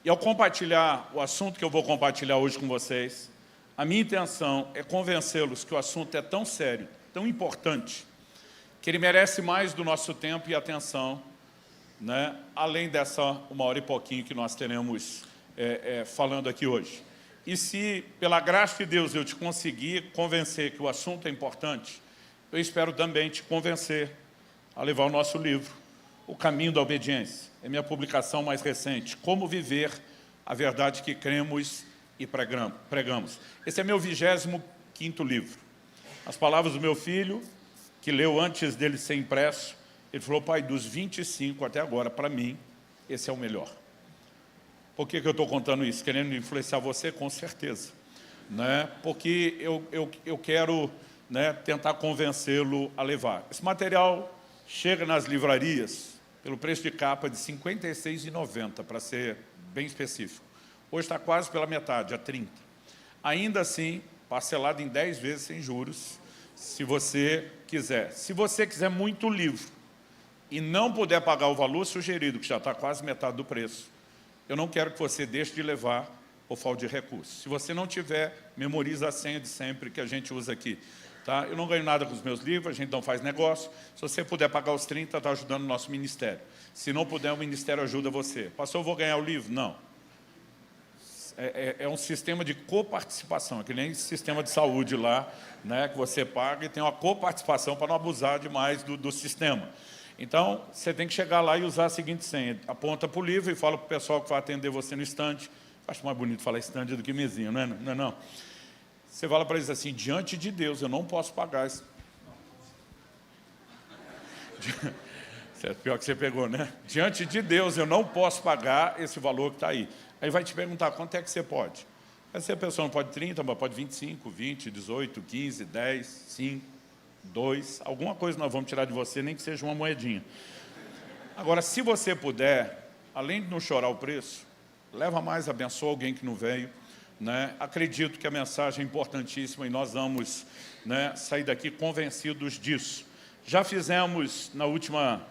E ao compartilhar o assunto que eu vou compartilhar hoje com vocês, a minha intenção é convencê-los que o assunto é tão sério, tão importante, que ele merece mais do nosso tempo e atenção, né? Além dessa 1 hora e pouquinho que nós teremos falando aqui hoje. E se, pela graça de Deus, eu te conseguir convencer que o assunto é importante, eu espero também te convencer a levar o nosso livro, O Caminho da Obediência. É minha publicação mais recente, Como Viver a Verdade que Cremos e Pregamos. Esse é meu 25º livro. As palavras do meu filho, que leu antes dele ser impresso, ele falou: pai, dos 25 até agora, para mim, esse é o melhor. Por que eu estou contando isso? Querendo influenciar você? Com certeza. Né? Porque eu quero, né, tentar convencê-lo a levar. Esse material chega nas livrarias pelo preço de capa de R$ 56,90, para ser bem específico. Hoje está quase pela metade, a 30. Ainda assim, parcelado em 10 vezes sem juros, se você quiser. Se você quiser muito livro e não puder pagar o valor sugerido, que já está quase metade do preço, eu não quero que você deixe de levar ou falte de recurso. Se você não tiver, memoriza a senha de sempre que a gente usa aqui. Tá? Eu não ganho nada com os meus livros, a gente não faz negócio. Se você puder pagar os 30, está ajudando o nosso ministério. Se não puder, o ministério ajuda você. Pastor, eu vou ganhar o livro? Não. É um sistema de coparticipação, é que nem sistema de saúde lá, né, que você paga e tem uma coparticipação para não abusar demais do sistema. Então, você tem que chegar lá e usar a seguinte senha. Aponta para o livro e fala para o pessoal que vai atender você no estande. Acho mais bonito falar estande do que mesinha, não é? Não é não? Você fala para eles assim: diante de Deus, eu não posso pagar isso. Pior que você pegou, né? Diante de Deus, eu não posso pagar esse valor que está aí. Aí vai te perguntar: quanto é que você pode? Aí se a pessoa não pode 30, mas pode 25, 20, 18, 15, 10, 5, 2. Alguma coisa nós vamos tirar de você, nem que seja uma moedinha. Agora, se você puder, além de não chorar o preço, leva mais, abençoa alguém que não veio. Né? Acredito que a mensagem é importantíssima e nós vamos, né, sair daqui convencidos disso. Já fizemos, na última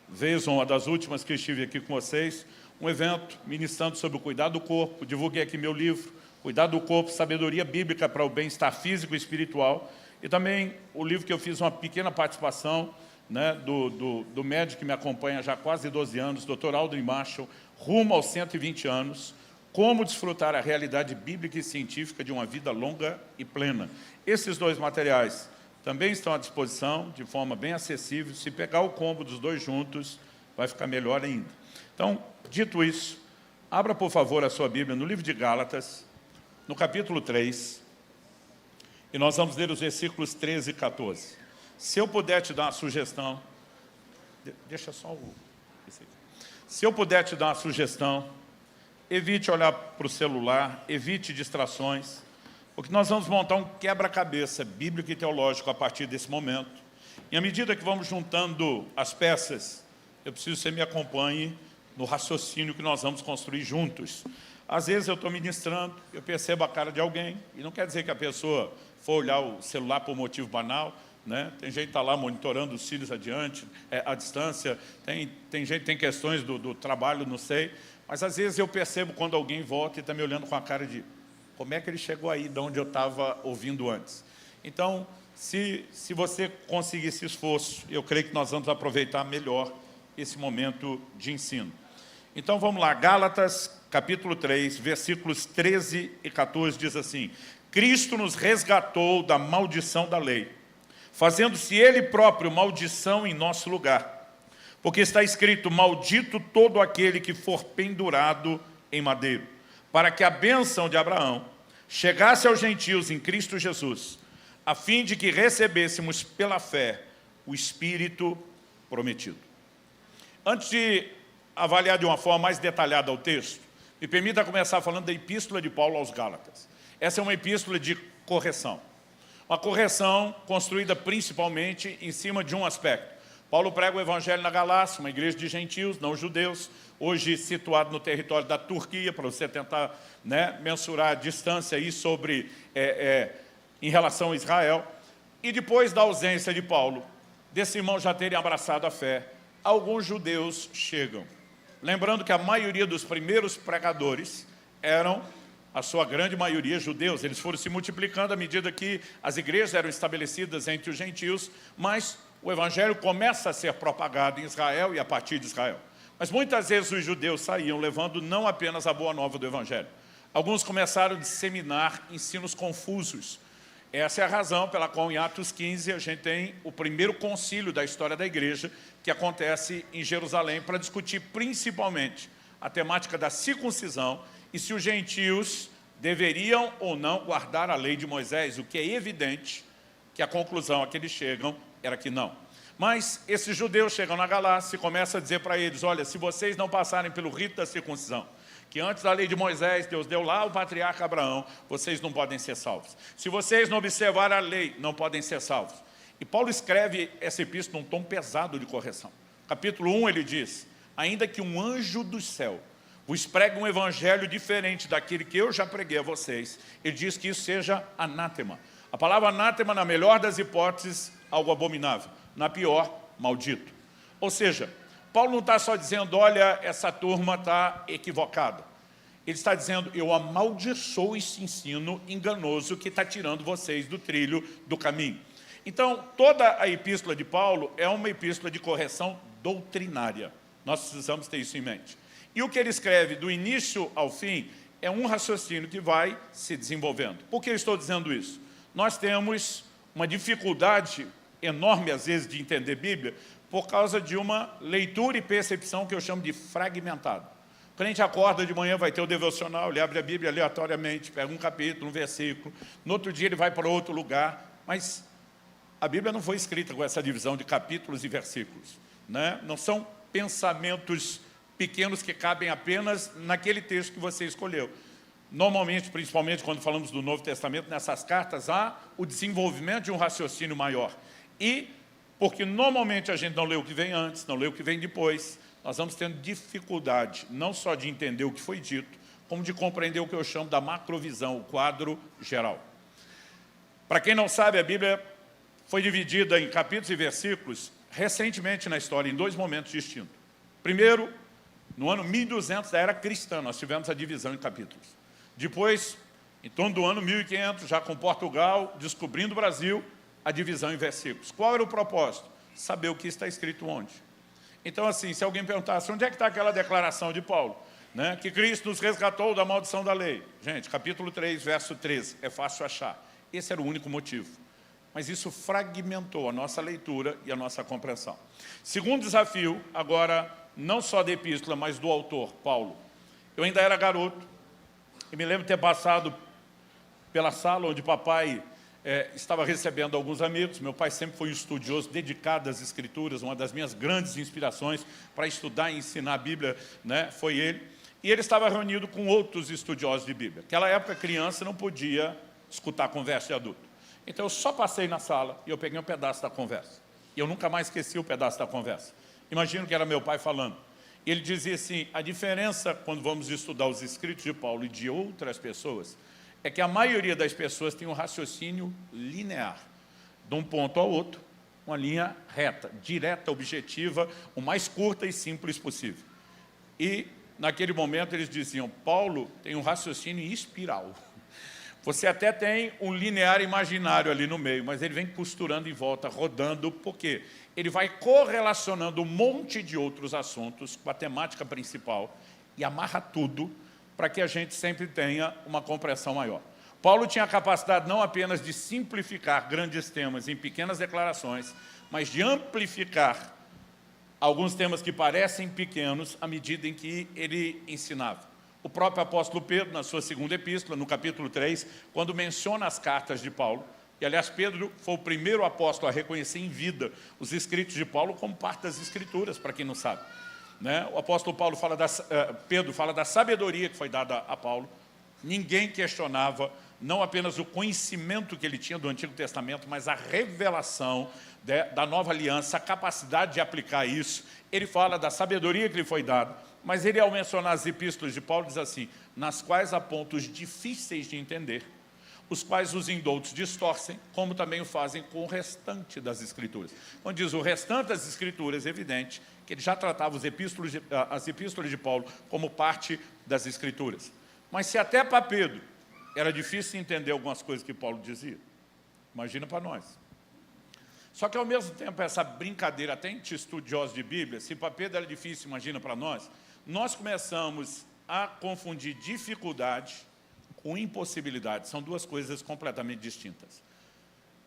vez, uma das últimas que estive aqui com vocês, um evento ministrando sobre o cuidado do corpo. Divulguei aqui meu livro, Cuidado do Corpo, Sabedoria Bíblica para o Bem-Estar Físico e Espiritual. E também o livro que eu fiz uma pequena participação, né, do médico que me acompanha já há quase 12 anos, Dr. Aldrin Marshall, rumo aos 120 anos, Como Desfrutar a Realidade Bíblica e Científica de uma Vida Longa e Plena. Esses dois materiais também estão à disposição, de forma bem acessível. Se pegar o combo dos dois juntos, vai ficar melhor ainda. Então, dito isso, abra, por favor, a sua Bíblia no livro de Gálatas, no capítulo 3, e nós vamos ler os versículos 13 e 14. Se eu puder te dar uma sugestão, deixa só o... Se eu puder te dar uma sugestão, evite olhar para o celular, evite distrações, porque nós vamos montar um quebra-cabeça bíblico e teológico a partir desse momento. E à medida que vamos juntando as peças, eu preciso que você me acompanhe no raciocínio que nós vamos construir juntos. Às vezes eu estou ministrando, eu percebo a cara de alguém, e não quer dizer que a pessoa for olhar o celular por motivo banal, né? Tem gente que está lá monitorando os filhos adiante, à distância, tem gente que tem questões do trabalho, não sei, mas às vezes eu percebo quando alguém volta e está me olhando com a cara de como é que ele chegou aí, de onde eu estava ouvindo antes. Então, se você conseguir esse esforço, eu creio que nós vamos aproveitar melhor esse momento de ensino. Então vamos lá, Gálatas capítulo 3, versículos 13 e 14 diz assim: Cristo nos resgatou da maldição da lei, fazendo-se Ele próprio maldição em nosso lugar. Porque está escrito: maldito todo aquele que for pendurado em madeiro, para que a bênção de Abraão chegasse aos gentios em Cristo Jesus, a fim de que recebêssemos pela fé o Espírito prometido. Antes de avaliar de uma forma mais detalhada o texto, me permita começar falando da epístola de Paulo aos Gálatas. Essa é uma epístola de correção. Uma correção construída principalmente em cima de um aspecto. Paulo prega o evangelho na Galácia, uma igreja de gentios, não judeus, hoje situado no território da Turquia, para você tentar, né, mensurar a distância aí sobre, em relação a Israel. E depois da ausência de Paulo, desse irmão já terem abraçado a fé, alguns judeus chegam. Lembrando que a maioria dos primeiros pregadores eram, a sua grande maioria, judeus. Eles foram se multiplicando à medida que as igrejas eram estabelecidas entre os gentios, mas o evangelho começa a ser propagado em Israel e a partir de Israel. Mas muitas vezes os judeus saíam levando não apenas a boa nova do evangelho. Alguns começaram a disseminar ensinos confusos. Essa é a razão pela qual em Atos 15 a gente tem o primeiro concílio da história da igreja, que acontece em Jerusalém, para discutir principalmente a temática da circuncisão e se os gentios deveriam ou não guardar a lei de Moisés, o que é evidente que a conclusão a que eles chegam era que não. Mas esses judeus chegam na Galácia e começam a dizer para eles, olha, se vocês não passarem pelo rito da circuncisão, que antes da lei de Moisés, Deus deu lá ao patriarca Abraão, vocês não podem ser salvos. Se vocês não observarem a lei, não podem ser salvos. E Paulo escreve essa epístola num tom pesado de correção. Capítulo 1 ele diz, ainda que um anjo do céu vos pregue um evangelho diferente daquele que eu já preguei a vocês, ele diz que isso seja anátema. A palavra anátema, na melhor das hipóteses, algo abominável. Na pior, maldito. Ou seja, Paulo não está só dizendo, olha, essa turma está equivocada. Ele está dizendo, eu amaldiçoo esse ensino enganoso que está tirando vocês do trilho do caminho. Então, toda a epístola de Paulo é uma epístola de correção doutrinária. Nós precisamos ter isso em mente. E o que ele escreve do início ao fim é um raciocínio que vai se desenvolvendo. Por que eu estou dizendo isso? Nós temos uma dificuldade enorme, às vezes, de entender Bíblia, por causa de uma leitura e percepção que eu chamo de fragmentado. Quando a gente acorda de manhã, vai ter o devocional, ele abre a Bíblia aleatoriamente, pega um capítulo, um versículo, no outro dia ele vai para outro lugar, mas a Bíblia não foi escrita com essa divisão de capítulos e versículos, né? Não são pensamentos pequenos que cabem apenas naquele texto que você escolheu. Normalmente, principalmente quando falamos do Novo Testamento, nessas cartas há o desenvolvimento de um raciocínio maior. E, porque normalmente a gente não lê o que vem antes, não lê o que vem depois, nós vamos tendo dificuldade, não só de entender o que foi dito, como de compreender o que eu chamo da macrovisão, o quadro geral. Para quem não sabe, a Bíblia foi dividida em capítulos e versículos recentemente na história, em dois momentos distintos. Primeiro, no ano 1200 da era cristã, nós tivemos a divisão em capítulos. Depois, em torno do ano 1500, já com Portugal descobrindo o Brasil, a divisão em versículos. Qual era o propósito? Saber o que está escrito onde. Então, assim, se alguém perguntasse, onde é que está aquela declaração de Paulo? Né? Que Cristo nos resgatou da maldição da lei. Gente, capítulo 3, verso 13, é fácil achar. Esse era o único motivo. Mas isso fragmentou a nossa leitura e a nossa compreensão. Segundo desafio, agora, não só da epístola, mas do autor, Paulo. Eu ainda era garoto, e me lembro de ter passado pela sala onde papai estava recebendo alguns amigos. Meu pai sempre foi um estudioso dedicado às escrituras, uma das minhas grandes inspirações para estudar e ensinar a Bíblia, né, foi ele. E ele estava reunido com outros estudiosos de Bíblia. Naquela época, criança não podia escutar conversa de adulto. Então, eu só passei na sala e eu peguei um pedaço da conversa. E eu nunca mais esqueci o pedaço da conversa. Imagino que era meu pai falando. Ele dizia assim, a diferença quando vamos estudar os escritos de Paulo e de outras pessoas é que a maioria das pessoas tem um raciocínio linear, de um ponto ao outro, uma linha reta, direta, objetiva, o mais curta e simples possível. E, naquele momento, eles diziam, Paulo tem um raciocínio em espiral. Você até tem um linear imaginário ali no meio, mas ele vem costurando em volta, rodando, por quê? Ele vai correlacionando um monte de outros assuntos com a temática principal e amarra tudo para que a gente sempre tenha uma compreensão maior. Paulo tinha a capacidade não apenas de simplificar grandes temas em pequenas declarações, mas de amplificar alguns temas que parecem pequenos à medida em que ele ensinava. O próprio apóstolo Pedro, na sua segunda epístola, no capítulo 3, quando menciona as cartas de Paulo, e aliás Pedro foi o primeiro apóstolo a reconhecer em vida os escritos de Paulo como parte das escrituras, para quem não sabe. Né? O apóstolo Pedro fala da sabedoria que foi dada a Paulo. Ninguém questionava não apenas o conhecimento que ele tinha do Antigo Testamento, mas a revelação da nova aliança, a capacidade de aplicar isso. Ele fala da sabedoria que lhe foi dada, mas ele, ao mencionar as epístolas de Paulo, diz assim, nas quais há pontos difíceis de entender, os quais os indoutos distorcem, como também o fazem com o restante das Escrituras. Quando diz o restante das Escrituras, é evidente que ele já tratava as epístolas de Paulo como parte das Escrituras. Mas se até para Pedro era difícil entender algumas coisas que Paulo dizia, imagina para nós. Só que, ao mesmo tempo, essa brincadeira, até entre estudiosos de Bíblia, se para Pedro era difícil, imagina para nós começamos a confundir dificuldade com impossibilidade. São duas coisas completamente distintas.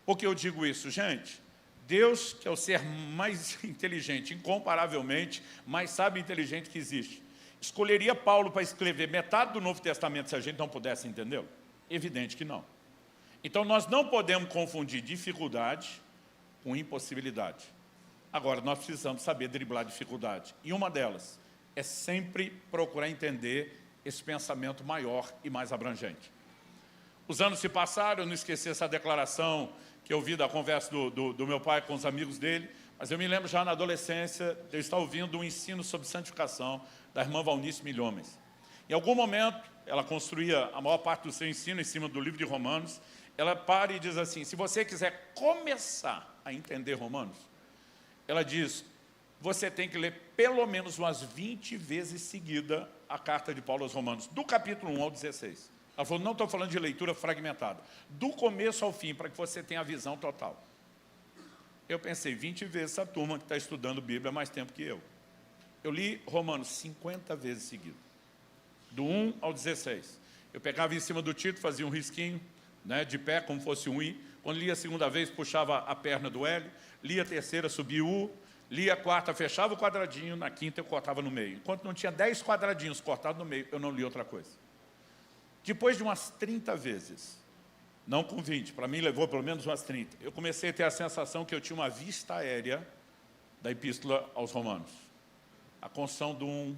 Por que eu digo isso, gente? Deus, que é o ser mais inteligente, incomparavelmente, mais sábio e inteligente que existe, escolheria Paulo para escrever metade do Novo Testamento se a gente não pudesse entendê-lo? Evidente que não. Então, nós não podemos confundir dificuldade com impossibilidade. Agora, nós precisamos saber driblar a dificuldade. E uma delas é sempre procurar entender esse pensamento maior e mais abrangente. Os anos se passaram, eu não esqueci essa declaração que eu ouvi da conversa do meu pai com os amigos dele, mas eu me lembro já na adolescência, eu estava ouvindo um ensino sobre santificação da irmã Valnice Milhomens. Em algum momento, ela construía a maior parte do seu ensino em cima do livro de Romanos. Ela para e diz assim, se você quiser começar a entender Romanos, ela diz, você tem que ler pelo menos umas 20 vezes seguida a carta de Paulo aos Romanos, do capítulo 1 ao 16. Ela falou, não estou falando de leitura fragmentada, do começo ao fim, para que você tenha a visão total. Eu pensei, 20 vezes essa turma que está estudando Bíblia há mais tempo que eu. Eu li Romanos 50 vezes seguido, do 1 ao 16. Eu pegava em cima do título, fazia um risquinho, né, de pé, como fosse um I. Quando lia a segunda vez, puxava a perna do L. Lia a terceira, subia o U. Lia a quarta, fechava o quadradinho. Na quinta, eu cortava no meio. Enquanto não tinha 10 quadradinhos cortados no meio, eu não lia outra coisa. Depois de umas 30 vezes, não com 20, para mim levou pelo menos umas 30, eu comecei a ter a sensação que eu tinha uma vista aérea da Epístola aos Romanos. A construção do 1,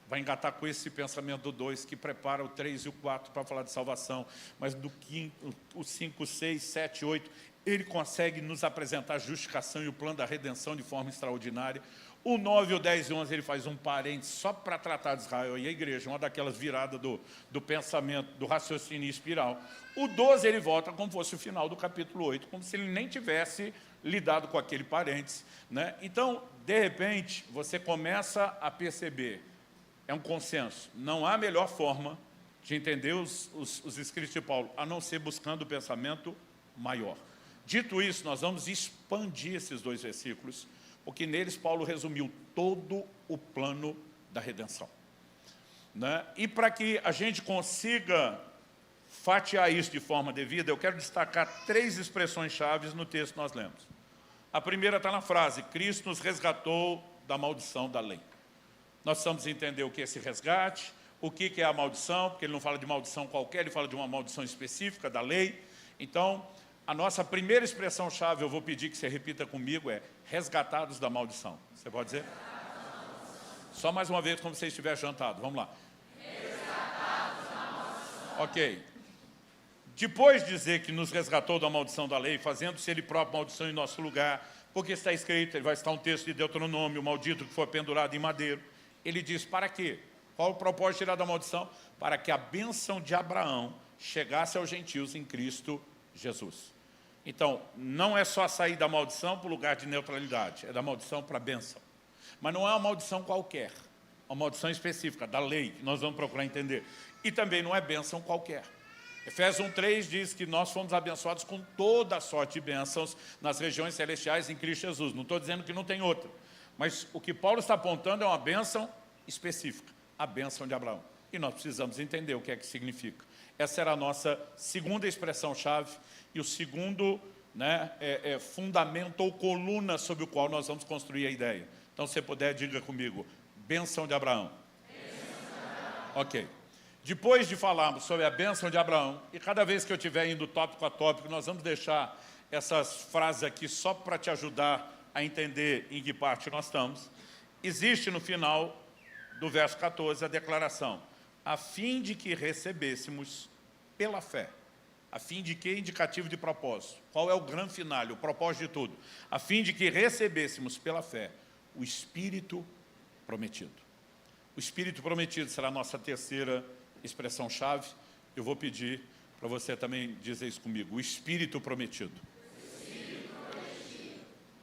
vai engatar com esse pensamento do 2, que prepara o 3 e o 4 para falar de salvação, mas do 5, o 5, 6, 7, 8, ele consegue nos apresentar a justificação e o plano da redenção de forma extraordinária. O 9, o 10 e o 11, ele faz um parênteses só para tratar de Israel e a igreja, uma daquelas viradas do pensamento, do raciocínio em espiral. O 12, ele volta como fosse o final do capítulo 8, como se ele nem tivesse lidado com aquele parênteses, né? Então, de repente, você começa a perceber, é um consenso, não há melhor forma de entender os escritos de Paulo, a não ser buscando o pensamento maior. Dito isso, nós vamos expandir esses dois versículos, porque neles Paulo resumiu todo o plano da redenção, né? E para que a gente consiga fatiar isso de forma devida, eu quero destacar 3 expressões-chave no texto que nós lemos. A primeira está na frase, Cristo nos resgatou da maldição da lei. Nós precisamos entender o que é esse resgate, o que é a maldição, porque ele não fala de maldição qualquer, ele fala de uma maldição específica da lei. Então, a nossa primeira expressão-chave, eu vou pedir que você repita comigo, é resgatados da maldição. Você pode dizer? Só mais uma vez, como se você estiver jantado. Vamos lá. Resgatados da maldição. Ok. Depois de dizer que nos resgatou da maldição da lei, fazendo-se ele próprio maldição em nosso lugar, porque está escrito, ele vai citar um texto de Deuteronômio, o maldito que foi pendurado em madeiro. Ele diz, para quê? Qual o propósito de tirar da maldição? Para que a bênção de Abraão chegasse aos gentios em Cristo Jesus. Então, não é só sair da maldição para o lugar de neutralidade, é da maldição para a bênção. Mas não é uma maldição qualquer, é uma maldição específica, da lei, que nós vamos procurar entender. E também não é bênção qualquer. Efésios 1:3 diz que nós fomos abençoados com toda a sorte de bênçãos nas regiões celestiais em Cristo Jesus. Não estou dizendo que não tem outra. Mas o que Paulo está apontando é uma bênção específica, a bênção de Abraão. E nós precisamos entender o que é que significa. Essa era a nossa segunda expressão-chave e o segundo, né, fundamento ou coluna sobre o qual nós vamos construir a ideia. Então, se você puder, diga comigo, bênção de Abraão. Ok. Depois de falarmos sobre a bênção de Abraão, e cada vez que eu estiver indo tópico a tópico, nós vamos deixar essas frases aqui só para te ajudar a entender em que parte nós estamos. Existe no final do verso 14 a declaração, a fim de que recebêssemos pela fé. A fim de que? Indicativo de propósito. Qual é o grande final, o propósito de tudo? A fim de que recebêssemos pela fé o Espírito prometido. O Espírito prometido será a nossa terceira expressão-chave. Eu vou pedir para você também dizer isso comigo. O Espírito prometido.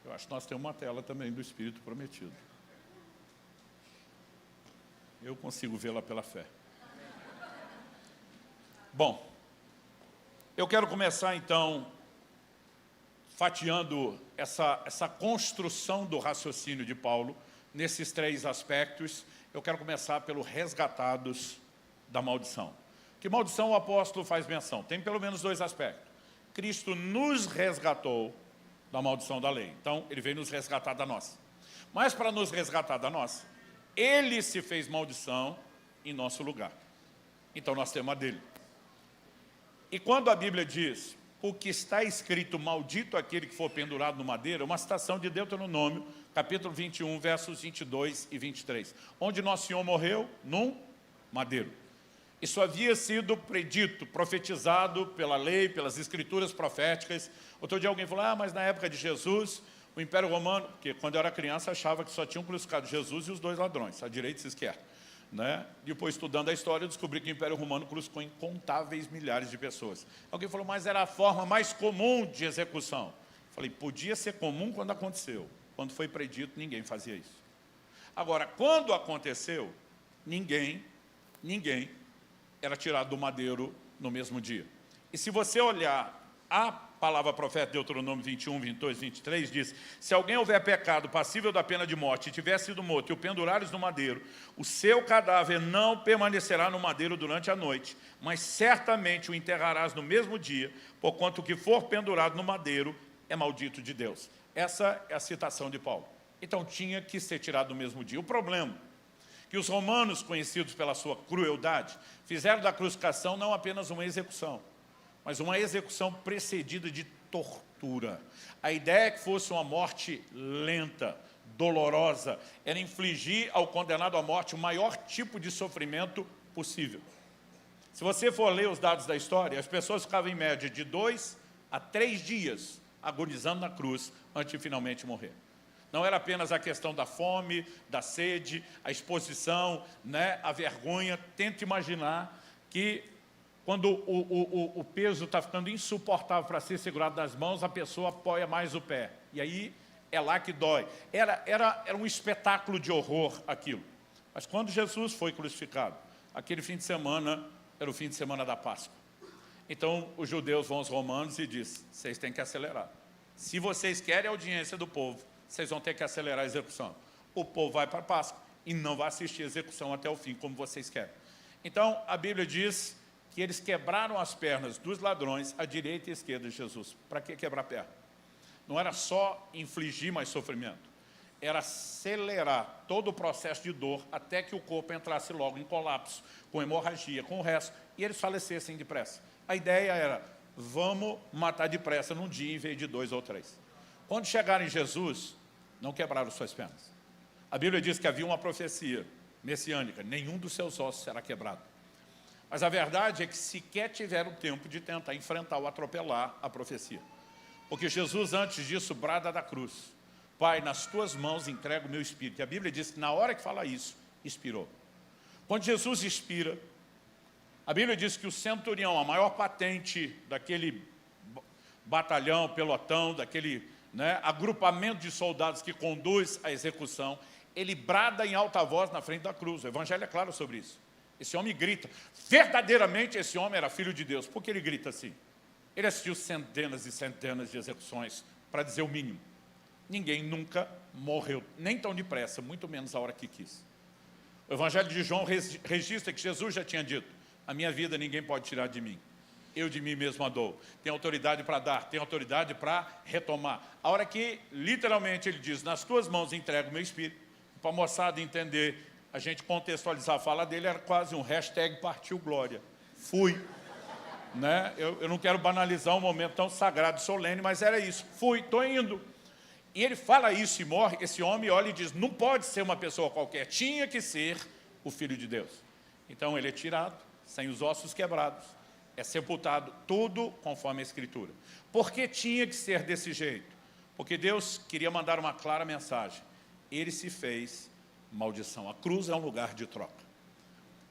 Eu acho que nós temos uma tela também do Espírito prometido. Eu consigo vê-la pela fé. Bom, eu quero começar então fatiando essa construção do raciocínio de Paulo nesses três aspectos. Eu quero começar pelo resgatados da maldição. Que maldição o apóstolo faz menção? Tem pelo menos dois aspectos. Cristo nos resgatou da maldição da lei. Então, ele veio nos resgatar da nossa. Mas para nos resgatar da nossa, ele se fez maldição em nosso lugar. Então, nós temos a dele. E quando a Bíblia diz, o que está escrito, maldito aquele que for pendurado no madeiro, é uma citação de Deuteronômio, capítulo 21, versos 22 e 23. Onde nosso Senhor morreu? Num madeiro. Isso havia sido predito, profetizado pela lei, pelas escrituras proféticas. Outro dia alguém falou, mas na época de Jesus, o Império Romano, porque quando eu era criança achava que só tinham crucificado Jesus e os dois ladrões, a direita e a esquerda. Né? Depois, estudando a história, eu descobri que o Império Romano crucificou incontáveis milhares de pessoas. Alguém falou, mas era a forma mais comum de execução. Falei, podia ser comum quando aconteceu. Quando foi predito, ninguém fazia isso. Agora, quando aconteceu, ninguém era tirado do madeiro no mesmo dia. E se você olhar a palavra profeta Deuteronômio 21, 22, 23, diz, se alguém houver pecado passível da pena de morte e tiver sido morto e o pendurares no madeiro, o seu cadáver não permanecerá no madeiro durante a noite, mas certamente o enterrarás no mesmo dia, porquanto o que for pendurado no madeiro é maldito de Deus. Essa é a citação de Paulo. Então tinha que ser tirado no mesmo dia. O problema que os romanos, conhecidos pela sua crueldade, fizeram da crucificação não apenas uma execução, mas uma execução precedida de tortura. A ideia é que fosse uma morte lenta, dolorosa, era infligir ao condenado à morte o maior tipo de sofrimento possível. Se você for ler os dados da história, as pessoas ficavam em média de 2 a 3 dias agonizando na cruz antes de finalmente morrer. Não era apenas a questão da fome, da sede, a exposição, né, a vergonha. Tente imaginar que quando o peso está ficando insuportável para ser segurado nas mãos, a pessoa apoia mais o pé. E aí é lá que dói. Era um espetáculo de horror aquilo. Mas quando Jesus foi crucificado, aquele fim de semana era o fim de semana da Páscoa. Então os judeus vão aos romanos e dizem, vocês têm que acelerar. Se vocês querem a audiência do povo, vocês vão ter que acelerar a execução. O povo vai para a Páscoa e não vai assistir a execução até o fim, como vocês querem. Então, a Bíblia diz que eles quebraram as pernas dos ladrões à direita e à esquerda de Jesus. Para que quebrar a perna? Não era só infligir mais sofrimento, era acelerar todo o processo de dor até que o corpo entrasse logo em colapso, com hemorragia, com o resto, e eles falecessem depressa. A ideia era, vamos matar depressa num dia em vez de 2 ou 3. Quando chegaram em Jesus, não quebraram suas pernas. A Bíblia diz que havia uma profecia messiânica, nenhum dos seus ossos será quebrado. Mas a verdade é que sequer tiveram tempo de tentar enfrentar ou atropelar a profecia. Porque Jesus, antes disso, brada da cruz. Pai, nas tuas mãos entrego o meu espírito. E a Bíblia diz que na hora que fala isso, expirou. Quando Jesus expira, a Bíblia diz que o centurião, a maior patente daquele batalhão, pelotão, daquele agrupamento de soldados que conduz a execução, ele brada em alta voz na frente da cruz. O Evangelho é claro sobre isso. Esse homem grita. Verdadeiramente esse homem era filho de Deus. Por que ele grita assim? Ele assistiu centenas e centenas de execuções, para dizer o mínimo. Ninguém nunca morreu, nem tão depressa, muito menos a hora que quis. O Evangelho de João registra que Jesus já tinha dito, a minha vida ninguém pode tirar de mim. Eu de mim mesmo a dou. Tenho autoridade para dar, tenho autoridade para retomar. A hora que, literalmente, ele diz, nas tuas mãos entrego o meu espírito, para a moçada entender, a gente contextualizar a fala dele, era quase um hashtag partiu glória. Fui. Eu não quero banalizar um momento tão sagrado e solene, mas era isso. Fui, estou indo. E ele fala isso e morre, esse homem olha e diz, não pode ser uma pessoa qualquer, tinha que ser o Filho de Deus. Então ele é tirado, sem os ossos quebrados, é sepultado, tudo conforme a Escritura. Por que tinha que ser desse jeito? Porque Deus queria mandar uma clara mensagem. Ele se fez maldição. A cruz é um lugar de troca.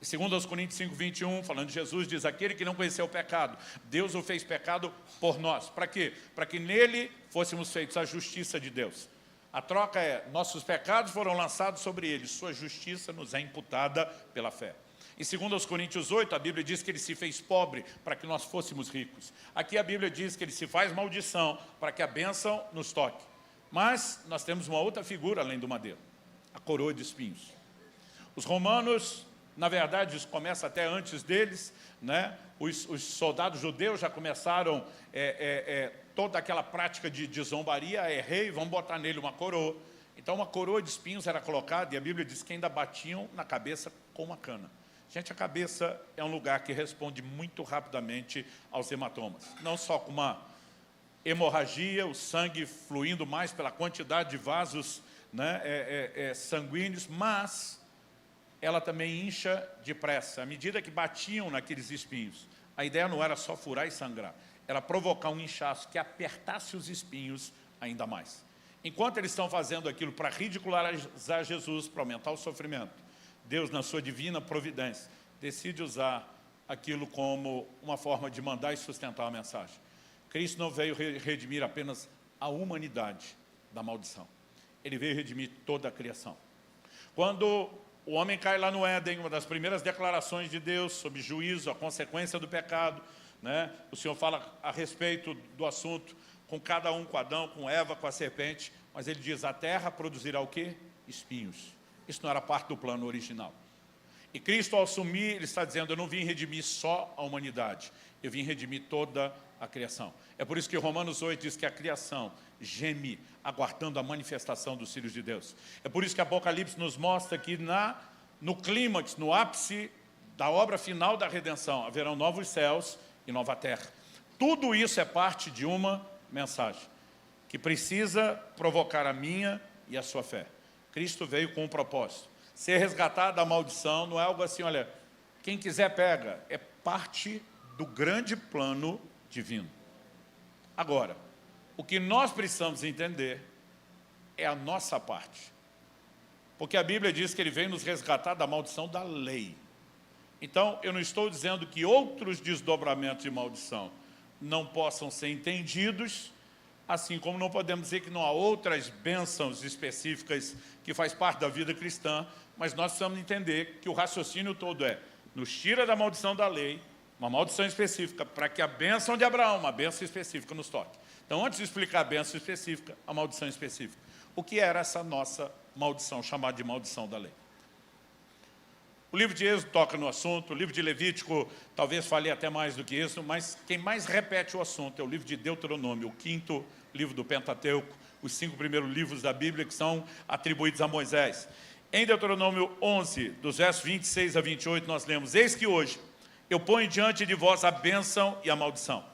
E segundo aos Coríntios 5, 21, falando de Jesus, diz, aquele que não conheceu o pecado, Deus o fez pecado por nós. Para quê? Para que nele fôssemos feitos a justiça de Deus. A troca é, nossos pecados foram lançados sobre ele, sua justiça nos é imputada pela fé. Em 2 Coríntios 8, a Bíblia diz que ele se fez pobre para que nós fôssemos ricos. Aqui a Bíblia diz que ele se faz maldição para que a bênção nos toque. Mas nós temos uma outra figura além do madeiro, a coroa de espinhos. Os romanos, na verdade, isso começa até antes deles, né? Os soldados judeus já começaram toda aquela prática de zombaria, é rei, vamos botar nele uma coroa. Então uma coroa de espinhos era colocada e a Bíblia diz que ainda batiam na cabeça com uma cana. Gente, a cabeça é um lugar que responde muito rapidamente aos hematomas. Não só com uma hemorragia, o sangue fluindo mais pela quantidade de vasos, né, sanguíneos, mas ela também incha depressa. À medida que batiam naqueles espinhos, a ideia não era só furar e sangrar, era provocar um inchaço que apertasse os espinhos ainda mais. Enquanto eles estão fazendo aquilo para ridicularizar Jesus, para aumentar o sofrimento, Deus, na sua divina providência, decide usar aquilo como uma forma de mandar e sustentar a mensagem. Cristo não veio redimir apenas a humanidade da maldição. Ele veio redimir toda a criação. Quando o homem cai lá no Éden, uma das primeiras declarações de Deus sobre juízo, a consequência do pecado, né? O Senhor fala a respeito do assunto com cada um, com Adão, com Eva, com a serpente, mas ele diz, a terra produzirá o quê? Espinhos. Isso não era parte do plano original. E Cristo, ao assumir, ele está dizendo, eu não vim redimir só a humanidade, eu vim redimir toda a criação. É por isso que Romanos 8 diz que a criação geme, aguardando a manifestação dos filhos de Deus. É por isso que Apocalipse nos mostra que no clímax, no ápice da obra final da redenção, haverão novos céus e nova terra. Tudo isso é parte de uma mensagem, que precisa provocar a minha e a sua fé. Cristo veio com um propósito. Ser resgatado da maldição não é algo assim, olha, quem quiser pega. É parte do grande plano divino. Agora, o que nós precisamos entender é a nossa parte. Porque a Bíblia diz que ele veio nos resgatar da maldição da lei. Então, eu não estou dizendo que outros desdobramentos de maldição não possam ser entendidos, assim como não podemos dizer que não há outras bênçãos específicas que faz parte da vida cristã, mas nós precisamos entender que o raciocínio todo é, nos tira da maldição da lei, uma maldição específica, para que a bênção de Abraão, uma bênção específica, nos toque. Então, antes de explicar a bênção específica, a maldição específica. O que era essa nossa maldição, chamada de maldição da lei? O livro de Êxodo toca no assunto, o livro de Levítico talvez fale até mais do que isso, mas quem mais repete o assunto é o livro de Deuteronômio, o 5º livro do Pentateuco, os 5 primeiros livros da Bíblia que são atribuídos a Moisés. Em Deuteronômio 11, dos versos 26 a 28, nós lemos, eis que hoje eu ponho diante de vós a bênção e a maldição.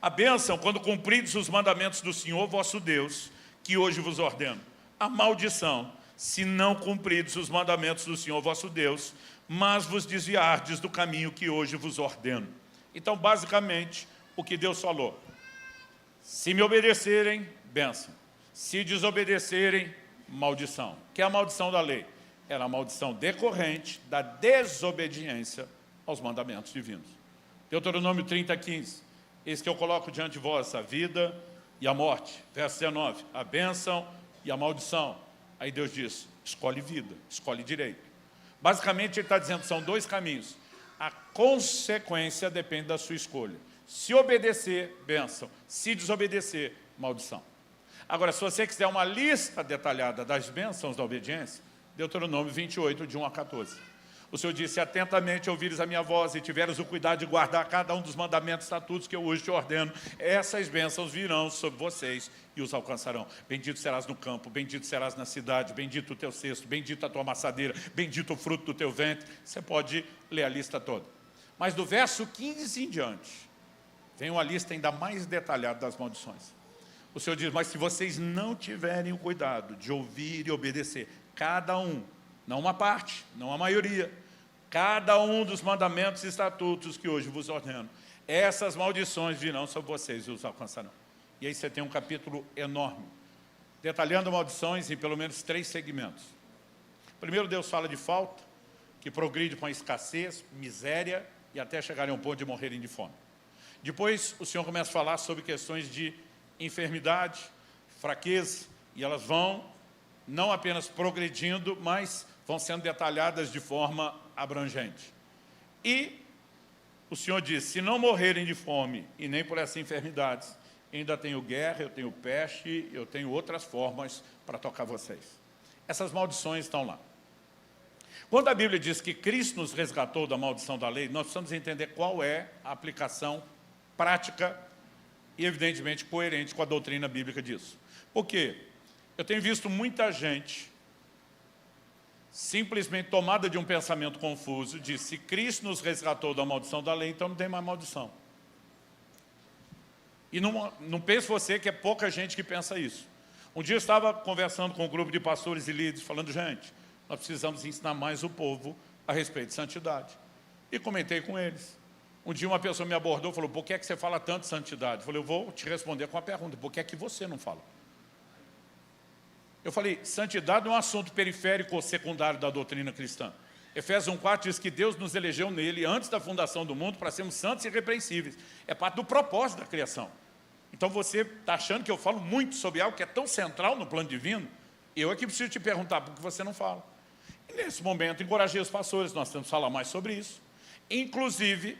A bênção, quando cumpridos os mandamentos do Senhor, vosso Deus, que hoje vos ordeno. A maldição, se não cumpridos os mandamentos do Senhor, vosso Deus, mas vos desviardes do caminho que hoje vos ordeno. Então, basicamente, o que Deus falou. Se me obedecerem, bênção. Se desobedecerem, maldição. O que é a maldição da lei? Era a maldição decorrente da desobediência aos mandamentos divinos. Deuteronômio 30, 15. Eis que eu coloco diante de vós a vida e a morte. Verso 19. A bênção e a maldição. Aí Deus diz, escolhe vida, escolhe direito. Basicamente, ele está dizendo que são 2 caminhos. A consequência depende da sua escolha. Se obedecer, bênção. Se desobedecer, maldição. Agora, se você quiser uma lista detalhada das bênçãos da obediência, Deuteronômio 28, de 1 a 14. O Senhor disse, atentamente ouvires a minha voz e tiveres o cuidado de guardar cada um dos mandamentos e estatutos que eu hoje te ordeno, essas bênçãos virão sobre vocês e os alcançarão. Bendito serás no campo, bendito serás na cidade, bendito o teu cesto, bendito a tua amassadeira, bendito o fruto do teu ventre. Você pode ler a lista toda. Mas do verso 15 em diante, vem uma lista ainda mais detalhada das maldições. O Senhor diz, mas se vocês não tiverem o cuidado de ouvir e obedecer, cada um, não uma parte, não a maioria, cada um dos mandamentos e estatutos que hoje vos ordeno, essas maldições virão sobre vocês e os alcançarão. E aí você tem um capítulo enorme, detalhando maldições em pelo menos 3 segmentos. Primeiro, Deus fala de falta, que progride com a escassez, miséria e até chegarem a um ponto de morrerem de fome. Depois, o Senhor começa a falar sobre questões de enfermidade, fraqueza, E elas vão não apenas progredindo, mas vão sendo detalhadas de forma abrangente. E o Senhor diz, se não morrerem de fome e nem por essas enfermidades, ainda tenho guerra, eu tenho peste, eu tenho outras formas para tocar vocês. Essas maldições estão lá. Quando a Bíblia diz que Cristo nos resgatou da maldição da lei, nós precisamos entender qual é a aplicação prática e, evidentemente, coerente com a doutrina bíblica disso. Por quê? Eu tenho visto muita gente simplesmente tomada de um pensamento confuso, de se Cristo nos resgatou da maldição da lei, então não tem mais maldição. E não pense você que é pouca gente que pensa isso. Um dia eu estava conversando com um grupo de pastores e líderes, falando, gente, nós precisamos ensinar mais o povo a respeito de santidade. E comentei com eles. Um dia uma pessoa me abordou e falou, por que é que você fala tanto de santidade? Eu falei, eu vou te responder com a pergunta, por que é que você não fala? Eu falei, santidade não é um assunto periférico ou secundário da doutrina cristã. Efésios 1,4 diz que Deus nos elegeu nele, antes da fundação do mundo, para sermos santos e irrepreensíveis. É parte do propósito da criação. Então você está achando que eu falo muito sobre algo que é tão central no plano divino? Eu é que preciso te perguntar, por que você não fala? E nesse momento, encorajei os pastores, nós temos que falar mais sobre isso. Inclusive,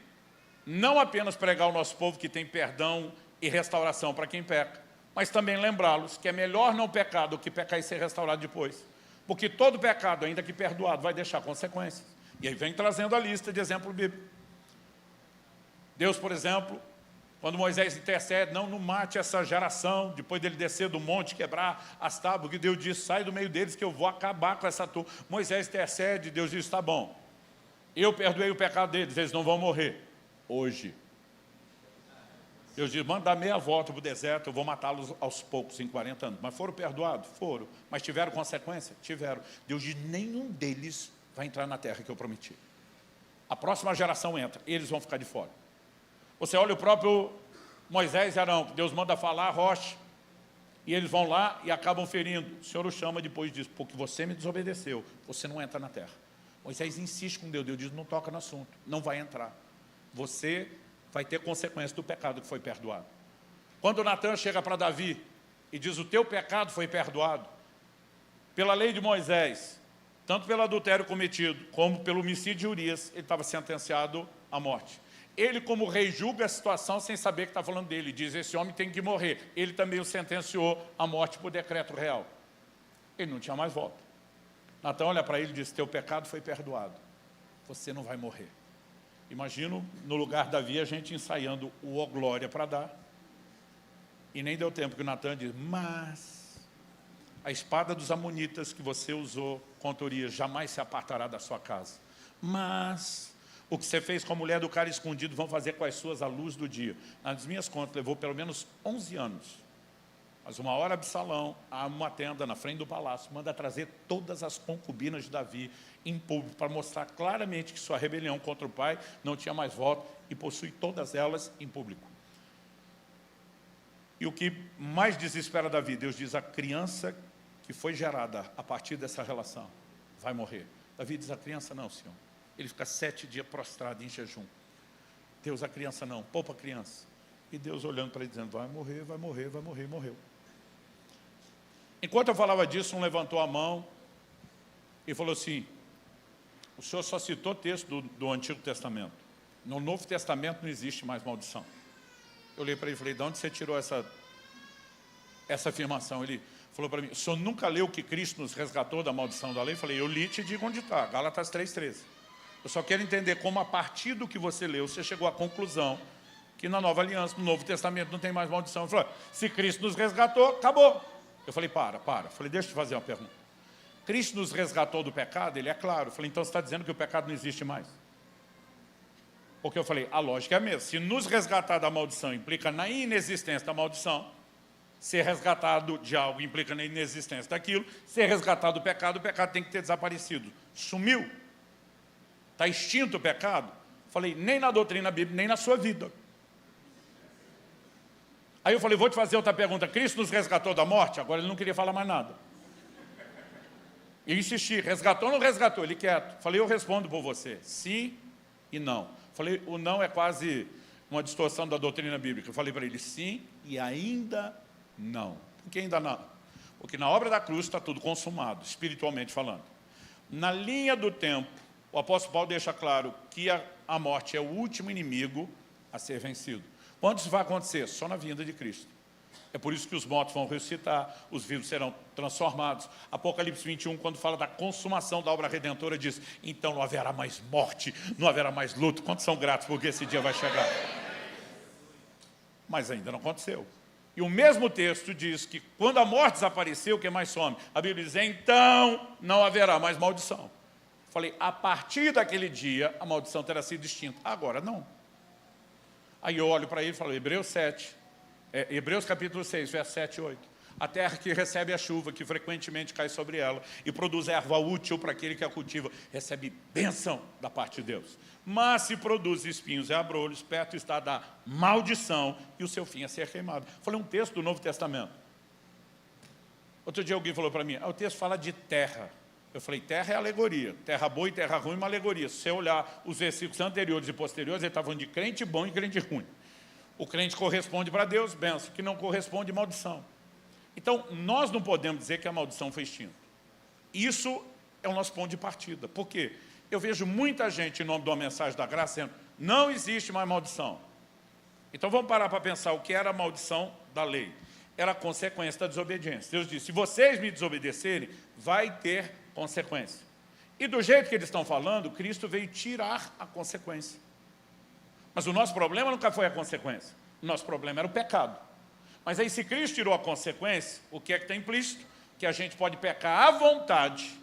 não apenas pregar ao nosso povo que tem perdão e restauração para quem peca, mas também lembrá-los que é melhor não pecar do que pecar e ser restaurado depois. Porque todo pecado, ainda que perdoado, vai deixar consequências. E aí vem trazendo a lista de exemplo bíblico. Deus, por exemplo, quando Moisés intercede, não mate essa geração, depois dele descer do monte, quebrar as tábuas, que Deus diz, sai do meio deles que eu vou acabar com essa turma. Moisés intercede, Deus diz, tá bom, eu perdoei o pecado deles, eles não vão morrer hoje. Deus diz, manda dar meia volta para o deserto, eu vou matá-los aos poucos, em 40 anos. Mas foram perdoados? Foram. Mas tiveram consequência? Tiveram. Deus diz, nenhum deles vai entrar na terra que eu prometi. A próxima geração entra, eles vão ficar de fora. Você olha o próprio Moisés e Arão, Deus manda falar a rocha, e eles vão lá e acabam ferindo. O Senhor o chama depois disso, porque você me desobedeceu, você não entra na terra. Moisés insiste com Deus, Deus diz, não toca no assunto, não vai entrar. Você vai ter consequência do pecado que foi perdoado. Quando Natan chega para Davi e diz, o teu pecado foi perdoado, pela lei de Moisés, tanto pelo adultério cometido, como pelo homicídio de Urias, ele estava sentenciado à morte. Ele, como rei, julga a situação sem saber que está falando dele. Diz, esse homem tem que morrer. Ele também o sentenciou à morte por decreto real. Ele não tinha mais volta. Natan olha para ele e diz, teu pecado foi perdoado. Você não vai morrer. Imagino, no lugar de Davi, a gente ensaiando o ó glória para dar. E nem deu tempo que o Natan diz, mas a espada dos amonitas que você usou contra Urias jamais se apartará da sua casa. Mas o que você fez com a mulher do cara escondido vão fazer com as suas à luz do dia. Nas minhas contas, levou pelo menos 11 anos. Mas uma hora Absalão, há uma tenda na frente do palácio, manda trazer todas as concubinas de Davi em público, para mostrar claramente que sua rebelião contra o pai não tinha mais voto, e possui todas elas em público. E o que mais desespera Davi, Deus diz, a criança que foi gerada a partir dessa relação vai morrer. Davi diz, a criança não, Senhor. Ele fica 7 dias prostrado em jejum. Deus, a criança não, poupa a criança. E Deus olhando para ele, dizendo, vai morrer, vai morrer, vai morrer, morreu. Enquanto eu falava disso, um levantou a mão e falou assim, o senhor só citou texto do Antigo Testamento. No Novo Testamento não existe mais maldição. Eu olhei para ele e falei, de onde você tirou essa afirmação? Ele falou para mim, o senhor nunca leu que Cristo nos resgatou da maldição da lei? Eu falei, eu li e te digo onde está, Gálatas 3,13. Eu só quero entender como, a partir do que você leu, você chegou à conclusão que na Nova Aliança, no Novo Testamento, não tem mais maldição. Ele falou, se Cristo nos resgatou, acabou. Eu falei, para. Eu falei, deixa eu te fazer uma pergunta. Cristo nos resgatou do pecado? Ele é claro. Eu falei, então você está dizendo que o pecado não existe mais? Porque eu falei, a lógica é a mesma. Se nos resgatar da maldição implica na inexistência da maldição, ser resgatado de algo implica na inexistência daquilo, ser resgatado do pecado, o pecado tem que ter desaparecido. Sumiu. Está extinto o pecado? Eu falei, nem na doutrina bíblica, nem na sua vida. Aí eu falei, vou te fazer outra pergunta. Cristo nos resgatou da morte? Agora ele não queria falar mais nada. E insisti, resgatou ou não resgatou? Ele quieto. Falei, eu respondo por você. Sim e não. Falei, o não é quase uma distorção da doutrina bíblica. Eu falei para ele, sim e ainda não. Por que ainda não? Porque na obra da cruz está tudo consumado, espiritualmente falando. Na linha do tempo, o apóstolo Paulo deixa claro que a morte é o último inimigo a ser vencido. Quando isso vai acontecer? Só na vinda de Cristo. É por isso que os mortos vão ressuscitar, os vivos serão transformados. Apocalipse 21, quando fala da consumação da obra redentora, diz: então não haverá mais morte, não haverá mais luto. Quantos são gratos porque esse dia vai chegar? Mas ainda não aconteceu. E o mesmo texto diz que quando a morte desapareceu, o que mais some? A Bíblia diz: então não haverá mais maldição. Falei, a partir daquele dia, a maldição terá sido extinta. Agora não. Aí eu olho para ele e falo, Hebreus capítulo 6, verso 7 e 8. A terra que recebe a chuva, que frequentemente cai sobre ela, e produz erva útil para aquele que a cultiva, recebe bênção da parte de Deus. Mas se produz espinhos e abrolhos, perto está da maldição, e o seu fim é ser queimado. Falei um texto do Novo Testamento. Outro dia alguém falou para mim, o texto fala de terra. Eu falei, terra é alegoria. Terra boa e terra ruim é uma alegoria. Se você olhar os versículos anteriores e posteriores, ele está falando de crente bom e crente ruim. O crente corresponde para Deus, bênção. Que não corresponde, maldição. Então, nós não podemos dizer que a maldição foi extinta. Isso é o nosso ponto de partida. Por quê? Eu vejo muita gente, em nome de uma mensagem da graça, dizendo, não existe mais maldição. Então, vamos parar para pensar o que era a maldição da lei. Era a consequência da desobediência. Deus disse, se vocês me desobedecerem, vai ter consequência. E do jeito que eles estão falando, Cristo veio tirar a consequência. Mas o nosso problema nunca foi a consequência. O nosso problema era o pecado. Mas aí, se Cristo tirou a consequência, o que é que está implícito? Que a gente pode pecar à vontade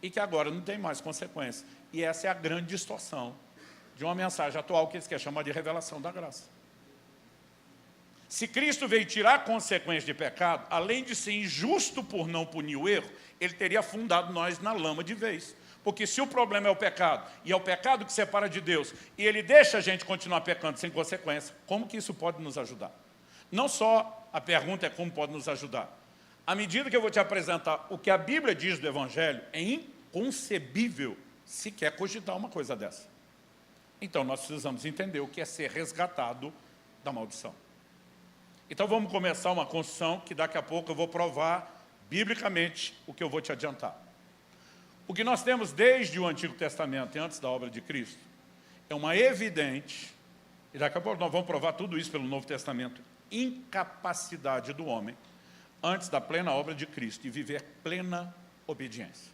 e que agora não tem mais consequência. E essa é a grande distorção de uma mensagem atual que eles querem chamar de revelação da graça. Se Cristo veio tirar a consequência de pecado, além de ser injusto por não punir o erro, ele teria afundado nós na lama de vez. Porque se o problema é o pecado, e é o pecado que separa de Deus, e ele deixa a gente continuar pecando sem consequência, como que isso pode nos ajudar? Não só a pergunta é como pode nos ajudar. À medida que eu vou te apresentar o que a Bíblia diz do Evangelho, é inconcebível sequer cogitar uma coisa dessa. Então nós precisamos entender o que é ser resgatado da maldição. Então vamos começar uma construção que daqui a pouco eu vou provar biblicamente o que eu vou te adiantar. O que nós temos desde o Antigo Testamento e antes da obra de Cristo é uma evidente, e daqui a pouco nós vamos provar tudo isso pelo Novo Testamento, incapacidade do homem antes da plena obra de Cristo e viver plena obediência.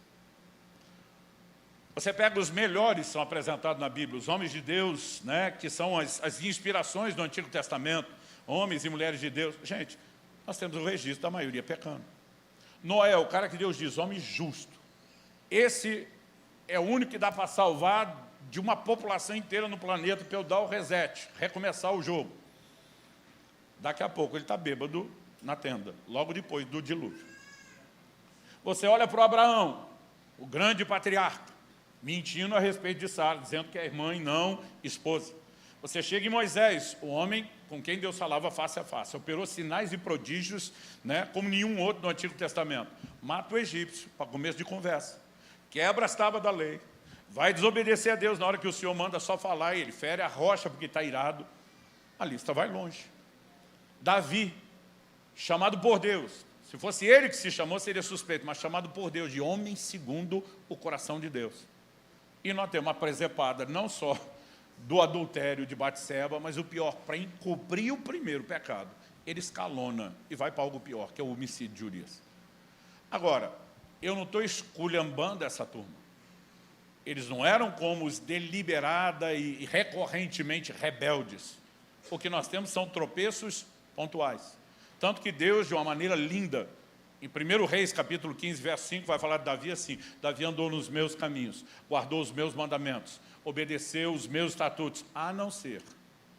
Você pega os melhores que são apresentados na Bíblia, os homens de Deus, né, que são as inspirações do Antigo Testamento, homens e mulheres de Deus. Gente, nós temos o registro da maioria pecando. Noé, o cara que Deus diz, homem justo. Esse é o único que dá para salvar de uma população inteira no planeta para eu dar o reset, recomeçar o jogo. Daqui a pouco ele está bêbado na tenda, logo depois do dilúvio. Você olha para o Abraão, o grande patriarca, mentindo a respeito de Sara, dizendo que é irmã e não esposa. Você chega em Moisés, o homem com quem Deus falava face a face, operou sinais e prodígios, né, como nenhum outro no Antigo Testamento. Mata o egípcio, para começo de conversa. Quebra as tábuas da lei. Vai desobedecer a Deus na hora que o Senhor manda só falar, e ele fere a rocha porque está irado. A lista vai longe. Davi, chamado por Deus. Se fosse ele que se chamou, seria suspeito, mas chamado por Deus, de homem segundo o coração de Deus. E nós temos uma presepada, não só do adultério de Batseba, mas o pior, para encobrir o primeiro pecado, ele escalona e vai para algo pior, que é o homicídio de Urias. Agora, eu não estou esculhambando essa turma. Eles não eram como os deliberada e recorrentemente rebeldes. O que nós temos são tropeços pontuais. Tanto que Deus, de uma maneira linda, em 1 Reis, capítulo 15, verso 5, vai falar de Davi assim, Davi andou nos meus caminhos, guardou os meus mandamentos, obedeceu os meus estatutos, a não ser,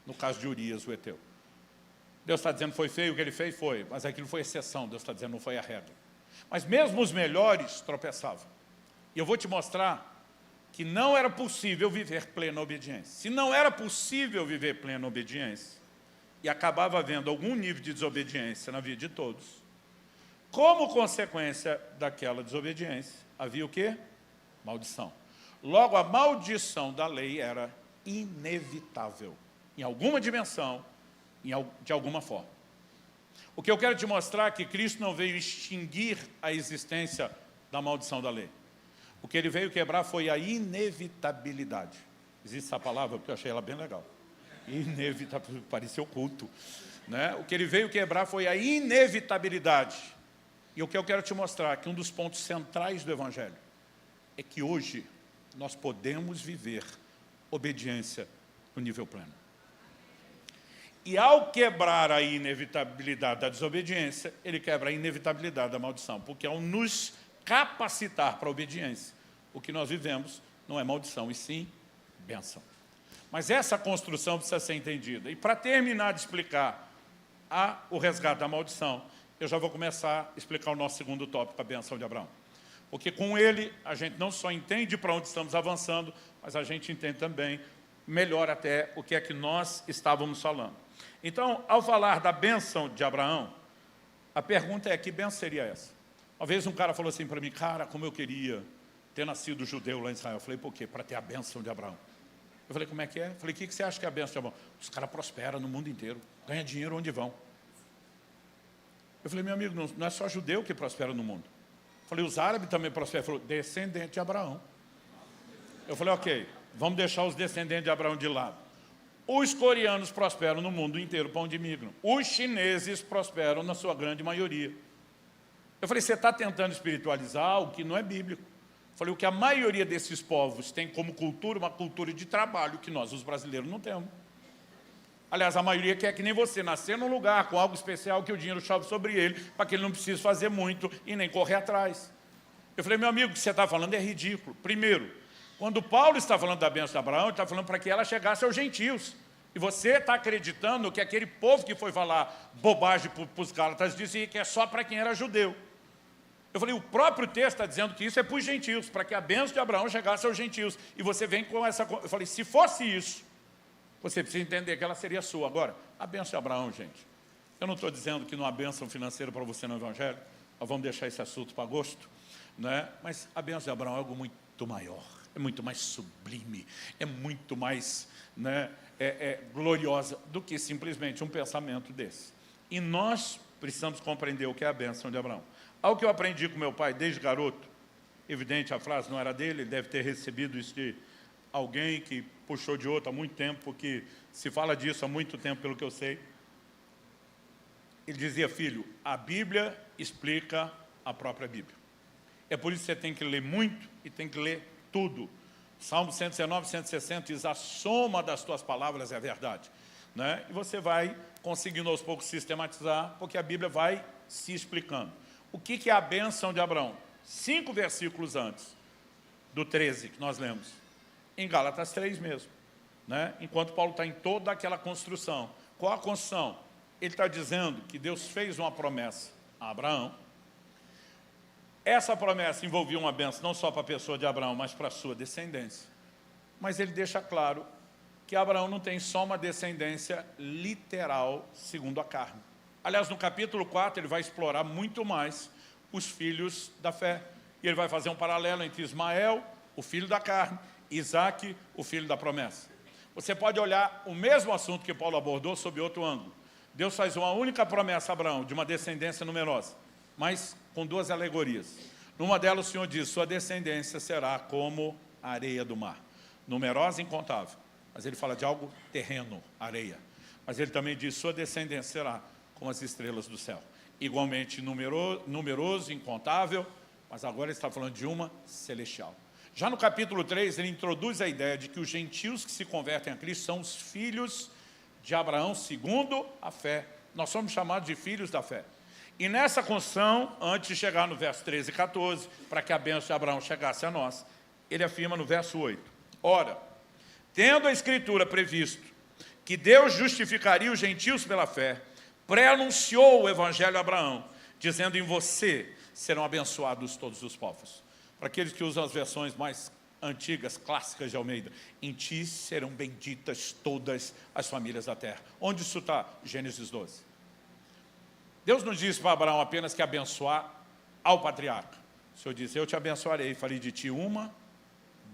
no caso de Urias, o heteu. Deus está dizendo, foi feio o que ele fez? Foi, mas aquilo foi exceção, Deus está dizendo, não foi a regra. Mas mesmo os melhores tropeçavam. E eu vou te mostrar que não era possível viver plena obediência. Se não era possível viver plena obediência, e acabava havendo algum nível de desobediência na vida de todos, como consequência daquela desobediência, havia o quê? Maldição. Logo, a maldição da lei era inevitável, em alguma dimensão, de alguma forma. O que eu quero te mostrar é que Cristo não veio extinguir a existência da maldição da lei. O que ele veio quebrar foi a inevitabilidade. Existe essa palavra, porque eu achei ela bem legal. Inevitabilidade, parecia oculto, né? O que ele veio quebrar foi a inevitabilidade. E o que eu quero te mostrar, que um dos pontos centrais do Evangelho, é que hoje nós podemos viver obediência no nível pleno. E ao quebrar a inevitabilidade da desobediência, ele quebra a inevitabilidade da maldição. Porque ao nos capacitar para a obediência, o que nós vivemos não é maldição, e sim bênção. Mas essa construção precisa ser entendida. E para terminar de explicar o resgate da maldição, eu já vou começar a explicar o nosso segundo tópico, a bênção de Abraão. Porque com ele, a gente não só entende para onde estamos avançando, mas a gente entende também melhor até o que é que nós estávamos falando. Então, ao falar da bênção de Abraão, a pergunta é, que bênção seria essa? Uma vez um cara falou assim para mim, cara, como eu queria ter nascido judeu lá em Israel. Eu falei, por quê? Para ter a bênção de Abraão. Eu falei, como é que é? Eu falei, o que você acha que é a bênção de Abraão? Os caras prosperam no mundo inteiro, ganham dinheiro onde vão. Eu falei, meu amigo, não é só judeu que prospera no mundo. Eu falei, os árabes também prosperam. Ele falou, descendente de Abraão. Eu falei, ok, vamos deixar os descendentes de Abraão de lado. Os coreanos prosperam no mundo inteiro para onde migram. Os chineses prosperam na sua grande maioria. Eu falei, você está tentando espiritualizar o que não é bíblico. Eu falei, o que a maioria desses povos tem como cultura, uma cultura de trabalho, que nós, os brasileiros, não temos. Aliás, a maioria quer que nem você, nascer num lugar com algo especial, que o dinheiro chove sobre ele, para que ele não precise fazer muito e nem correr atrás. Eu falei, meu amigo, o que você está falando é ridículo. Primeiro, quando Paulo está falando da bênção de Abraão, ele está falando para que ela chegasse aos gentios. E você está acreditando que aquele povo que foi falar bobagem para os Gálatas dizia que é só para quem era judeu. Eu falei, o próprio texto está dizendo que isso é para os gentios, para que a bênção de Abraão chegasse aos gentios. E você vem com essa... Eu falei, se fosse isso, você precisa entender que ela seria sua. Agora, a bênção de Abraão, gente, eu não estou dizendo que não há bênção financeira para você no Evangelho, nós vamos deixar esse assunto para agosto, né? Mas a bênção de Abraão é algo muito maior, é muito mais sublime, é muito mais, né, gloriosa do que simplesmente um pensamento desse. E nós precisamos compreender o que é a bênção de Abraão. Algo que eu aprendi com meu pai desde garoto, evidente a frase não era dele, ele deve ter recebido isso de alguém que puxou de outro há muito tempo, porque se fala disso há muito tempo, pelo que eu sei. Ele dizia, filho, a Bíblia explica a própria Bíblia. É por isso que você tem que ler muito e tem que ler tudo. Salmo 119, 160 diz, a soma das tuas palavras é a verdade. Né? E você vai conseguindo aos poucos sistematizar, porque a Bíblia vai se explicando. O que é a bênção de Abraão? 5 versículos antes do 13 que nós lemos. Em Gálatas 3 mesmo. Né? Enquanto Paulo está em toda aquela construção. Qual a construção? Ele está dizendo que Deus fez uma promessa a Abraão. Essa promessa envolvia uma bênção não só para a pessoa de Abraão, mas para a sua descendência. Mas ele deixa claro que Abraão não tem só uma descendência literal segundo a carne. Aliás, no capítulo 4, ele vai explorar muito mais os filhos da fé. E ele vai fazer um paralelo entre Ismael, o filho da carne, e Isaque, o filho da promessa. Você pode olhar o mesmo assunto que Paulo abordou sob outro ângulo. Deus faz uma única promessa a Abraão, de uma descendência numerosa, mas com 2 alegorias. Numa delas o Senhor diz, sua descendência será como a areia do mar. Numerosa e incontável. Mas ele fala de algo terreno, areia. Mas ele também diz, sua descendência será como as estrelas do céu. Igualmente numeroso, incontável, mas agora ele está falando de uma celestial. Já no capítulo 3, ele introduz a ideia de que os gentios que se convertem a Cristo são os filhos de Abraão segundo a fé. Nós somos chamados de filhos da fé. E nessa construção, antes de chegar no verso 13 e 14, para que a bênção de Abraão chegasse a nós, ele afirma no verso 8, ora, tendo a Escritura previsto que Deus justificaria os gentios pela fé, pré-anunciou o Evangelho a Abraão, dizendo, em você serão abençoados todos os povos. Para aqueles que usam as versões mais antigas, clássicas de Almeida, em ti serão benditas todas as famílias da terra. Onde isso está? Gênesis 12. Deus não disse para Abraão apenas que abençoar ao patriarca. O Senhor disse, eu te abençoarei, farei de ti uma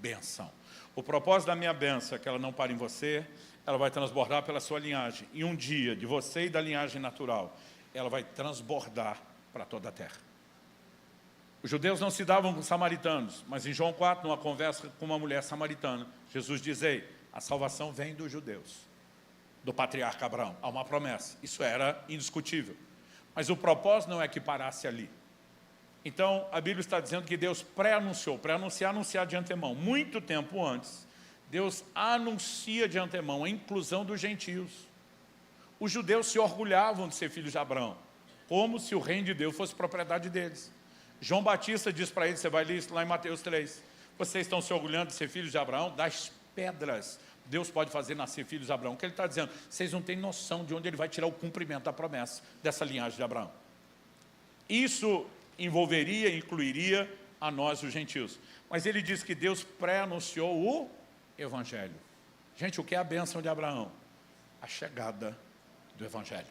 benção. O propósito da minha benção é que ela não pare em você, ela vai transbordar pela sua linhagem. E um dia, de você e da linhagem natural, ela vai transbordar para toda a terra. Os judeus não se davam com os samaritanos, mas em João 4, numa conversa com uma mulher samaritana, Jesus diz: ei, a salvação vem dos judeus, do patriarca Abraão. Há uma promessa, isso era indiscutível. Mas o propósito não é que parasse ali. Então, a Bíblia está dizendo que Deus pré-anunciou, anunciar de antemão. Muito tempo antes, Deus anuncia de antemão a inclusão dos gentios. Os judeus se orgulhavam de ser filhos de Abraão, como se o reino de Deus fosse propriedade deles. João Batista diz para eles, você vai ler isso lá em Mateus 3, vocês estão se orgulhando de ser filhos de Abraão? Das pedras Deus pode fazer nascer filhos de Abraão. O que ele está dizendo? Vocês não têm noção de onde ele vai tirar o cumprimento da promessa dessa linhagem de Abraão. Isso envolveria, incluiria a nós, os gentios. Mas ele diz que Deus pré-anunciou o Evangelho. Gente, o que é a bênção de Abraão? A chegada do Evangelho.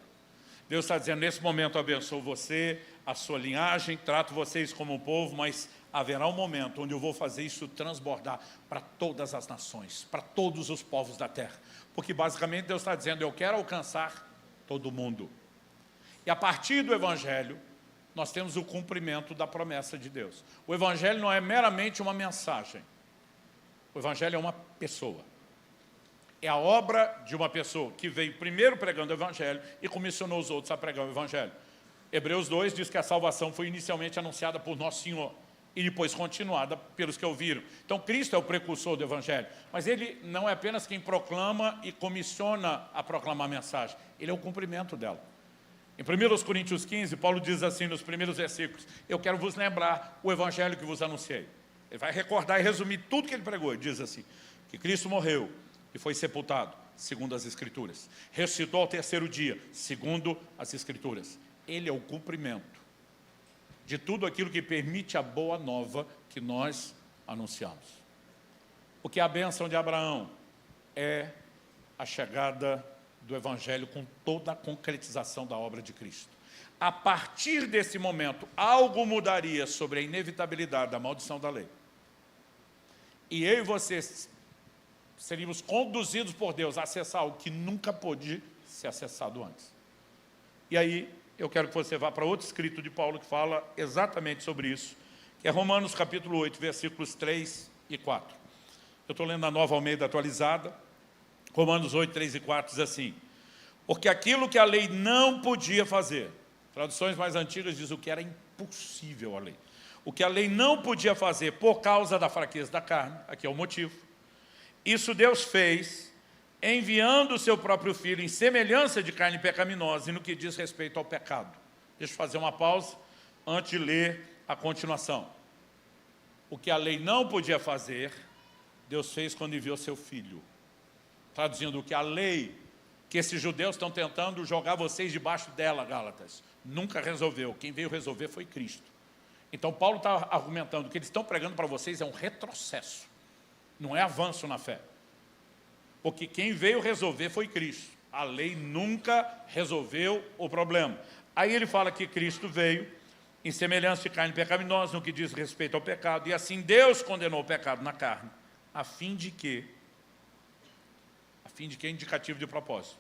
Deus está dizendo, nesse momento eu abençoo você, a sua linhagem, trato vocês como um povo, mas haverá um momento onde eu vou fazer isso transbordar para todas as nações, para todos os povos da terra. Porque basicamente Deus está dizendo, eu quero alcançar todo mundo. E a partir do Evangelho, nós temos o cumprimento da promessa de Deus. O Evangelho não é meramente uma mensagem. O Evangelho é uma pessoa. É a obra de uma pessoa que veio primeiro pregando o Evangelho e comissionou os outros a pregar o Evangelho. Hebreus 2 diz que a salvação foi inicialmente anunciada por Nosso Senhor e depois continuada pelos que ouviram. Então, Cristo é o precursor do Evangelho, mas Ele não é apenas quem proclama e comissiona a proclamar a mensagem, Ele é o cumprimento dela. Em 1 Coríntios 15, Paulo diz assim nos primeiros versículos, eu quero vos lembrar o Evangelho que vos anunciei. Ele vai recordar e resumir tudo que ele pregou. Ele diz assim, que Cristo morreu e foi sepultado, segundo as Escrituras. Ressuscitou ao terceiro dia, segundo as Escrituras. Ele é o cumprimento de tudo aquilo que permite a boa nova que nós anunciamos. O que é a bênção de Abraão é a chegada do Evangelho com toda a concretização da obra de Cristo. A partir desse momento, algo mudaria sobre a inevitabilidade da maldição da lei. E eu e vocês seríamos conduzidos por Deus a acessar algo que nunca pôde ser acessado antes. E aí, eu quero que você vá para outro escrito de Paulo que fala exatamente sobre isso, que é Romanos capítulo 8, versículos 3 e 4. Eu estou lendo a Nova Almeida atualizada. Romanos 8, 3 e 4 diz assim, porque aquilo que a lei não podia fazer, traduções mais antigas diz o que era impossível a lei, o que a lei não podia fazer por causa da fraqueza da carne, aqui é o motivo, isso Deus fez enviando o seu próprio Filho em semelhança de carne pecaminosa e no que diz respeito ao pecado. Deixa eu fazer uma pausa antes de ler a continuação. O que a lei não podia fazer, Deus fez quando enviou seu Filho. Traduzindo, o que a lei, que esses judeus estão tentando jogar vocês debaixo dela, Gálatas, nunca resolveu. Quem veio resolver foi Cristo. Então, Paulo está argumentando que eles estão pregando para vocês é um retrocesso, não é avanço na fé. Porque quem veio resolver foi Cristo. A lei nunca resolveu o problema. Aí ele fala que Cristo veio em semelhança de carne pecaminosa, no que diz respeito ao pecado, e assim Deus condenou o pecado na carne, a fim de que é indicativo de propósito,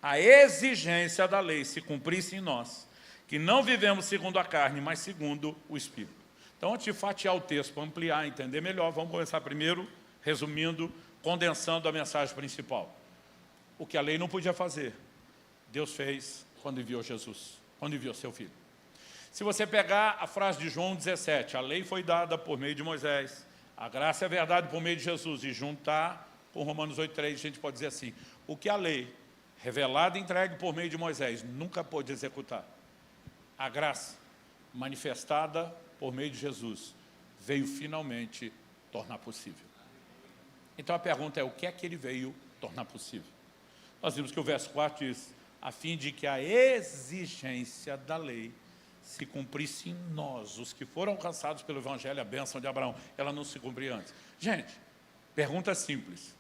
a exigência da lei se cumprisse em nós, que não vivemos segundo a carne, mas segundo o Espírito. Então, antes de fatiar o texto, para ampliar, entender melhor, vamos começar primeiro, resumindo, condensando a mensagem principal. O que a lei não podia fazer, Deus fez quando enviou Jesus, quando enviou seu Filho. Se você pegar a frase de João 17, a lei foi dada por meio de Moisés, a graça é a verdade por meio de Jesus, e juntar com Romanos 8,3, a gente pode dizer assim, o que a lei, revelada e entregue por meio de Moisés, nunca pôde executar, a graça, manifestada por meio de Jesus, veio finalmente tornar possível. Então a pergunta é, o que é que ele veio tornar possível? Nós vimos que o verso 4 diz, a fim de que a exigência da lei se cumprisse em nós, os que foram alcançados pelo Evangelho, a bênção de Abraão, ela não se cumpria antes. Gente, pergunta simples,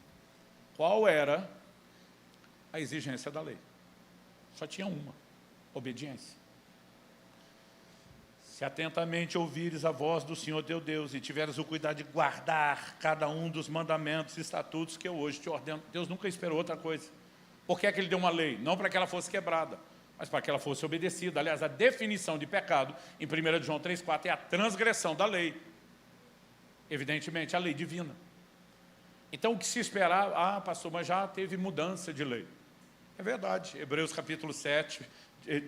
qual era a exigência da lei? Só tinha uma, obediência. Se atentamente ouvires a voz do Senhor teu Deus e tiveres o cuidado de guardar cada um dos mandamentos e estatutos que eu hoje te ordeno. Deus nunca esperou outra coisa. Por que é que ele deu uma lei? Não para que ela fosse quebrada, mas para que ela fosse obedecida. Aliás, a definição de pecado, em 1 João 3,4, é a transgressão da lei. Evidentemente, a lei divina. Então, o que se esperava? Pastor, mas já teve mudança de lei. É verdade. Hebreus capítulo 7,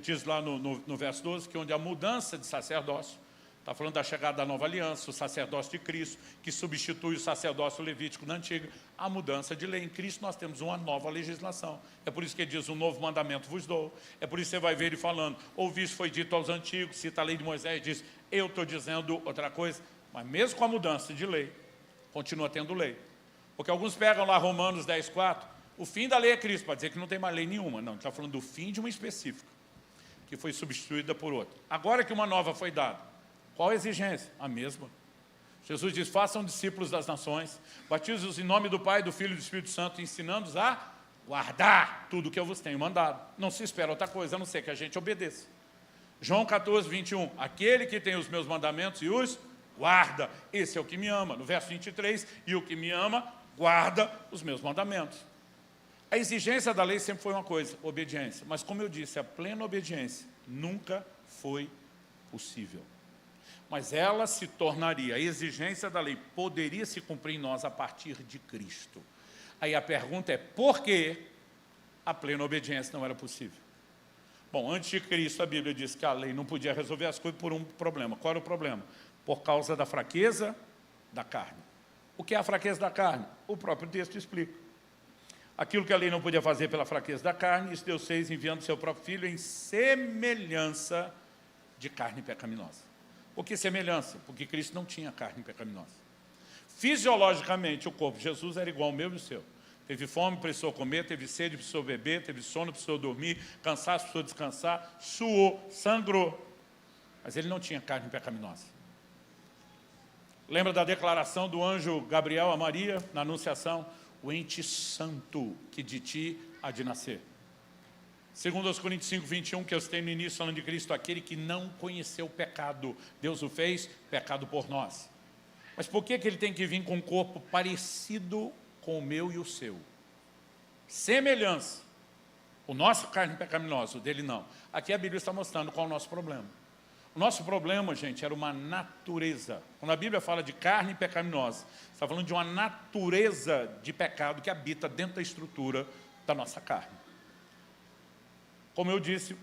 diz lá no verso 12, que onde a mudança de sacerdócio, está falando da chegada da nova aliança, o sacerdócio de Cristo, que substitui o sacerdócio levítico da antiga, a mudança de lei. Em Cristo nós temos uma nova legislação. É por isso que ele diz, um novo mandamento vos dou. É por isso que você vai ver ele falando, ouviste foi dito aos antigos, cita a lei de Moisés, diz, eu estou dizendo outra coisa. Mas mesmo com a mudança de lei, continua tendo lei. Porque alguns pegam lá Romanos 10,4, o fim da lei é Cristo, para dizer que não tem mais lei nenhuma. Não, ele está falando do fim de uma específica, que foi substituída por outra. Agora que uma nova foi dada, qual a exigência? A mesma. Jesus diz, façam discípulos das nações, batize-os em nome do Pai, do Filho e do Espírito Santo, ensinando-os a guardar tudo o que eu vos tenho mandado. Não se espera outra coisa, a não ser que a gente obedeça. João 14, 21, aquele que tem os meus mandamentos e os guarda, esse é o que me ama. No verso 23, e o que me ama, guarda os meus mandamentos. A exigência da lei sempre foi uma coisa, obediência. Mas como eu disse, a plena obediência nunca foi possível. Mas ela se tornaria, a exigência da lei poderia se cumprir em nós a partir de Cristo. Aí a pergunta é, por que a plena obediência não era possível? Bom, antes de Cristo a Bíblia diz que a lei não podia resolver as coisas por um problema. Qual era o problema? Por causa da fraqueza da carne. O que é a fraqueza da carne? O próprio texto explica. Aquilo que a lei não podia fazer pela fraqueza da carne, isso Deus fez enviando seu próprio Filho em semelhança de carne pecaminosa. Por que semelhança? Porque Cristo não tinha carne pecaminosa. Fisiologicamente, o corpo de Jesus era igual ao meu e o seu. Teve fome, precisou comer, teve sede, precisou beber, teve sono, precisou dormir, cansaço, precisou descansar, suou, sangrou. Mas ele não tinha carne pecaminosa. Lembra da declaração do anjo Gabriel a Maria, na Anunciação? O ente santo que de ti há de nascer. Segundo aos Coríntios 5, 21, que eu citei no início, falando de Cristo, aquele que não conheceu o pecado, Deus o fez pecado por nós. Mas por que ele tem que vir com um corpo parecido com o meu e o seu? Semelhança. O nosso carne pecaminosa, o dele não. Aqui a Bíblia está mostrando qual é o nosso problema. O nosso problema, gente, era uma natureza. Quando a Bíblia fala de carne pecaminosa, está falando de uma natureza de pecado que habita dentro da estrutura da nossa carne. Como eu disse,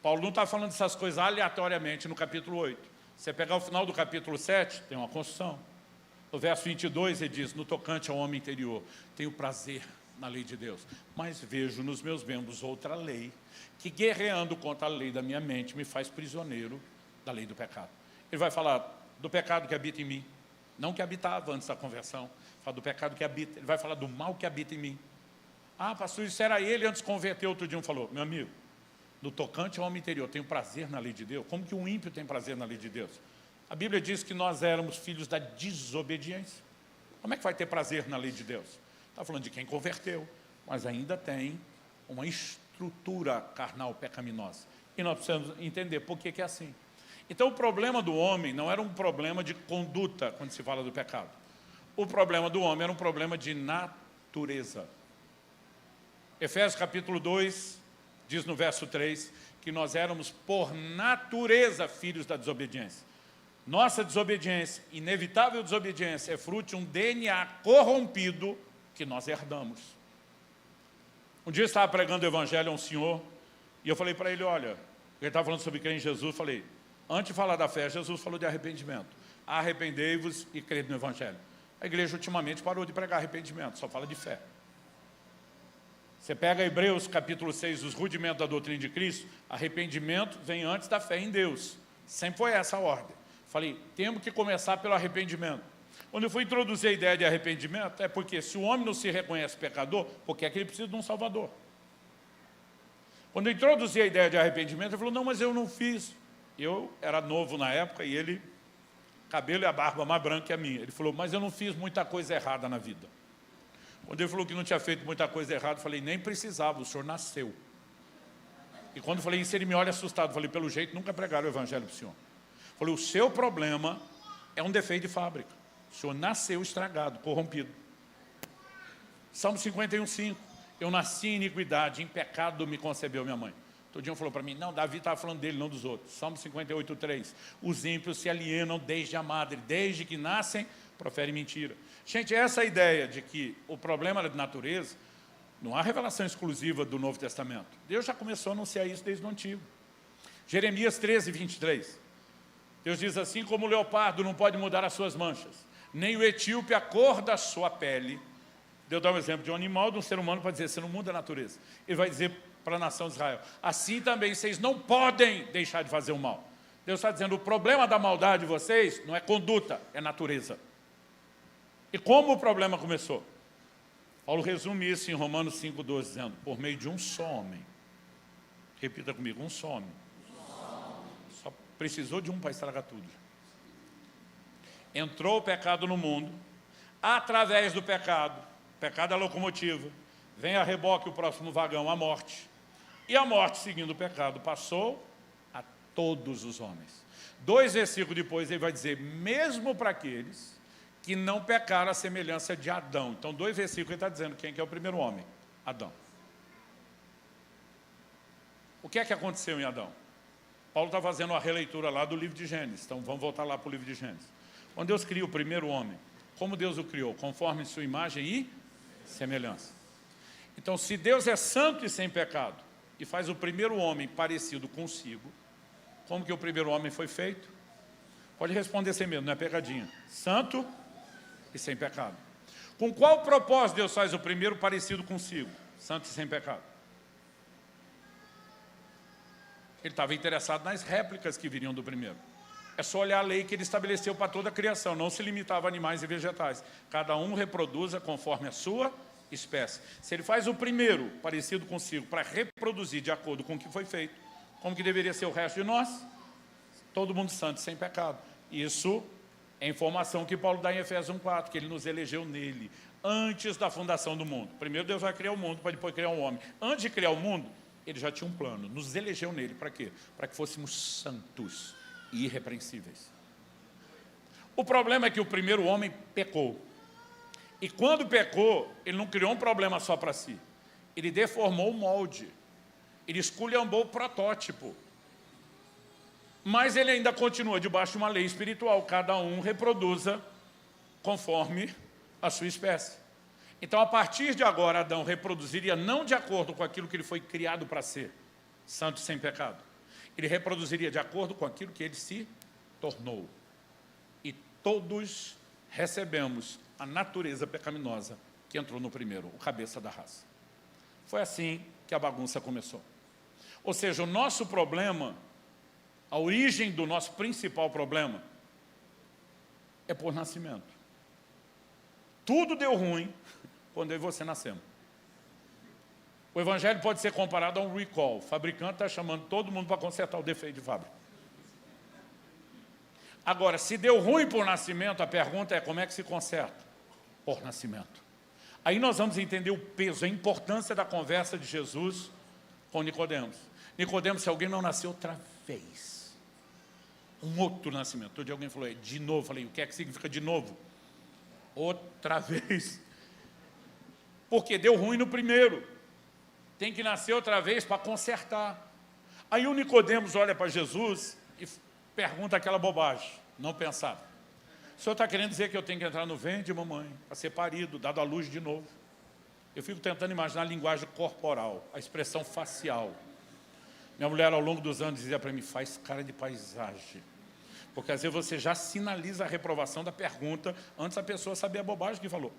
Paulo não está falando dessas coisas aleatoriamente no capítulo 8. Se você pegar o final do capítulo 7, tem uma construção. No verso 22 ele diz, no tocante ao homem interior, tenho prazer na lei de Deus, mas vejo nos meus membros outra lei, que guerreando contra a lei da minha mente, me faz prisioneiro da lei do pecado. Ele vai falar do pecado que habita em mim, não que habitava antes da conversão, fala do pecado que habita, ele vai falar do mal que habita em mim. Ah, pastor, isso era ele antes de converter. Outro dia um falou, meu amigo, no tocante ao homem interior, tenho prazer na lei de Deus. Como que um ímpio tem prazer na lei de Deus? A Bíblia diz que nós éramos filhos da desobediência. Como é que vai ter prazer na lei de Deus? Está falando de quem converteu, mas ainda tem uma estrutura carnal pecaminosa. E nós precisamos entender por que é assim. Então o problema do homem não era um problema de conduta, quando se fala do pecado. O problema do homem era um problema de natureza. Efésios capítulo 2, diz no verso 3, que nós éramos por natureza filhos da desobediência. Nossa desobediência, inevitável desobediência, é fruto de um DNA corrompido que nós herdamos. Um dia eu estava pregando o evangelho a um senhor, e eu falei para ele, olha, ele estava falando sobre crer em Jesus, eu falei, antes de falar da fé, Jesus falou de arrependimento. Arrependei-vos e crede no evangelho. A igreja ultimamente parou de pregar arrependimento, só fala de fé. Você pega Hebreus capítulo 6, os rudimentos da doutrina de Cristo, arrependimento vem antes da fé em Deus. Sempre foi essa a ordem. Falei, temos que começar pelo arrependimento. Quando eu fui introduzir a ideia de arrependimento, é porque se o homem não se reconhece pecador, porque é que ele precisa de um salvador. Quando eu introduzi a ideia de arrependimento, ele falou, não, mas eu não fiz. Eu era novo na época e ele, cabelo e a barba mais branca que a minha. Ele falou, mas eu não fiz muita coisa errada na vida. Quando ele falou que não tinha feito muita coisa errada, eu falei, nem precisava, o senhor nasceu. E quando eu falei isso, ele me olha assustado. Eu falei, pelo jeito, nunca pregaram o evangelho para o senhor. Eu falei, o seu problema é um defeito de fábrica. O senhor nasceu estragado, corrompido. Salmo 51, 5. Eu nasci em iniquidade, em pecado me concebeu minha mãe. Todinho falou para mim, não, Davi estava falando dele, não dos outros. Salmo 58:3. Os ímpios se alienam desde a madre, desde que nascem, proferem mentira. Gente, essa ideia de que o problema era de natureza, não há revelação exclusiva do Novo Testamento. Deus já começou a anunciar isso desde o Antigo. Jeremias 13:23. Deus diz assim, como o leopardo não pode mudar as suas manchas, nem o etíope a cor da sua pele. Deus dá um exemplo de um animal, de um ser humano, para dizer, você não muda a natureza. Ele vai dizer para a nação de Israel, assim também vocês não podem deixar de fazer o mal. Deus está dizendo, o problema da maldade de vocês não é conduta, é natureza. E como o problema começou? Paulo resume isso em Romanos 5:12, dizendo, por meio de um só homem. Repita comigo, um só homem. Só precisou de um para estragar tudo. Entrou o pecado no mundo, através do pecado é a locomotiva, vem a reboque o próximo vagão, a morte. E a morte, seguindo o pecado, passou a todos os homens. 2 versículos depois ele vai dizer, mesmo para aqueles que não pecaram à semelhança de Adão. Então 2 versículos ele está dizendo quem que é o primeiro homem? Adão. O que é que aconteceu em Adão? Paulo está fazendo uma releitura lá do livro de Gênesis. Então vamos voltar lá para o livro de Gênesis. Quando Deus cria o primeiro homem, como Deus o criou? Conforme sua imagem e semelhança. Então se Deus é santo e sem pecado, e faz o primeiro homem parecido consigo, como que o primeiro homem foi feito? Pode responder sem medo, não é pegadinha. Santo e sem pecado. Com qual propósito Deus faz o primeiro parecido consigo? Santo e sem pecado. Ele estava interessado nas réplicas que viriam do primeiro. É só olhar a lei que ele estabeleceu para toda a criação, não se limitava a animais e vegetais. Cada um reproduza conforme a sua espécie. Se ele faz o primeiro parecido consigo para reproduzir de acordo com o que foi feito, como que deveria ser o resto de nós? Todo mundo santo, sem pecado. Isso é informação que Paulo dá em Efésios 1:4, que ele nos elegeu nele, antes da fundação do mundo. Primeiro Deus vai criar o mundo, para depois criar um homem. Antes de criar o mundo, ele já tinha um plano, nos elegeu nele. Para quê? Para que fôssemos santos e irrepreensíveis. O problema é que o primeiro homem pecou. E quando pecou, ele não criou um problema só para si. Ele deformou o molde. Ele esculhambou o protótipo. Mas ele ainda continua debaixo de uma lei espiritual. Cada um reproduza conforme a sua espécie. Então, a partir de agora, Adão reproduziria não de acordo com aquilo que ele foi criado para ser, santo e sem pecado. Ele reproduziria de acordo com aquilo que ele se tornou. E todos recebemos a natureza pecaminosa que entrou no primeiro, o cabeça da raça. Foi assim que a bagunça começou. Ou seja, o nosso problema, a origem do nosso principal problema é por nascimento. Tudo deu ruim quando eu e você nascemos. O evangelho pode ser comparado a um recall. O fabricante está chamando todo mundo para consertar o defeito de fábrica. Agora, se deu ruim por nascimento, a pergunta é como é que se conserta? Por nascimento. Aí nós vamos entender o peso, a importância da conversa de Jesus com Nicodemos. Nicodemos, se alguém não nasceu outra vez, um outro nascimento. Todo dia alguém falou, de novo. Eu falei, o que é que significa de novo? Outra vez. Porque deu ruim no primeiro. Tem que nascer outra vez para consertar. Aí o Nicodemos olha para Jesus e pergunta aquela bobagem, não pensava. O senhor está querendo dizer que eu tenho que entrar no ventre de mamãe, para ser parido, dado à luz de novo? Eu fico tentando imaginar a linguagem corporal, a expressão facial. Minha mulher, ao longo dos anos, dizia para mim, faz cara de paisagem. Porque às vezes você já sinaliza a reprovação da pergunta antes da pessoa saber a bobagem que falou.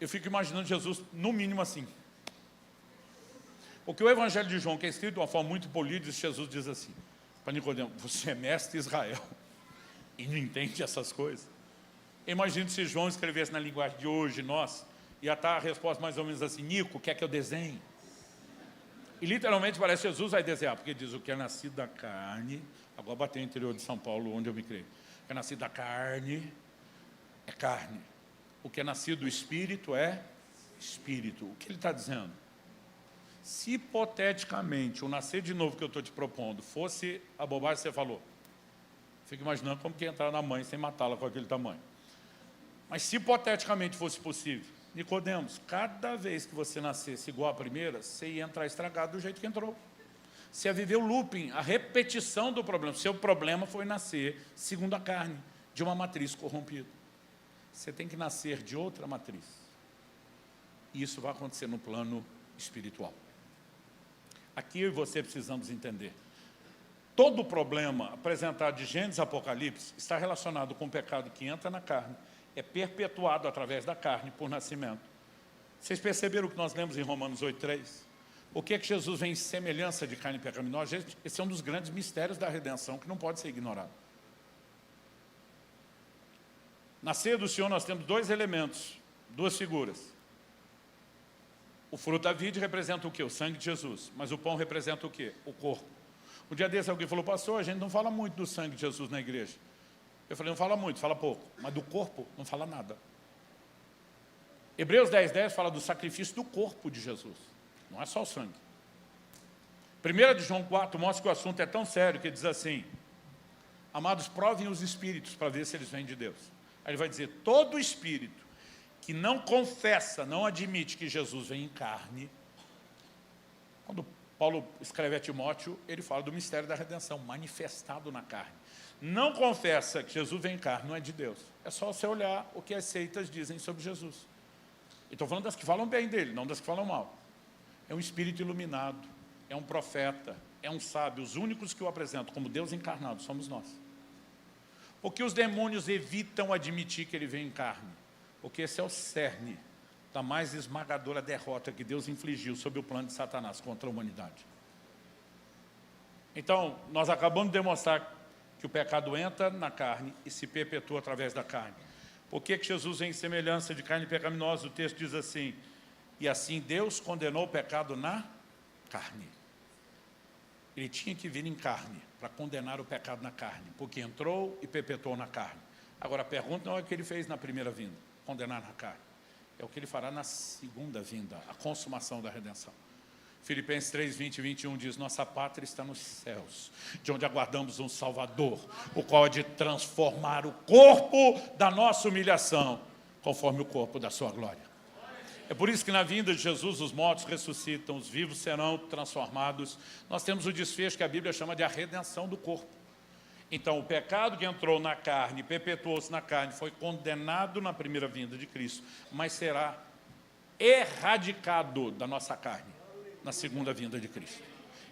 Eu fico imaginando Jesus, no mínimo assim. Porque o Evangelho de João, que é escrito de uma forma muito polida, Jesus diz assim, para Nicodemo, você é mestre Israel e não entende essas coisas. Imagina se João escrevesse na linguagem de hoje, nós, ia estar a resposta mais ou menos assim, Nico, quer que eu desenhe? E literalmente parece que Jesus vai desenhar, porque diz, o que é nascido da carne, agora bateu no interior de São Paulo, onde eu me criei, o que é nascido da carne, é carne. O que é nascido do Espírito é Espírito. O que ele está dizendo? Se hipoteticamente o nascer de novo que eu estou te propondo fosse a bobagem que você falou, fico imaginando como que ia entrar na mãe sem matá-la com aquele tamanho. Mas se hipoteticamente fosse possível, Nicodemos, cada vez que você nascesse igual a primeira, você ia entrar estragado do jeito que entrou. Você ia viver o looping, a repetição do problema. Seu problema foi nascer segundo a carne, de uma matriz corrompida. Você tem que nascer de outra matriz. E isso vai acontecer no plano espiritual. Aqui eu e você precisamos entender. Todo o problema apresentado de Gênesis e Apocalipse está relacionado com o pecado que entra na carne, é perpetuado através da carne por nascimento. Vocês perceberam o que nós lemos em Romanos 8,3? O que é que Jesus vem em semelhança de carne pecaminosa? Esse é um dos grandes mistérios da redenção que não pode ser ignorado. Na ceia do Senhor nós temos dois elementos, duas figuras. O fruto da vide representa o quê? O sangue de Jesus. Mas o pão representa o quê? O corpo. Um dia desse alguém falou, pastor, a gente não fala muito do sangue de Jesus na igreja. Eu falei, não fala muito, fala pouco. Mas do corpo não fala nada. Hebreus 10,10 fala do sacrifício do corpo de Jesus. Não é só o sangue. 1 de João 4 mostra que o assunto é tão sério que diz assim, amados, provem os espíritos para ver se eles vêm de Deus. Aí ele vai dizer, todo espírito que não confessa, não admite que Jesus vem em carne. Quando Paulo escreve a Timóteo, ele fala do mistério da redenção, manifestado na carne. Não confessa que Jesus vem em carne, não é de Deus. É só você olhar o que as seitas dizem sobre Jesus. E estou falando das que falam bem dele, não das que falam mal. É um espírito iluminado, é um profeta, é um sábio. Os únicos que o apresentam como Deus encarnado somos nós. Porque os demônios evitam admitir que ele vem em carne. Porque esse é o cerne da mais esmagadora derrota que Deus infligiu sobre o plano de Satanás contra a humanidade. Então, nós acabamos de demonstrar que o pecado entra na carne e se perpetua através da carne. Por que Jesus vem em semelhança de carne pecaminosa? O texto diz assim, e assim Deus condenou o pecado na carne. Ele tinha que vir em carne para condenar o pecado na carne, porque entrou e perpetuou na carne. Agora, a pergunta não é o que ele fez na primeira vinda, condenar na carne. É o que ele fará na segunda vinda, a consumação da redenção. Filipenses 3, 20 e 21 diz, nossa pátria está nos céus, de onde aguardamos um Salvador, o qual é de transformar o corpo da nossa humilhação, conforme o corpo da sua glória. É por isso que na vinda de Jesus os mortos ressuscitam, os vivos serão transformados. Nós temos o desfecho que a Bíblia chama de a redenção do corpo. Então, o pecado que entrou na carne, perpetuou-se na carne, foi condenado na primeira vinda de Cristo, mas será erradicado da nossa carne na segunda vinda de Cristo.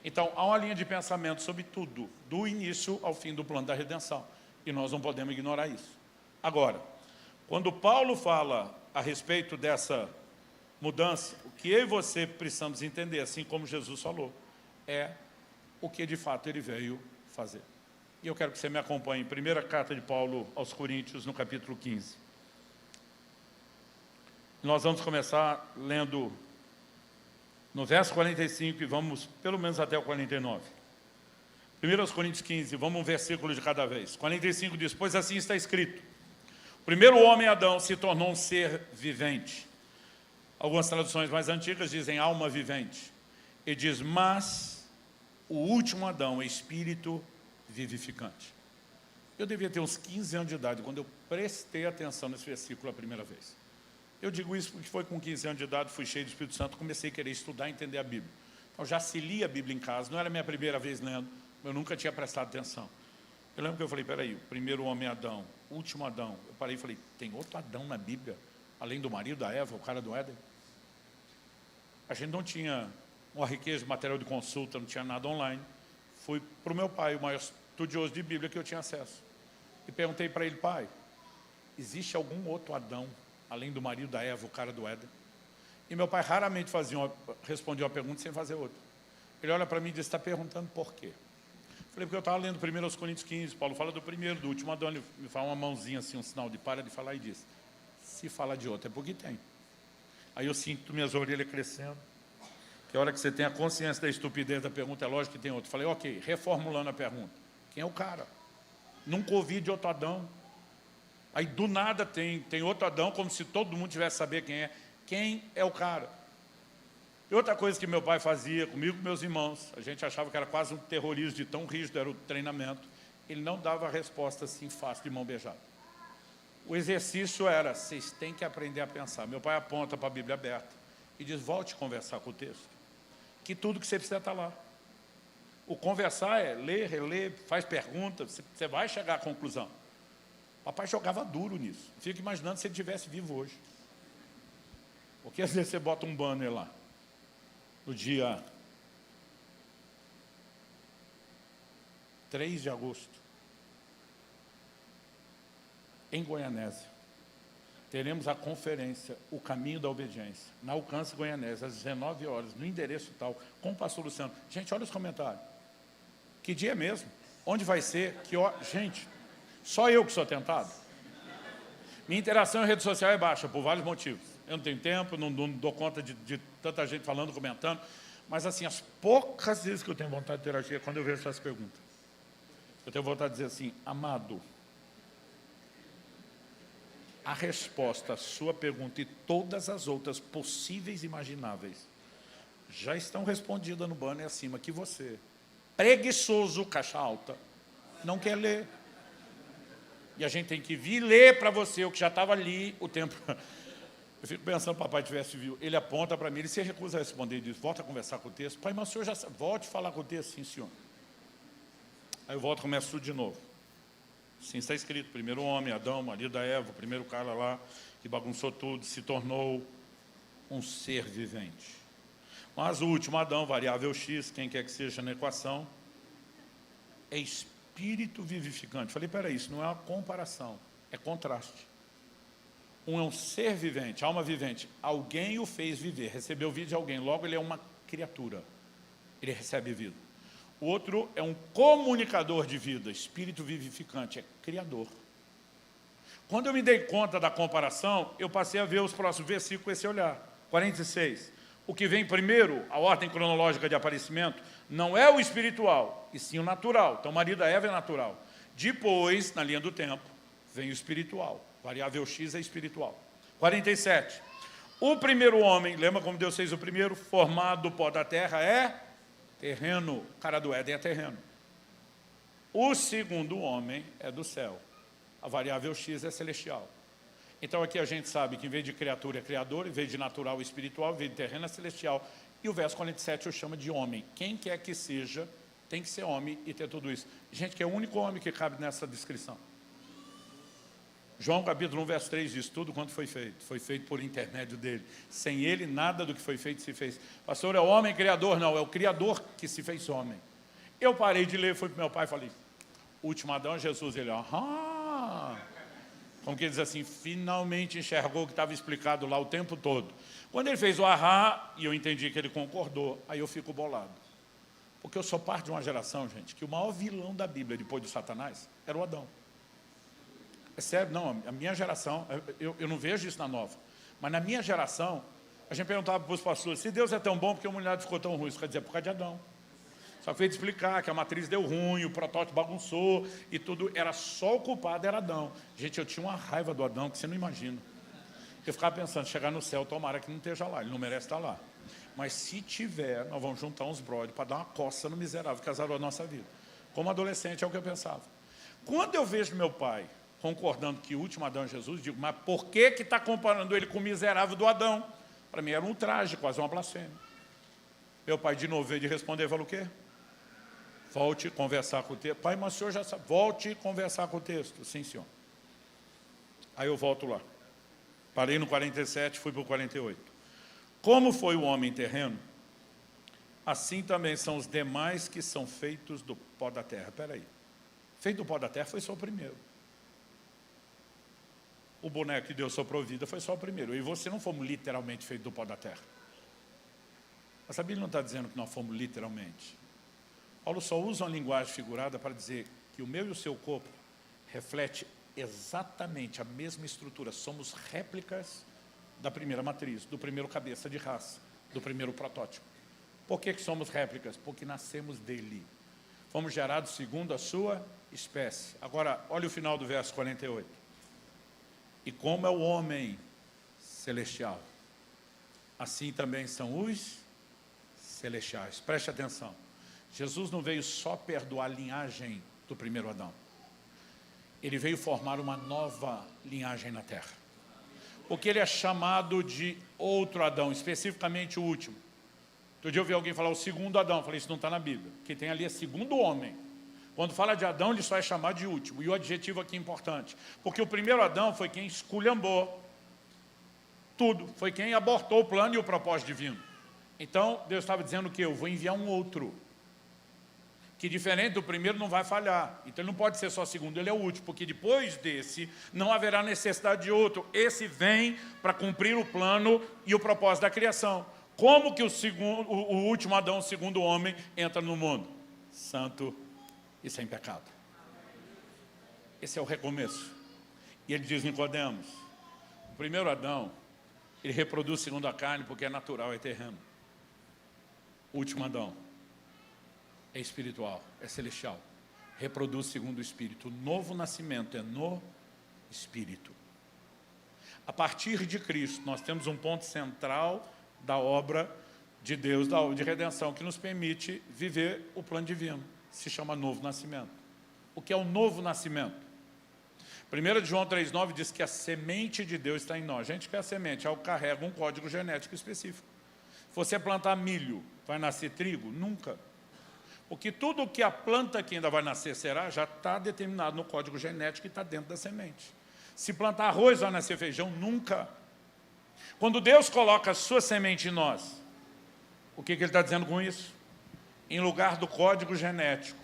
Então, há uma linha de pensamento sobre tudo, do início ao fim do plano da redenção, e nós não podemos ignorar isso. Agora, quando Paulo fala a respeito dessa mudança, o que eu e você precisamos entender, assim como Jesus falou, é o que de fato ele veio fazer. E eu quero que você me acompanhe em primeira carta de Paulo aos Coríntios, no capítulo 15. Nós vamos começar lendo no verso 45 e vamos pelo menos até o 49. Primeiro aos Coríntios 15, vamos um versículo de cada vez. 45 diz, pois assim está escrito, o primeiro homem, Adão, se tornou um ser vivente. Algumas traduções mais antigas dizem alma vivente. E diz, mas o último Adão é espírito vivificante. Eu devia ter uns 15 anos de idade quando eu prestei atenção nesse versículo a primeira vez. Eu digo isso porque foi com 15 anos de idade, fui cheio do Espírito Santo, comecei a querer estudar e entender a Bíblia. Eu já se lia a Bíblia em casa, não era a minha primeira vez lendo, eu nunca tinha prestado atenção. Eu lembro que eu falei, peraí, o primeiro homem é Adão, o último Adão. Eu parei e falei, tem outro Adão na Bíblia, além do marido da Eva, o cara do Éden? A gente não tinha uma riqueza de material de consulta, não tinha nada online. Fui para o meu pai, o maior estudioso de Bíblia que eu tinha acesso. E perguntei para ele, pai, existe algum outro Adão, além do marido da Eva, o cara do Éden? E meu pai raramente respondia uma pergunta sem fazer outra. Ele olha para mim e diz, está perguntando por quê? Falei, porque eu estava lendo 1 Coríntios 15, Paulo fala do primeiro, do último Adão, ele me fala uma mãozinha assim, um sinal de para de falar e diz, se fala de outro é porque tem. Aí eu sinto minhas orelhas crescendo, que a hora que você tem a consciência da estupidez da pergunta, é lógico que tem outro. Falei, ok, reformulando a pergunta, quem é o cara? Nunca ouvi de outro Adão. Aí do nada tem outro Adão, como se todo mundo tivesse saber quem é. Quem é o cara? E outra coisa que meu pai fazia comigo e com meus irmãos, a gente achava que era quase um terrorismo de tão rígido era o treinamento, ele não dava a resposta assim fácil de mão beijada. O exercício era, vocês têm que aprender a pensar. Meu pai aponta para a Bíblia aberta e diz, volte a conversar com o texto. Que tudo que você precisa está lá. O conversar é ler, reler, faz perguntas, você vai chegar à conclusão. Papai jogava duro nisso. Fico imaginando se ele estivesse vivo hoje. Porque às vezes você bota um banner lá, no dia 3 de agosto, em Goianésia, teremos a conferência O Caminho da Obediência, na Alcance Goianésia, às 19 horas, no endereço tal, com o pastor Luciano. Gente, olha os comentários. Que dia mesmo? Onde vai ser? Que hora? Gente, só eu que sou tentado. Minha interação em rede social é baixa, por vários motivos. Eu não tenho tempo, não dou conta de tanta gente falando, comentando. Mas, assim, as poucas vezes que eu tenho vontade de interagir é quando eu vejo essas perguntas. Eu tenho vontade de dizer assim, amado, a resposta à sua pergunta e todas as outras possíveis e imagináveis já estão respondidas no banner acima, que você, preguiçoso, caixa alta, não quer ler. E a gente tem que vir ler para você o que já estava ali o tempo. Eu fico pensando, papai tivesse viu, ele aponta para mim, ele se recusa a responder, ele diz, volta a conversar com o texto. Pai, mas o senhor já sabe, volte a falar com o texto, sim, senhor. Aí eu volto e começo tudo de novo. Sim, está escrito, primeiro homem, Adão, marido da Eva, o primeiro cara lá, que bagunçou tudo, se tornou um ser vivente. Mas o último Adão, variável X, quem quer que seja na equação, é espírito vivificante. Falei, peraí, isso não é uma comparação, é contraste. Um é um ser vivente, alma vivente. Alguém o fez viver, recebeu vida de alguém, logo ele é uma criatura. Ele recebe vida. O outro é um comunicador de vida, espírito vivificante, é criador. Quando eu me dei conta da comparação, eu passei a ver os próximos versículos com esse olhar. 46. O que vem primeiro, a ordem cronológica de aparecimento, não é o espiritual, e sim o natural. Então, marido da Eva é natural. Depois, na linha do tempo, vem o espiritual. Variável X é espiritual. 47. O primeiro homem, lembra como Deus fez o primeiro? Formado do pó da terra é terreno. O cara do Éden é terreno. O segundo homem é do céu. A variável X é celestial. Então aqui a gente sabe que em vez de criatura é criador, em vez de natural é espiritual, em vez de terreno é celestial. E o verso 47 eu chamo de homem. Quem quer que seja, tem que ser homem e ter tudo isso. Gente, que é o único homem que cabe nessa descrição. João capítulo 1, verso 3 diz, tudo quanto foi feito por intermédio dele. Sem ele, nada do que foi feito se fez. Pastor, é o homem criador? Não, é o criador que se fez homem. Eu parei de ler, fui para o meu pai e falei, último Adão, Jesus, ele, aham. Como que ele diz assim, finalmente enxergou o que estava explicado lá o tempo todo. Quando ele fez o ahá, e eu entendi que ele concordou, aí eu fico bolado. Porque eu sou parte de uma geração, gente, que o maior vilão da Bíblia, depois do Satanás, era o Adão. É sério, não, a minha geração, eu não vejo isso na nova, mas na minha geração, a gente perguntava para os pastores, se Deus é tão bom, por que a humanidade ficou tão ruim? Isso quer dizer, por causa de Adão. Só que veio de explicar que a matriz deu ruim, o protótipo bagunçou, e tudo, era só o culpado, era Adão. Gente, eu tinha uma raiva do Adão, que você não imagina. Eu ficava pensando, chegar no céu, tomara que não esteja lá, ele não merece estar lá. Mas se tiver, nós vamos juntar uns brothers para dar uma coça no miserável que azarou a nossa vida. Como adolescente, é o que eu pensava. Quando eu vejo meu pai concordando que o último Adão é Jesus, digo, mas por que está comparando ele com o miserável do Adão? Para mim era um traje, quase uma blasfêmia. Meu pai, de novo, veio de responder, falou o quê? Volte conversar com o texto. Pai, mas o senhor já sabe. Volte conversar com o texto. Sim, senhor. Aí eu volto lá. Parei no 47, fui para o 48. Como foi o homem terreno, assim também são os demais que são feitos do pó da terra. Espera aí. Feito do pó da terra foi só o primeiro. O boneco que Deus soprou vida foi só o primeiro. Eu e você não fomos literalmente feitos do pó da terra. Mas a Bíblia não está dizendo que nós fomos literalmente. Paulo só usa uma linguagem figurada para dizer que o meu e o seu corpo reflete exatamente a mesma estrutura. Somos réplicas da primeira matriz, do primeiro cabeça de raça, do primeiro protótipo. Por que somos réplicas? Porque nascemos dele. Fomos gerados segundo a sua espécie. Agora, olha o final do verso 48. E como é o homem celestial, assim também são os celestiais. Preste atenção. Jesus não veio só perdoar a linhagem do primeiro Adão. Ele veio formar uma nova linhagem na terra. Porque ele é chamado de outro Adão, especificamente o último. Outro dia eu ouvi alguém falar o segundo Adão. Eu falei, isso não está na Bíblia. Quem tem ali é segundo homem. Quando fala de Adão, ele só é chamado de último. E o adjetivo aqui é importante. Porque o primeiro Adão foi quem esculhambou tudo. Foi quem abortou o plano e o propósito divino. Então, Deus estava dizendo que eu vou enviar um outro. Que diferente do primeiro não vai falhar. Então ele não pode ser só segundo, ele é o último. Porque depois desse não haverá necessidade de outro. Esse vem para cumprir o plano e o propósito da criação. Como que o último Adão, o segundo homem, entra no mundo? Santo e sem pecado. Esse é o recomeço. E ele diz, Nicodemos, o primeiro Adão, ele reproduz segundo a carne porque é natural, é terreno. O último Adão é espiritual, é celestial. Reproduz segundo o Espírito. O novo nascimento é no Espírito. A partir de Cristo, nós temos um ponto central da obra de Deus, da obra de redenção, que nos permite viver o plano divino. Se chama novo nascimento. O que é o novo nascimento? 1 João 3,9 diz que a semente de Deus está em nós. A gente quer a semente, ela carrega um código genético específico. Se você plantar milho, vai nascer trigo? Nunca. Porque tudo que a planta que ainda vai nascer será, já está determinado no código genético e está dentro da semente. Se plantar arroz, vai nascer feijão? Nunca. Quando Deus coloca a sua semente em nós, o que ele está dizendo com isso? Em lugar do código genético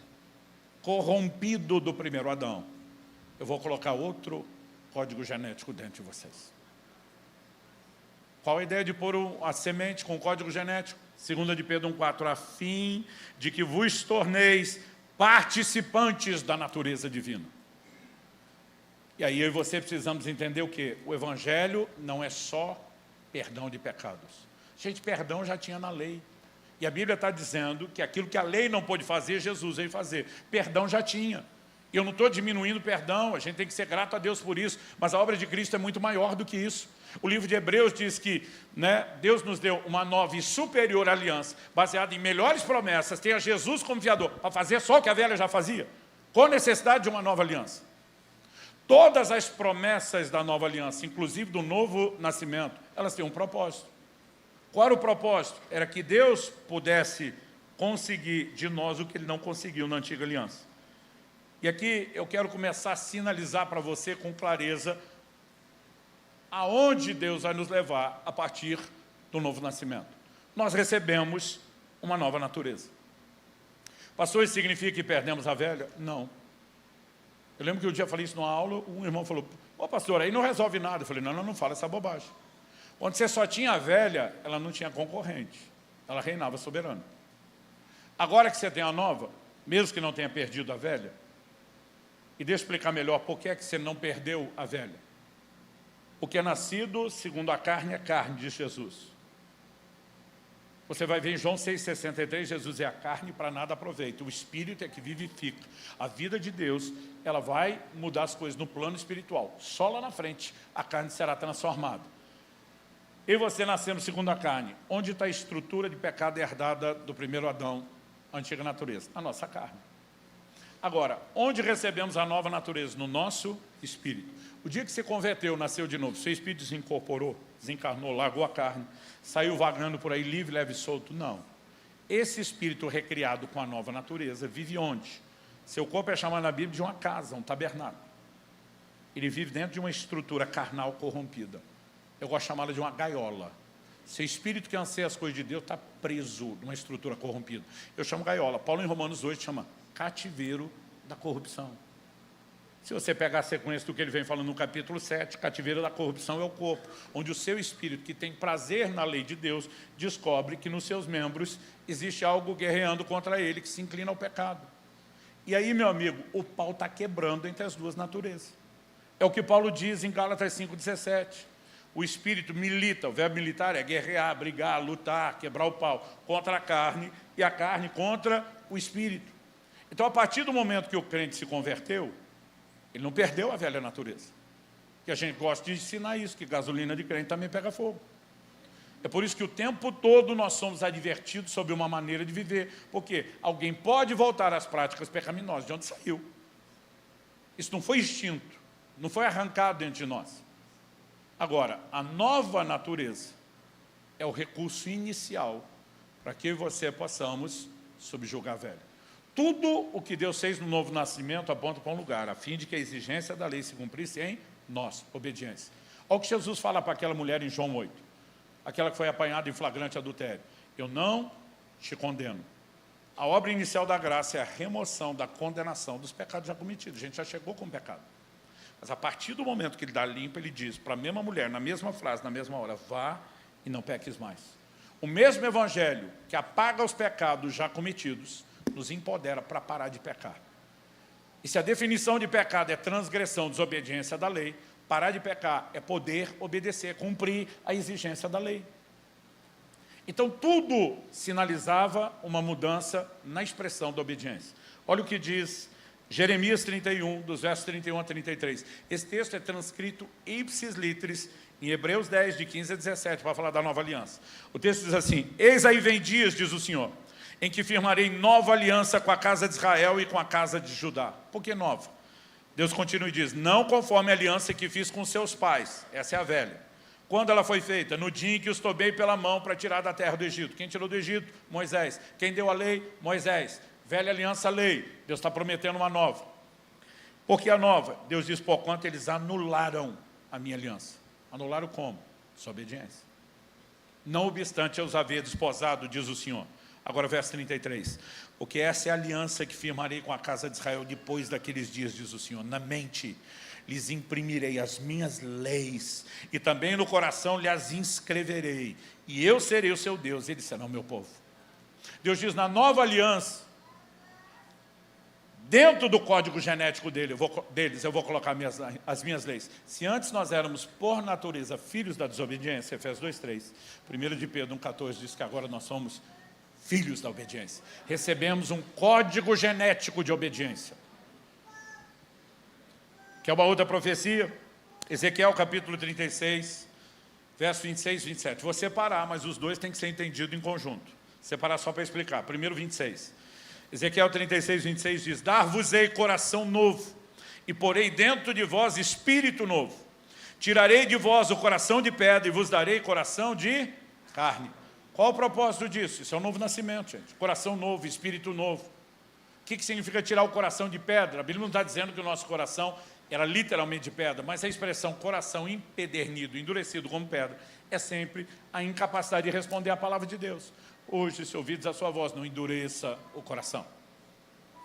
corrompido do primeiro Adão, eu vou colocar outro código genético dentro de vocês. Qual a ideia de pôr a semente com código genético? 2 de Pedro 1,4, a fim de que vos torneis participantes da natureza divina. E aí eu e você precisamos entender o quê? O Evangelho não é só perdão de pecados. Gente, perdão já tinha na lei. E a Bíblia está dizendo que aquilo que a lei não pôde fazer, Jesus veio fazer. Perdão já tinha. E eu não estou diminuindo o perdão, a gente tem que ser grato a Deus por isso, mas a obra de Cristo é muito maior do que isso. O livro de Hebreus diz que Deus nos deu uma nova e superior aliança, baseada em melhores promessas, tem a Jesus como fiador, para fazer só o que a velha já fazia, com necessidade de uma nova aliança. Todas as promessas da nova aliança, inclusive do novo nascimento, elas têm um propósito. Qual era o propósito? Era que Deus pudesse conseguir de nós o que Ele não conseguiu na antiga aliança. E aqui eu quero começar a sinalizar para você com clareza aonde Deus vai nos levar a partir do novo nascimento. Nós recebemos uma nova natureza. Pastor, isso significa que perdemos a velha? Não. Eu lembro que um dia eu falei isso numa aula, um irmão falou, pastor, aí não resolve nada. Eu falei, não fala essa bobagem. Quando você só tinha a velha, ela não tinha concorrente. Ela reinava soberana. Agora que você tem a nova, mesmo que não tenha perdido a velha, e deixa eu explicar melhor por que é que você não perdeu a velha. O que é nascido segundo a carne é carne, diz Jesus. Você vai ver em João 6,63, Jesus é a carne para nada aproveita. O Espírito é que vivifica. A vida de Deus, ela vai mudar as coisas no plano espiritual. Só lá na frente a carne será transformada. E você nascendo segundo a carne, onde está a estrutura de pecado herdada do primeiro Adão, a antiga natureza? A nossa carne. Agora, onde recebemos a nova natureza? No nosso espírito. O dia que você converteu, nasceu de novo, seu espírito desincorporou, desencarnou, largou a carne, saiu vagando por aí livre, leve e solto? Não. Esse espírito recriado com a nova natureza vive onde? Seu corpo é chamado na Bíblia de uma casa, um tabernáculo. Ele vive dentro de uma estrutura carnal corrompida. Eu gosto de chamá-la de uma gaiola. Seu espírito que anseia as coisas de Deus está preso numa estrutura corrompida. Eu chamo gaiola. Paulo em Romanos 8 chama cativeiro da corrupção. Se você pegar a sequência do que ele vem falando no capítulo 7, cativeiro da corrupção é o corpo, onde o seu espírito, que tem prazer na lei de Deus, descobre que nos seus membros existe algo guerreando contra ele, que se inclina ao pecado. E aí, meu amigo, o pau está quebrando entre as duas naturezas. É o que Paulo diz em Gálatas 5,17. O espírito milita, o verbo militar é guerrear, brigar, lutar, quebrar o pau contra a carne e a carne contra o espírito. Então, a partir do momento que o crente se converteu, ele não perdeu a velha natureza. Que a gente gosta de ensinar isso, que gasolina de crente também pega fogo. É por isso que o tempo todo nós somos advertidos sobre uma maneira de viver. Porque alguém pode voltar às práticas pecaminosas, de onde saiu. Isso não foi extinto, não foi arrancado dentro de nós. Agora, a nova natureza é o recurso inicial para que eu e você possamos subjugar a velha. Tudo o que Deus fez no novo nascimento aponta para um lugar, a fim de que a exigência da lei se cumprisse em nós, obediência. Olha o que Jesus fala para aquela mulher em João 8, aquela que foi apanhada em flagrante adultério. Eu não te condeno. A obra inicial da graça é a remoção da condenação dos pecados já cometidos. A gente já chegou com o pecado. Mas a partir do momento que ele dá limpo, ele diz para a mesma mulher, na mesma frase, na mesma hora, vá e não peques mais. O mesmo evangelho que apaga os pecados já cometidos, nos empodera para parar de pecar. E se a definição de pecado é transgressão, desobediência da lei, parar de pecar é poder obedecer, cumprir a exigência da lei. Então tudo sinalizava uma mudança na expressão da obediência. Olha o que diz Jeremias 31, dos versos 31 a 33. Esse texto é transcrito ipsis literis em Hebreus 10, de 15 a 17, para falar da nova aliança. O texto diz assim: eis aí vem dias, diz o Senhor, em que firmarei nova aliança com a casa de Israel e com a casa de Judá. Por que nova? Deus continua e diz, não conforme a aliança que fiz com seus pais. Essa é a velha. Quando ela foi feita? No dia em que os tomei pela mão para tirar da terra do Egito. Quem tirou do Egito? Moisés. Quem deu a lei? Moisés. Velha aliança, lei. Deus está prometendo uma nova. Por que a nova? Deus diz, porquanto eles anularam a minha aliança. Anularam como? Desobediência. Não obstante eu os haver desposado, diz o Senhor. Agora verso 33. Porque essa é a aliança que firmarei com a casa de Israel depois daqueles dias, diz o Senhor. Na mente lhes imprimirei as minhas leis, e também no coração lhes inscreverei, e eu serei o seu Deus, eles serão o meu povo. Deus diz, na nova aliança, dentro do código genético deles, eu vou colocar as minhas leis. Se antes nós éramos, por natureza, filhos da desobediência, Efésios 2:3, 1 de Pedro 1:14 diz que agora nós somos filhos da obediência. Recebemos um código genético de obediência. Que é uma outra profecia, Ezequiel capítulo 36, verso 26 e 27. Vou separar, mas os dois têm que ser entendidos em conjunto. Separar só para explicar. Primeiro 26. Ezequiel 36, 26 diz, dar-vos-ei coração novo, e porei dentro de vós espírito novo. Tirarei de vós o coração de pedra, e vos darei coração de carne. Qual o propósito disso? Isso é um novo nascimento, gente. Coração novo, espírito novo. O que significa tirar o coração de pedra? A Bíblia não está dizendo que o nosso coração era literalmente de pedra, mas a expressão coração empedernido, endurecido como pedra, é sempre a incapacidade de responder à palavra de Deus. Hoje, se ouvides a sua voz, não endureça o coração.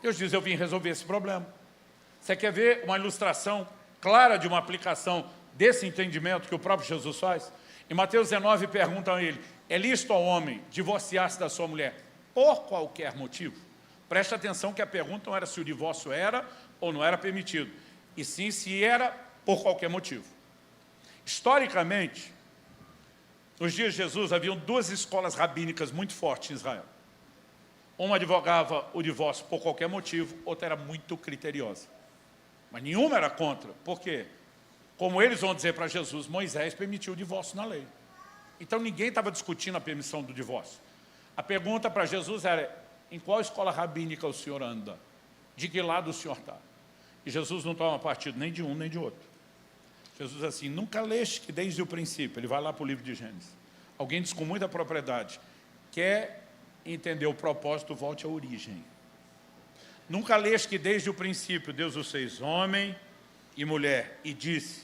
Deus diz, eu vim resolver esse problema. Você quer ver uma ilustração clara de uma aplicação desse entendimento que o próprio Jesus faz? Em Mateus 19 perguntam a ele, é lícito ao homem divorciar-se da sua mulher por qualquer motivo? Preste atenção que a pergunta não era se o divórcio era ou não era permitido, e sim se era por qualquer motivo. Historicamente, nos dias de Jesus, haviam duas escolas rabínicas muito fortes em Israel. Uma advogava o divórcio por qualquer motivo, outra era muito criteriosa. Mas nenhuma era contra. Por quê? Como eles vão dizer para Jesus, Moisés permitiu o divórcio na lei. Então ninguém estava discutindo a permissão do divórcio. A pergunta para Jesus era, em qual escola rabínica o senhor anda? De que lado o senhor está? E Jesus não toma partido nem de um nem de outro. Jesus diz assim, nunca leste que desde o princípio, ele vai lá para o livro de Gênesis, alguém diz com muita propriedade, quer entender o propósito, volte à origem. Nunca leste que desde o princípio Deus os fez homem e mulher, e disse,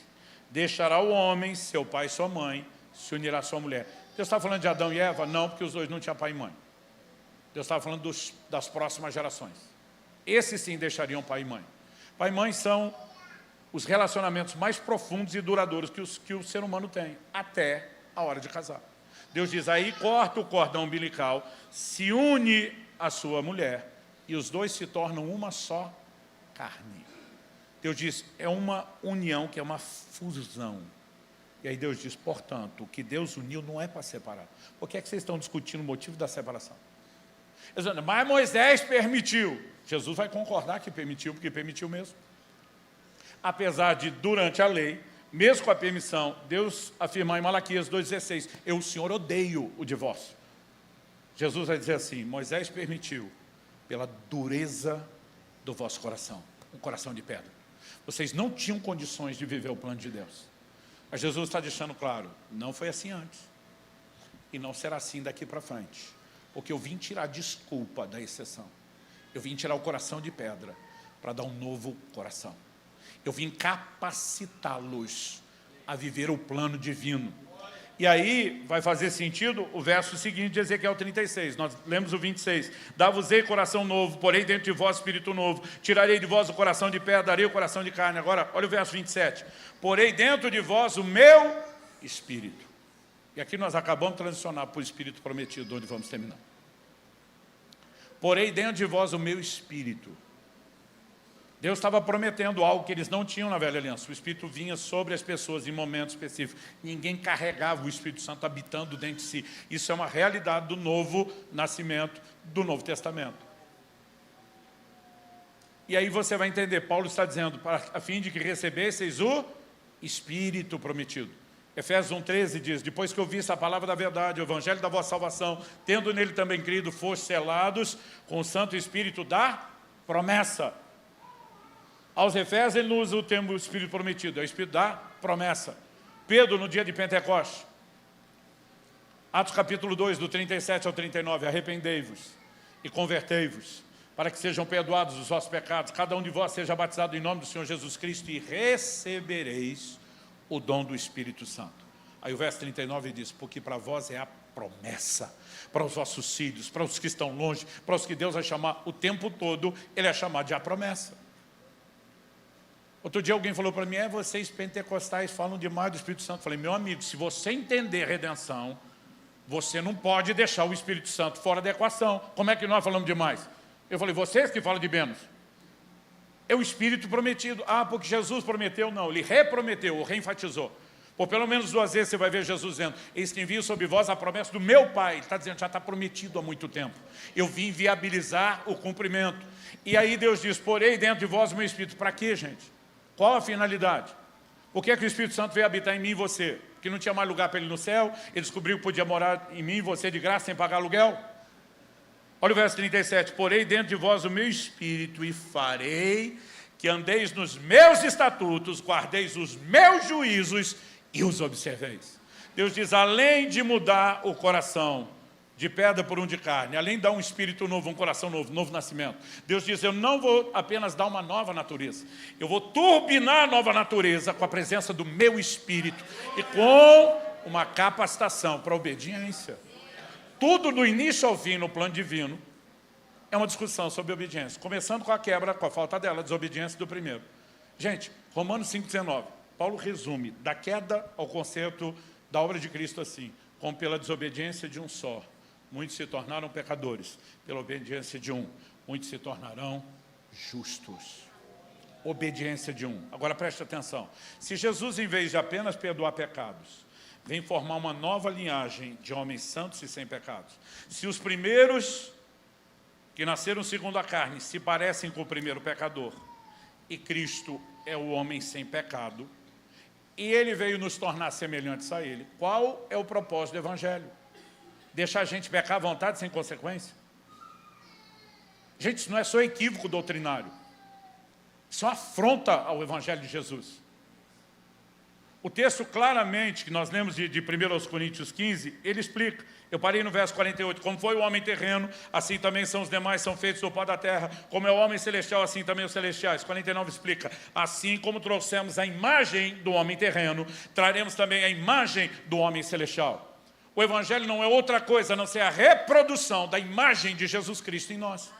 deixará o homem, seu pai e sua mãe, se unirá à sua mulher. Deus está falando de Adão e Eva? Não, porque os dois não tinham pai e mãe. Deus estava falando das próximas gerações. Esses sim deixariam pai e mãe. Pai e mãe são os relacionamentos mais profundos e duradouros que o ser humano tem, até a hora de casar. Deus diz, aí corta o cordão umbilical, se une à sua mulher, e os dois se tornam uma só carne. Deus diz, é uma união que é uma fusão. E aí Deus diz, portanto, o que Deus uniu não é para separar. Por que é que vocês estão discutindo o motivo da separação? Dizendo, mas Moisés permitiu. Jesus vai concordar que permitiu, porque permitiu mesmo. Apesar de, durante a lei, mesmo com a permissão, Deus afirmar em Malaquias 2,16, eu, o Senhor, odeio o divórcio. Jesus vai dizer assim, Moisés permitiu pela dureza do vosso coração, um coração de pedra. Vocês não tinham condições de viver o plano de Deus. Mas Jesus está deixando claro, não foi assim antes. E não será assim daqui para frente. Porque eu vim tirar a desculpa da exceção. Eu vim tirar o coração de pedra para dar um novo coração. Eu vim capacitá-los a viver o plano divino. E aí vai fazer sentido o verso seguinte de Ezequiel 36. Nós lemos o 26. Dá-vos-ei coração novo, porei dentro de vós espírito novo. Tirarei de vós o coração de pedra, darei o coração de carne. Agora, olha o verso 27. Porei dentro de vós o meu espírito. E aqui nós acabamos de transicionar para o espírito prometido, onde vamos terminar. Porei dentro de vós o meu espírito. Deus estava prometendo algo que eles não tinham na velha aliança. O Espírito vinha sobre as pessoas em momentos específicos. Ninguém carregava o Espírito Santo habitando dentro de si. Isso é uma realidade do novo nascimento, do Novo Testamento. E aí você vai entender, Paulo está dizendo, a fim de que recebesseis o Espírito prometido. Efésios 1,13 diz, depois que ouvisse a palavra da verdade, o evangelho da vossa salvação, tendo nele também crido, foste selados com o Santo Espírito da promessa. Aos Efésios ele não usa o termo Espírito prometido, é o Espírito da promessa. Pedro, no dia de Pentecostes, Atos capítulo 2, do 37 ao 39, arrependei-vos e convertei-vos, para que sejam perdoados os vossos pecados, cada um de vós seja batizado em nome do Senhor Jesus Cristo e recebereis o dom do Espírito Santo. Aí o verso 39 diz, porque para vós é a promessa, para os vossos filhos, para os que estão longe, para os que Deus vai chamar o tempo todo, ele é chamado de a promessa. Outro dia alguém falou para mim, vocês pentecostais falam demais do Espírito Santo. Eu falei, meu amigo, se você entender redenção, você não pode deixar o Espírito Santo fora da equação. Como é que nós falamos demais? Eu falei, vocês que falam de menos. É o Espírito prometido. Ah, porque Jesus prometeu? Não, ele reprometeu, ou reenfatizou. Por pelo menos 2 vezes você vai ver Jesus dizendo, eis que envio sobre vós a promessa do meu Pai. Ele está dizendo, já está prometido há muito tempo. Eu vim viabilizar o cumprimento. E aí Deus diz, porei dentro de vós o meu Espírito. Para quê, gente? Qual a finalidade? Por que o Espírito Santo veio habitar em mim e você? Porque não tinha mais lugar para ele no céu, ele descobriu que podia morar em mim e você de graça, sem pagar aluguel. Olha o verso 37, porei dentro de vós o meu Espírito e farei que andeis nos meus estatutos, guardeis os meus juízos e os observeis. Deus diz, além de mudar o coração de pedra por um de carne, além de dar um espírito novo, um coração novo, novo nascimento, Deus diz, eu não vou apenas dar uma nova natureza, eu vou turbinar a nova natureza com a presença do meu espírito e com uma capacitação para a obediência. Tudo do início ao fim no plano divino é uma discussão sobre obediência, começando com a quebra, com a falta dela, a desobediência do primeiro. Gente, Romanos 5,19, Paulo resume da queda ao concerto da obra de Cristo assim, como pela desobediência de um só, muitos se tornaram pecadores, pela obediência de um, muitos se tornarão justos. Obediência de um. Agora preste atenção, se Jesus, em vez de apenas perdoar pecados, vem formar uma nova linhagem de homens santos e sem pecados, se os primeiros que nasceram segundo a carne se parecem com o primeiro pecador, e Cristo é o homem sem pecado, e ele veio nos tornar semelhantes a ele, qual é o propósito do Evangelho? Deixar a gente pecar à vontade sem consequência? Gente, isso não é só equívoco doutrinário. Isso é uma afronta ao Evangelho de Jesus. O texto claramente, que nós lemos de 1 Coríntios 15, ele explica. Eu parei no verso 48. Como foi o homem terreno, assim também são os demais, são feitos do pó da terra. Como é o homem celestial, assim também os celestiais. 49 explica. Assim como trouxemos a imagem do homem terreno, traremos também a imagem do homem celestial. O Evangelho não é outra coisa, a não ser a reprodução da imagem de Jesus Cristo em nós.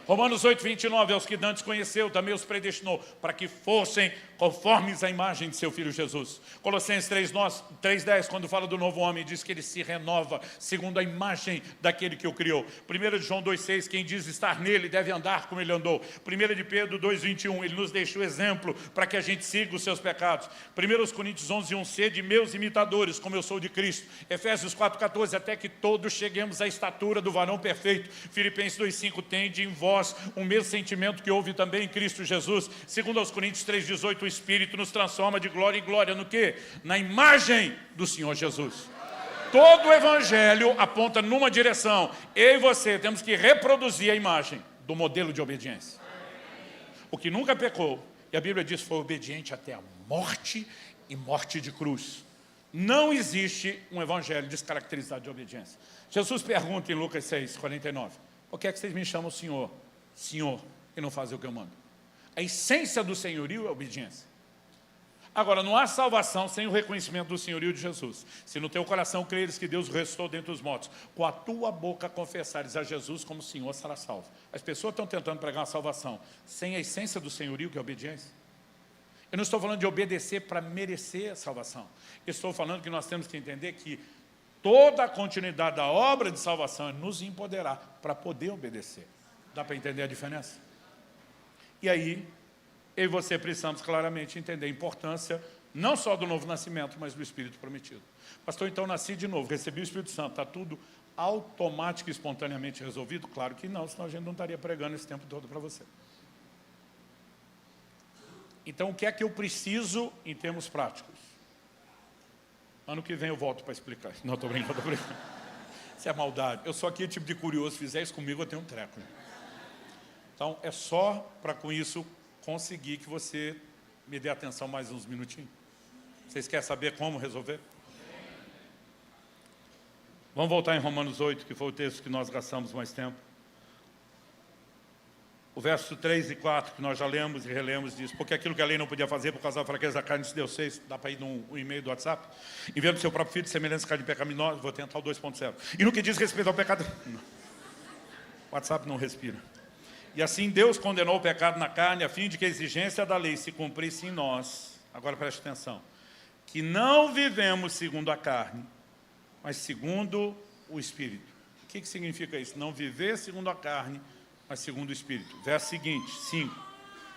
Romanos 8, 29, aos que dantes conheceu, também os predestinou, para que fossem conformes à imagem de seu Filho Jesus. Colossenses 3:10, quando fala do novo homem, diz que ele se renova segundo a imagem daquele que o criou. 1 João 2,6, quem diz estar nele deve andar como ele andou. 1 Pedro 2,21, ele nos deixa o exemplo para que a gente siga os seus pecados. 1 Coríntios 11:1, sede meus imitadores, como eu sou de Cristo. Efésios 4,14, até que todos cheguemos à estatura do varão perfeito. Filipenses 2,5, tende em vós o mesmo sentimento que houve também em Cristo Jesus. Segundo aos Coríntios 3,18, o Espírito nos transforma de glória em glória no quê? Na imagem do Senhor Jesus. Todo o Evangelho aponta numa direção. Eu e você temos que reproduzir a imagem do modelo de obediência. O que nunca pecou E a Bíblia diz que foi obediente até a morte e morte de cruz. Não existe um evangelho descaracterizado de obediência. Jesus pergunta em Lucas 6, 49, por que é que vocês me chamam Senhor, Senhor, e não fazem o que eu mando? A essência do senhorio é a obediência. Agora, não há salvação sem o reconhecimento do senhorio de Jesus. Se no teu coração creres que Deus ressuscitou dentre os mortos, com a tua boca confessares a Jesus como Senhor, será salvo. As pessoas estão tentando pregar uma salvação sem a essência do senhorio, que é a obediência. Eu não estou falando de obedecer para merecer a salvação. Eu estou falando que nós temos que entender que toda a continuidade da obra de salvação é nos empoderar para poder obedecer. Dá para entender a diferença? E aí, eu e você precisamos claramente entender a importância não só do novo nascimento, mas do Espírito prometido. Pastor, então nasci de novo, recebi o Espírito Santo, está tudo automático e espontaneamente resolvido? Claro que não, senão a gente não estaria pregando esse tempo todo para você. Então, o que é que eu preciso em termos práticos? Ano que vem eu volto para explicar. Não, estou brincando, estou brincando. Isso é maldade. Eu sou aquele tipo de curioso, se fizer isso comigo, eu tenho um treco. Então, é só para com isso conseguir que você me dê atenção mais uns minutinhos. Vocês querem saber como resolver? Vamos voltar em Romanos 8, que foi o texto que nós gastamos mais tempo. O verso 3 e 4, que nós já lemos e relemos, diz, porque aquilo que a lei não podia fazer por causa da fraqueza da carne, se deu 6, dá para ir no e-mail do WhatsApp, enviando o seu próprio filho de semelhança de carne pecaminosa, vou tentar o 2.0. E no que diz respeito ao pecado, não. O WhatsApp não respira. E assim Deus condenou o pecado na carne, a fim de que a exigência da lei se cumprisse em nós. Agora preste atenção. Que não vivemos segundo a carne, mas segundo o Espírito. O que significa isso? Não viver segundo a carne, mas segundo o Espírito. Verso seguinte, 5.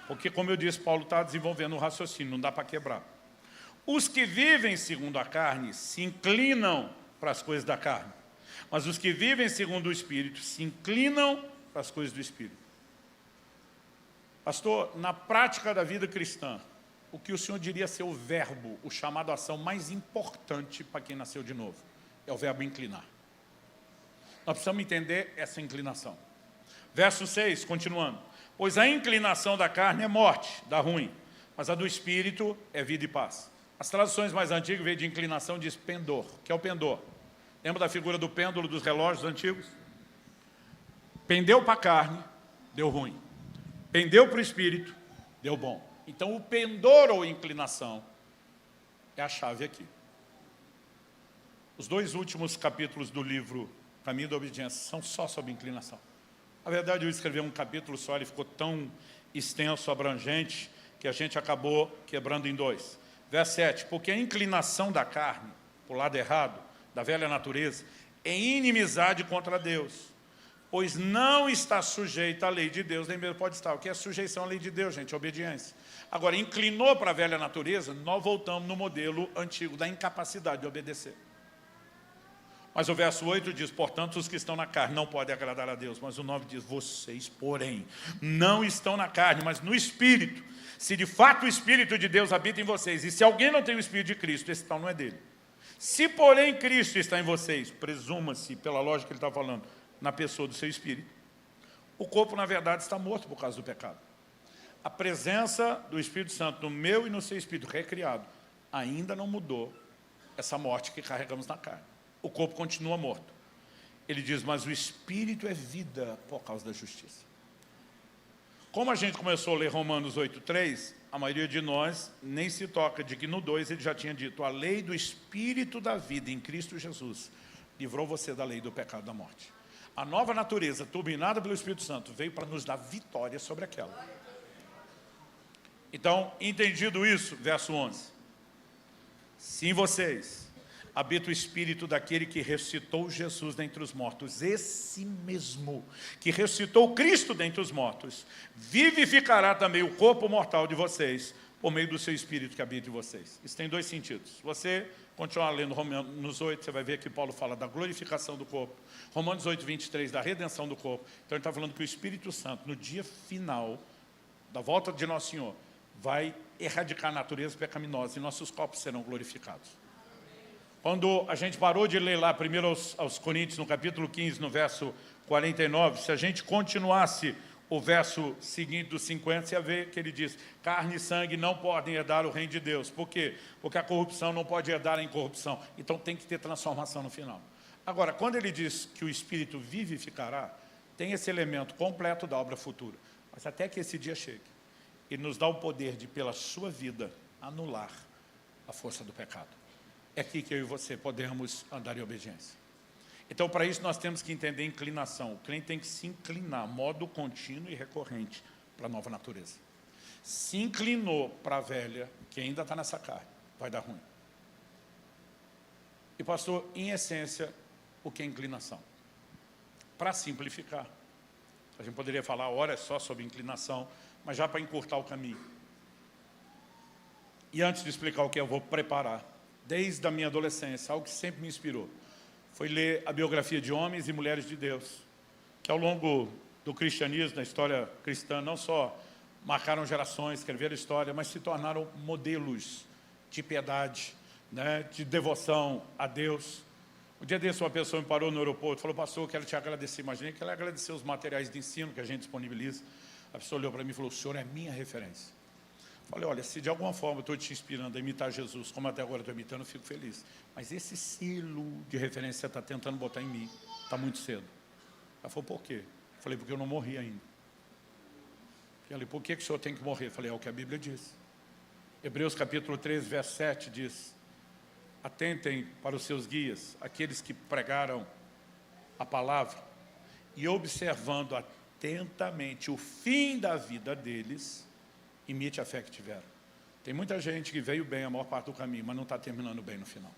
Porque, como eu disse, Paulo está desenvolvendo um raciocínio, não dá para quebrar. Os que vivem segundo a carne se inclinam para as coisas da carne, mas os que vivem segundo o Espírito se inclinam para as coisas do Espírito. Pastor, na prática da vida cristã, o que o senhor diria ser o verbo, o chamado à ação mais importante para quem nasceu de novo? É o verbo inclinar. Nós precisamos entender essa inclinação. Verso 6, continuando. Pois a inclinação da carne é morte, dá ruim, mas a do Espírito é vida e paz. As traduções mais antigas veio de inclinação, diz pendor. O que é o pendor? Lembra da figura do pêndulo dos relógios antigos? Pendeu para a carne, deu ruim. Pendeu para o Espírito, deu bom. Então, o pendor ou inclinação é a chave aqui. Os 2 últimos capítulos do livro Caminho da Obediência são só sobre inclinação. Na verdade, eu escrevi um capítulo só, ele ficou tão extenso, abrangente, que a gente acabou quebrando em 2. Verso 7, porque a inclinação da carne, para o lado errado, da velha natureza, é inimizade contra Deus. Pois não está sujeito à lei de Deus, nem mesmo pode estar. O que é sujeição à lei de Deus, gente? Obediência. Agora, inclinou para a velha natureza, nós voltamos no modelo antigo da incapacidade de obedecer. Mas o verso 8 diz, portanto, os que estão na carne não podem agradar a Deus. Mas o 9 diz, vocês, porém, não estão na carne, mas no Espírito. Se de fato o Espírito de Deus habita em vocês, e se alguém não tem o Espírito de Cristo, esse tal não é dele. Se, porém, Cristo está em vocês, presuma-se, pela lógica que ele está falando, na pessoa do seu Espírito, o corpo, na verdade, está morto por causa do pecado. A presença do Espírito Santo no meu e no seu Espírito recriado ainda não mudou essa morte que carregamos na carne. O corpo continua morto. Ele diz, mas o Espírito é vida por causa da justiça. Como a gente começou a ler Romanos 8,3, a maioria de nós nem se toca de que no 2 ele já tinha dito, a lei do Espírito da vida em Cristo Jesus livrou você da lei do pecado e da morte. A nova natureza, turbinada pelo Espírito Santo, veio para nos dar vitória sobre aquela. Então, entendido isso, verso 11. Se em vocês habita o Espírito daquele que ressuscitou Jesus dentre os mortos, esse mesmo que ressuscitou Cristo dentre os mortos, vivificará também o corpo mortal de vocês, por meio do seu Espírito que habita em vocês. Isso tem 2 sentidos. Se você continuar lendo Romanos 8, você vai ver que Paulo fala da glorificação do corpo. Romanos 8, 23, da redenção do corpo. Então ele está falando que o Espírito Santo, no dia final da volta de Nosso Senhor, vai erradicar a natureza pecaminosa e nossos corpos serão glorificados. Quando a gente parou de ler lá, primeiro aos Coríntios, no capítulo 15, no verso 49, se a gente continuasse o verso seguinte dos 50, você vê que ele diz: carne e sangue não podem herdar o reino de Deus. Por quê? Porque a corrupção não pode herdar a incorrupção. Então tem que ter transformação no final. Agora, quando ele diz que o Espírito vivificará, tem esse elemento completo da obra futura. Mas até que esse dia chegue, ele nos dá o poder de, pela sua vida, anular a força do pecado. É aqui que eu e você podemos andar em obediência. Então, para isso, nós temos que entender inclinação. O crente tem que se inclinar, modo contínuo e recorrente, para a nova natureza. Se inclinou para a velha, que ainda está nessa carne, vai dar ruim. E pastor, em essência, o que é inclinação? Para simplificar, a gente poderia falar horas só sobre inclinação, mas já para encurtar o caminho. E antes de explicar o que eu vou preparar, desde a minha adolescência, algo que sempre me inspirou, foi ler a biografia de homens e mulheres de Deus, que ao longo do cristianismo, da história cristã, não só marcaram gerações, escreveram história, mas se tornaram modelos de piedade, né, de devoção a Deus. Um dia desse, uma pessoa me parou no aeroporto e falou: pastor, eu quero te agradecer. Imaginei que ela ia agradecer os materiais de ensino que a gente disponibiliza. A pessoa olhou para mim e falou: o senhor é minha referência. Falei: olha, se de alguma forma eu estou te inspirando a imitar Jesus, como até agora estou imitando, eu fico feliz. Mas esse selo de referência que você está tentando botar em mim, está muito cedo. Ela falou: por quê? Eu falei: porque eu não morri ainda. Ela falou: por que o senhor tem que morrer? Eu falei: é o que a Bíblia diz. Hebreus capítulo 13, verso 7 diz: atentem para os seus guias, aqueles que pregaram a palavra, e observando atentamente o fim da vida deles, imite a fé que tiveram. Tem muita gente que veio bem a maior parte do caminho, mas não está terminando bem no final.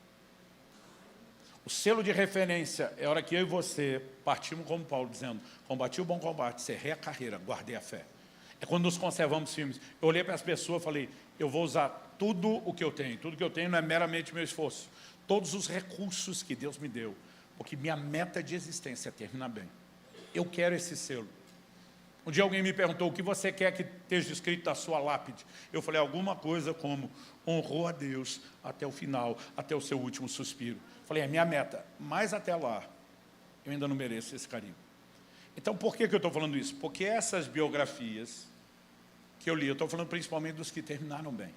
O selo de referência é a hora que eu e você partimos como Paulo, dizendo: combati o bom combate, cerrei a carreira, guardei a fé. É quando nos conservamos firmes. Eu olhei para as pessoas e falei: eu vou usar tudo o que eu tenho. Tudo que eu tenho não é meramente meu esforço. Todos os recursos que Deus me deu. Porque minha meta de existência é terminar bem. Eu quero esse selo. Um dia alguém me perguntou: o que você quer que esteja escrito na sua lápide? Eu falei: alguma coisa como: honrou a Deus até o final, até o seu último suspiro. Falei: é minha meta, mas até lá, eu ainda não mereço esse carinho. Então, por que eu estou falando isso? Porque essas biografias que eu li, eu estou falando principalmente dos que terminaram bem.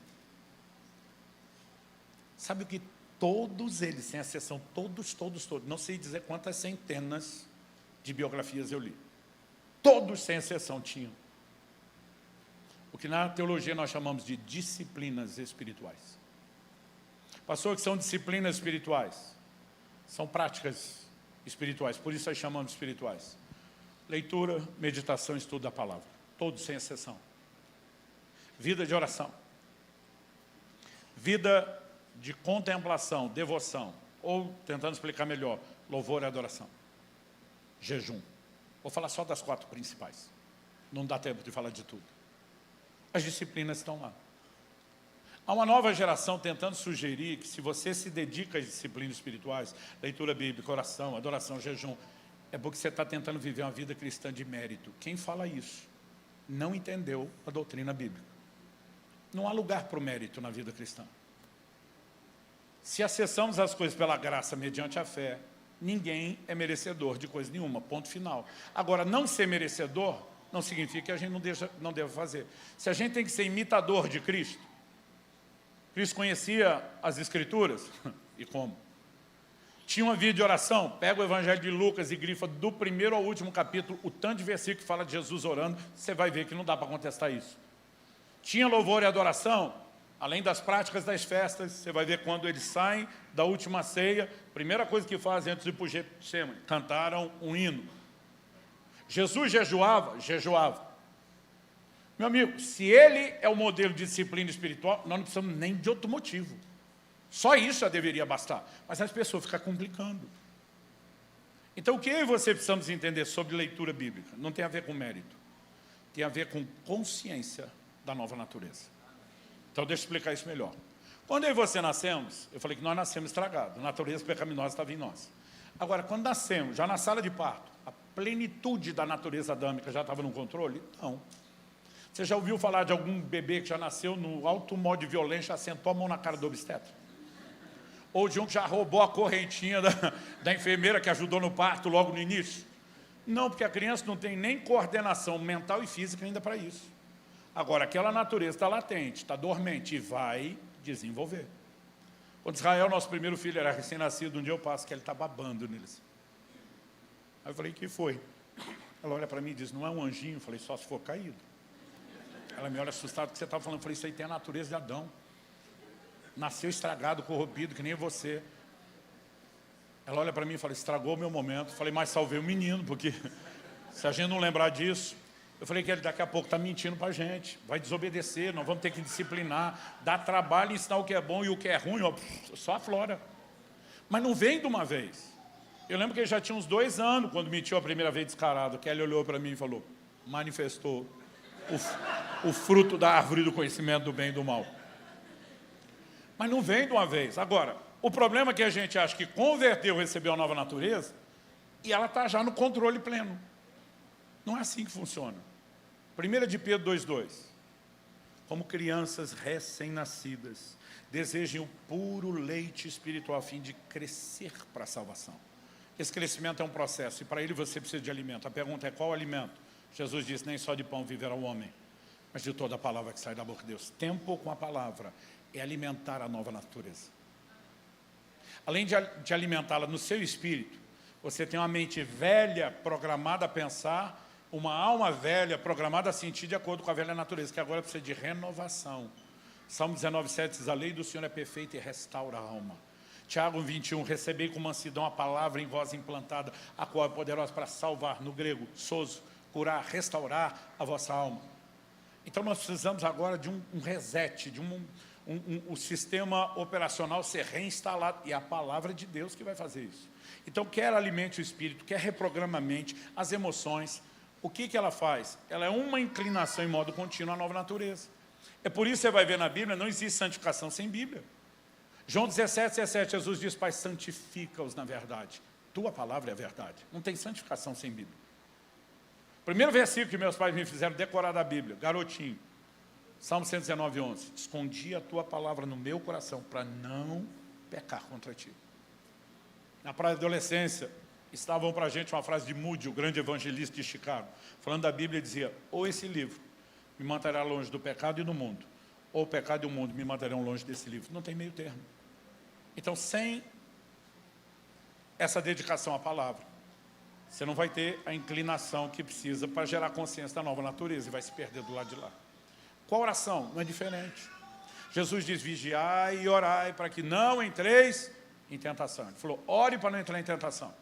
Sabe o que todos eles, sem exceção, todos, não sei dizer quantas centenas de biografias eu li. Todos, sem exceção, tinham o que na teologia nós chamamos de disciplinas espirituais. Pastor, que são disciplinas espirituais? São práticas espirituais, por isso nós chamamos espirituais. Leitura, meditação, estudo da palavra. Todos, sem exceção. Vida de oração. Vida de contemplação, devoção. Ou, tentando explicar melhor, louvor e adoração. Jejum. Vou falar só das 4 principais. Não dá tempo de falar de tudo. As disciplinas estão lá. Há uma nova geração tentando sugerir que, se você se dedica às disciplinas espirituais, leitura bíblica, oração, adoração, jejum, é porque você está tentando viver uma vida cristã de mérito. Quem fala isso não entendeu a doutrina bíblica. Não há lugar para o mérito na vida cristã. Se acessamos as coisas pela graça mediante a fé, ninguém é merecedor de coisa nenhuma, ponto final. Agora, não ser merecedor não significa que a gente não deva fazer. Se a gente tem que ser imitador de Cristo, Cristo conhecia as Escrituras, e como? Tinha uma vida de oração, pega o Evangelho de Lucas e grifa do primeiro ao último capítulo, o tanto de versículo que fala de Jesus orando, você vai ver que não dá para contestar isso. Tinha louvor e adoração, além das práticas das festas, você vai ver quando eles saem da última ceia, a primeira coisa que fazem antes de ir para o Getsemane, cantaram um hino. Jesus jejuava? Jejuava. Meu amigo, se ele é o modelo de disciplina espiritual, nós não precisamos nem de outro motivo. Só isso já deveria bastar. Mas as pessoas ficam complicando. Então, o que eu e você precisamos entender sobre leitura bíblica? Não tem a ver com mérito. Tem a ver com consciência da nova natureza. Então, deixa eu explicar isso melhor. Quando eu e você nascemos, eu falei que nós nascemos estragados. A natureza pecaminosa estava em nós. Agora, quando nascemos, já na sala de parto, a plenitude da natureza adâmica já estava no controle? Não. Você já ouviu falar de algum bebê que já nasceu no alto modo de violência, já sentou a mão na cara do obstetra? Ou de um que já roubou a correntinha da enfermeira que ajudou no parto logo no início? Não, porque a criança não tem nem coordenação mental e física ainda para isso. Agora, aquela natureza está latente, está dormente e vai desenvolver. Quando Israel, nosso primeiro filho, era recém-nascido, um dia eu passo que ele está babando neles. Aí eu falei, que foi? Ela olha para mim e diz, não é um anjinho? Eu falei, só se for caído. Ela me olha assustada, o que você estava falando? Eu falei, isso aí tem a natureza de Adão. Nasceu estragado, corrompido, que nem você. Ela olha para mim e fala, estragou o meu momento. Eu falei, mas salvei o menino, porque se a gente não lembrar disso... Eu falei que ele daqui a pouco está mentindo para a gente, vai desobedecer, nós vamos ter que disciplinar, dar trabalho e ensinar o que é bom e o que é ruim, ó, só aflora. Mas não vem de uma vez. Eu lembro que ele já tinha uns 2 anos, quando mentiu a primeira vez descarado, que ele olhou para mim e falou, manifestou o fruto da árvore do conhecimento do bem e do mal. Mas não vem de uma vez. Agora, o problema é que a gente acha que converteu, recebeu a nova natureza, e ela está já no controle pleno. Não é assim que funciona. 1 de Pedro 2,2. Como crianças recém-nascidas, desejem o puro leite espiritual a fim de crescer para a salvação. Esse crescimento é um processo e para ele você precisa de alimento. A pergunta é qual alimento? Jesus disse, nem só de pão viverá o homem, mas de toda a palavra que sai da boca de Deus. Tempo com a palavra é alimentar a nova natureza. Além de alimentá-la no seu espírito, você tem uma mente velha programada a pensar, uma alma velha programada a sentir de acordo com a velha natureza, que agora precisa de renovação. Salmo 19,7 diz, a lei do Senhor é perfeita e restaura a alma. Tiago 21, recebei com mansidão a palavra em vós implantada, a qual é poderosa para salvar, no grego, sozo, curar, restaurar a vossa alma. Então nós precisamos agora de um reset, de o sistema operacional ser reinstalado, e é a palavra de Deus que vai fazer isso. Então quer alimente o espírito, quer reprograma a mente, as emoções. O que ela faz? Ela é uma inclinação em modo contínuo à nova natureza. É por isso que você vai ver na Bíblia, não existe santificação sem Bíblia. João 17, Jesus diz, Pai, santifica-os na verdade. Tua palavra é a verdade. Não tem santificação sem Bíblia. Primeiro versículo que meus pais me fizeram decorar da Bíblia, garotinho. Salmo 119, 11. Escondi a tua palavra no meu coração para não pecar contra ti. Na pré-adolescência, estavam para a gente uma frase de Moody, o grande evangelista de Chicago, falando da Bíblia, dizia, ou esse livro me manterá longe do pecado e do mundo, ou o pecado e o mundo me manterão longe desse livro. Não tem meio termo. Então, sem essa dedicação à palavra, você não vai ter a inclinação que precisa para gerar consciência da nova natureza e vai se perder do lado de lá. Qual oração? Não é diferente. Jesus diz, vigiai e orai para que não entreis em tentação. Ele falou, ore para não entrar em tentação.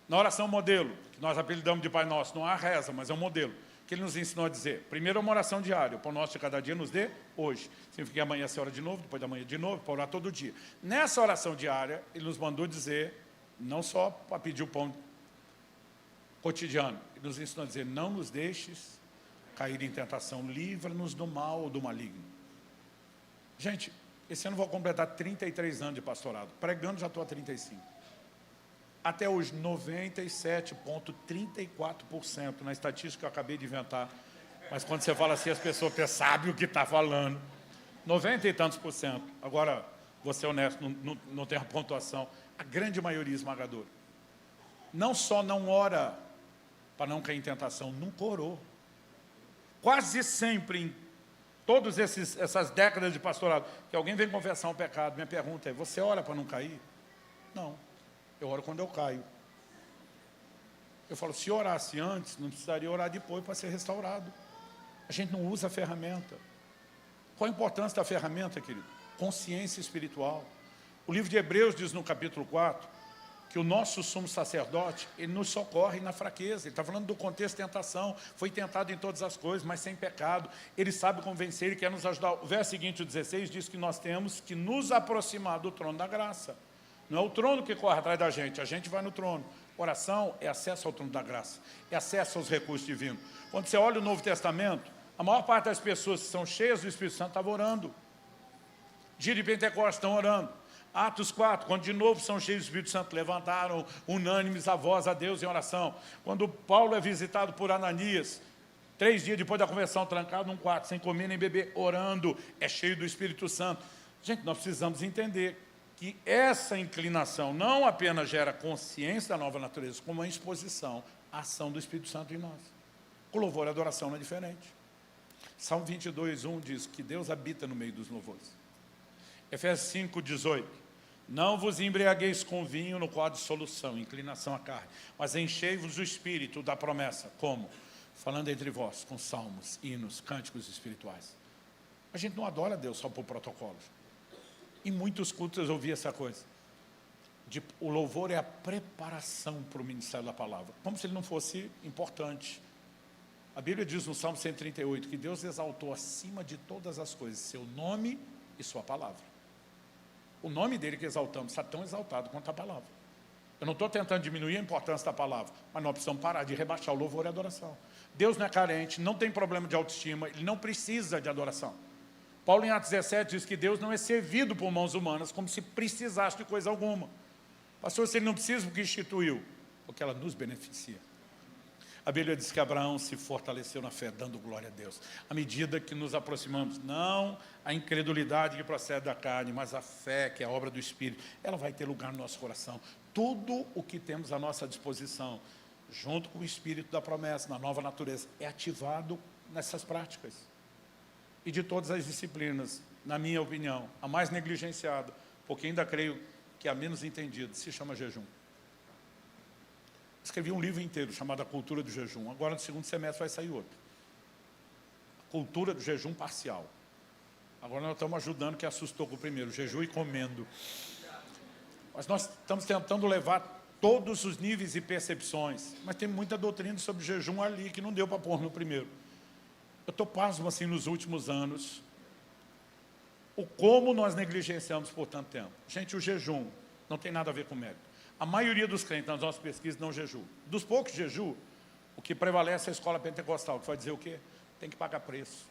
Na oração modelo, que nós apelidamos de Pai Nosso, não há reza, mas é um modelo, que ele nos ensinou a dizer, primeiro uma oração diária, o pão nosso de cada dia nos dê hoje. Significa que amanhã você ora de novo, depois da manhã de novo, para orar todo dia. Nessa oração diária, ele nos mandou dizer, não só para pedir o pão cotidiano, ele nos ensinou a dizer, não nos deixes cair em tentação, livra-nos do mal ou do maligno. Gente, esse ano eu vou completar 33 anos de pastorado, pregando já estou há 35. Até hoje, 97,34% na estatística que eu acabei de inventar. Mas quando você fala assim, as pessoas sabem o que está falando. 90 e tantos por cento. Agora, vou ser honesto, não tem a pontuação. A grande maioria esmagadora. Não só não ora para não cair em tentação, nunca orou. Quase sempre, em todas essas décadas de pastorado, que alguém vem confessar um pecado, minha pergunta é, você ora para não cair? Não. Eu oro quando eu caio. Eu falo, se orasse antes, não precisaria orar depois para ser restaurado. A gente não usa a ferramenta. Qual a importância da ferramenta, querido? Consciência espiritual. O livro de Hebreus diz no capítulo 4, que o nosso sumo sacerdote, ele nos socorre na fraqueza. Ele está falando do contexto de tentação. Foi tentado em todas as coisas, mas sem pecado. Ele sabe convencer, ele quer nos ajudar. O verso seguinte, o 16, diz que nós temos que nos aproximar do trono da graça. Não é o trono que corre atrás da gente, a gente vai no trono. Oração é acesso ao trono da graça, é acesso aos recursos divinos. Quando você olha o Novo Testamento, a maior parte das pessoas que são cheias do Espírito Santo estavam orando. Dia de Pentecostes estão orando. Atos 4, quando de novo são cheios do Espírito Santo, levantaram unânimes a voz a Deus em oração. Quando Paulo é visitado por Ananias, 3 dias depois da conversão, trancado num quarto, sem comer nem beber, orando, é cheio do Espírito Santo. Gente, nós precisamos entender que essa inclinação não apenas gera consciência da nova natureza, como uma exposição a ação do Espírito Santo em nós. O louvor e a adoração não é diferente. Salmo 22, 1 diz que Deus habita no meio dos louvores. Efésios 5, 18. Não vos embriagueis com vinho, no qual há dissolução, inclinação à carne, mas enchei-vos do Espírito da promessa. Como? Falando entre vós, com salmos, hinos, cânticos espirituais. A gente não adora a Deus só por protocolo. Em muitos cultos eu ouvi essa coisa. O louvor é a preparação para o ministério da palavra. Como se ele não fosse importante. A Bíblia diz no Salmo 138 que Deus exaltou acima de todas as coisas seu nome e sua palavra. O nome dele que exaltamos está tão exaltado quanto a palavra. Eu não estou tentando diminuir a importância da palavra, mas nós precisamos parar de rebaixar o louvor e a adoração. Deus não é carente, não tem problema de autoestima, ele não precisa de adoração. Paulo, em Atos 17, diz que Deus não é servido por mãos humanas, como se precisasse de coisa alguma. Pastor, se ele não precisa, porque instituiu? Porque ela nos beneficia. A Bíblia diz que Abraão se fortaleceu na fé, dando glória a Deus. À medida que nos aproximamos, não a incredulidade que procede da carne, mas a fé, que é a obra do Espírito, ela vai ter lugar no nosso coração. Tudo o que temos à nossa disposição, junto com o Espírito da promessa, na nova natureza, é ativado nessas práticas. E de todas as disciplinas, na minha opinião, a mais negligenciada, porque ainda creio que é a menos entendida, se chama jejum. Escrevi um livro inteiro chamado A Cultura do Jejum. Agora, no segundo semestre, vai sair outro. A Cultura do Jejum Parcial. Agora nós estamos ajudando, que assustou com o primeiro, jejum e comendo. Mas nós estamos tentando levar todos os níveis e percepções. Mas tem muita doutrina sobre jejum ali, que não deu para pôr no primeiro. Eu estou pasmo assim nos últimos anos. O como nós negligenciamos por tanto tempo. Gente, o jejum não tem nada a ver com mérito. A maioria dos crentes nas nossas pesquisas não jejuam. Dos poucos jejum, o que prevalece é a escola pentecostal, que vai dizer o quê? Tem que pagar preço,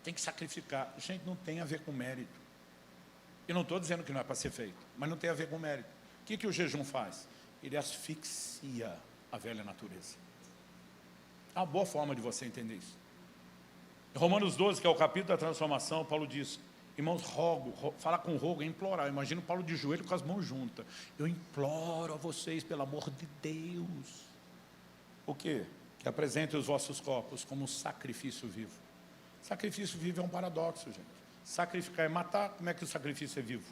tem que sacrificar. Gente, não tem a ver com mérito. Eu não estou dizendo que não é para ser feito, mas não tem a ver com mérito. O que o jejum faz? Ele asfixia a velha natureza. É uma boa forma de você entender isso. Em Romanos 12, que é o capítulo da transformação, Paulo diz: irmãos, falar com rogo é implorar. Imagina o Paulo de joelho com as mãos juntas. Eu imploro a vocês, pelo amor de Deus. O quê? Que apresentem os vossos corpos como um sacrifício vivo. Sacrifício vivo é um paradoxo, gente. Sacrificar é matar, como é que o sacrifício é vivo?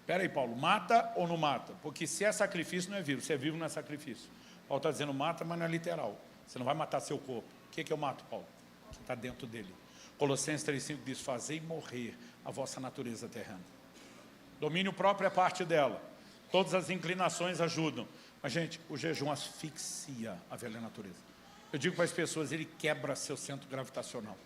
Espera aí, Paulo, mata ou não mata? Porque se é sacrifício, não é vivo. Se é vivo, não é sacrifício. Paulo está dizendo mata, mas não é literal. Você não vai matar seu corpo. O que eu mato, Paulo? O que está dentro dele. Colossenses 3,5 diz: fazei morrer a vossa natureza terrena. Domínio próprio é parte dela. Todas as inclinações ajudam. Mas, gente, o jejum asfixia a velha natureza. Eu digo para as pessoas, ele quebra seu centro gravitacional.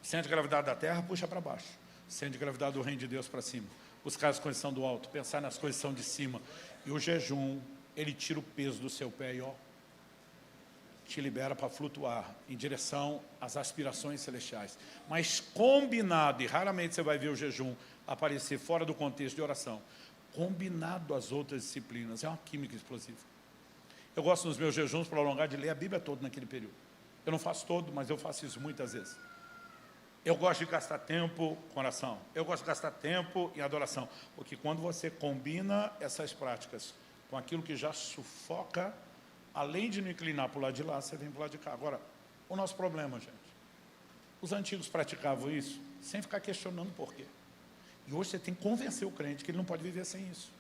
O centro de gravidade da terra puxa para baixo. O centro de gravidade do reino de Deus para cima. Buscar as coisas que são do alto, pensar nas coisas que são de cima. E o jejum, ele tira o peso do seu pé e te libera para flutuar em direção às aspirações celestiais. Mas combinado, e raramente você vai ver o jejum aparecer fora do contexto de oração, combinado às outras disciplinas, é uma química explosiva. Eu gosto nos meus jejuns prolongados de ler a Bíblia toda naquele período. Eu não faço todo, mas eu faço isso muitas vezes. Eu gosto de gastar tempo com oração. Eu gosto de gastar tempo em adoração. Porque quando você combina essas práticas com aquilo que já sufoca, além de não inclinar para o lado de lá, você vem para o lado de cá. Agora, o nosso problema, gente, os antigos praticavam isso sem ficar questionando por quê. E hoje você tem que convencer o crente que ele não pode viver sem isso.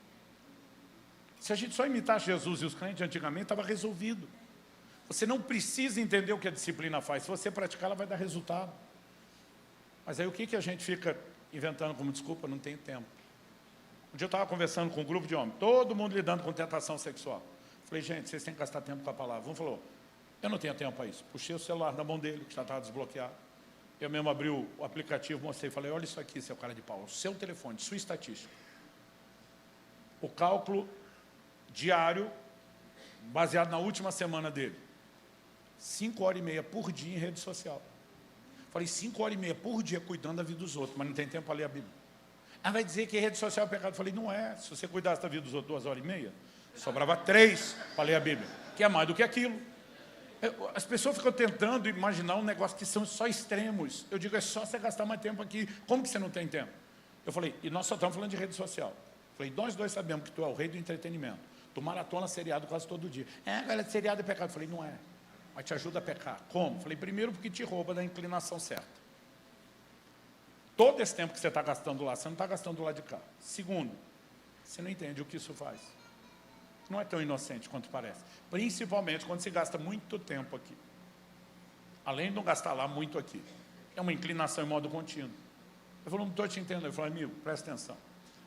Se a gente só imitasse Jesus e os crentes antigamente, estava resolvido. Você não precisa entender o que a disciplina faz. Se você praticar, ela vai dar resultado. Mas aí o que a gente fica inventando como desculpa? Não tem tempo. Um dia eu estava conversando com um grupo de homens, todo mundo lidando com tentação sexual. Falei, gente, vocês têm que gastar tempo com a palavra. Um falou, eu não tenho tempo para isso. Puxei o celular da mão dele, que já estava desbloqueado. Eu mesmo abri o aplicativo, mostrei, falei, olha isso aqui, seu cara de pau, seu telefone, sua estatística. O cálculo diário, baseado na última semana dele. 5h30 por dia em rede social. Falei, 5h30 por dia cuidando da vida dos outros, mas não tem tempo para ler a Bíblia. Ah, vai dizer que rede social é pecado. Falei, não é. Se você cuidasse da vida dos outros 2h30, sobrava 3 para ler a Bíblia, que é mais do que aquilo. As pessoas ficam tentando imaginar um negócio que são só extremos. Eu digo, é só você gastar mais tempo aqui. Como que você não tem tempo? Eu falei, e nós só estamos falando de rede social. Falei, nós dois sabemos que tu é o rei do entretenimento. Tu maratona seriado quase todo dia. Galera, seriado é pecado. Eu falei, não é. Mas te ajuda a pecar. Como? Eu falei, primeiro porque te rouba da inclinação certa. Todo esse tempo que você está gastando lá, você não está gastando do lado de cá. Segundo, você não entende o que isso faz. Não é tão inocente quanto parece. Principalmente quando se gasta muito tempo aqui. Além de não gastar lá, muito aqui. É uma inclinação em modo contínuo. Eu falo, não estou te entendendo. Eu falo, amigo, presta atenção.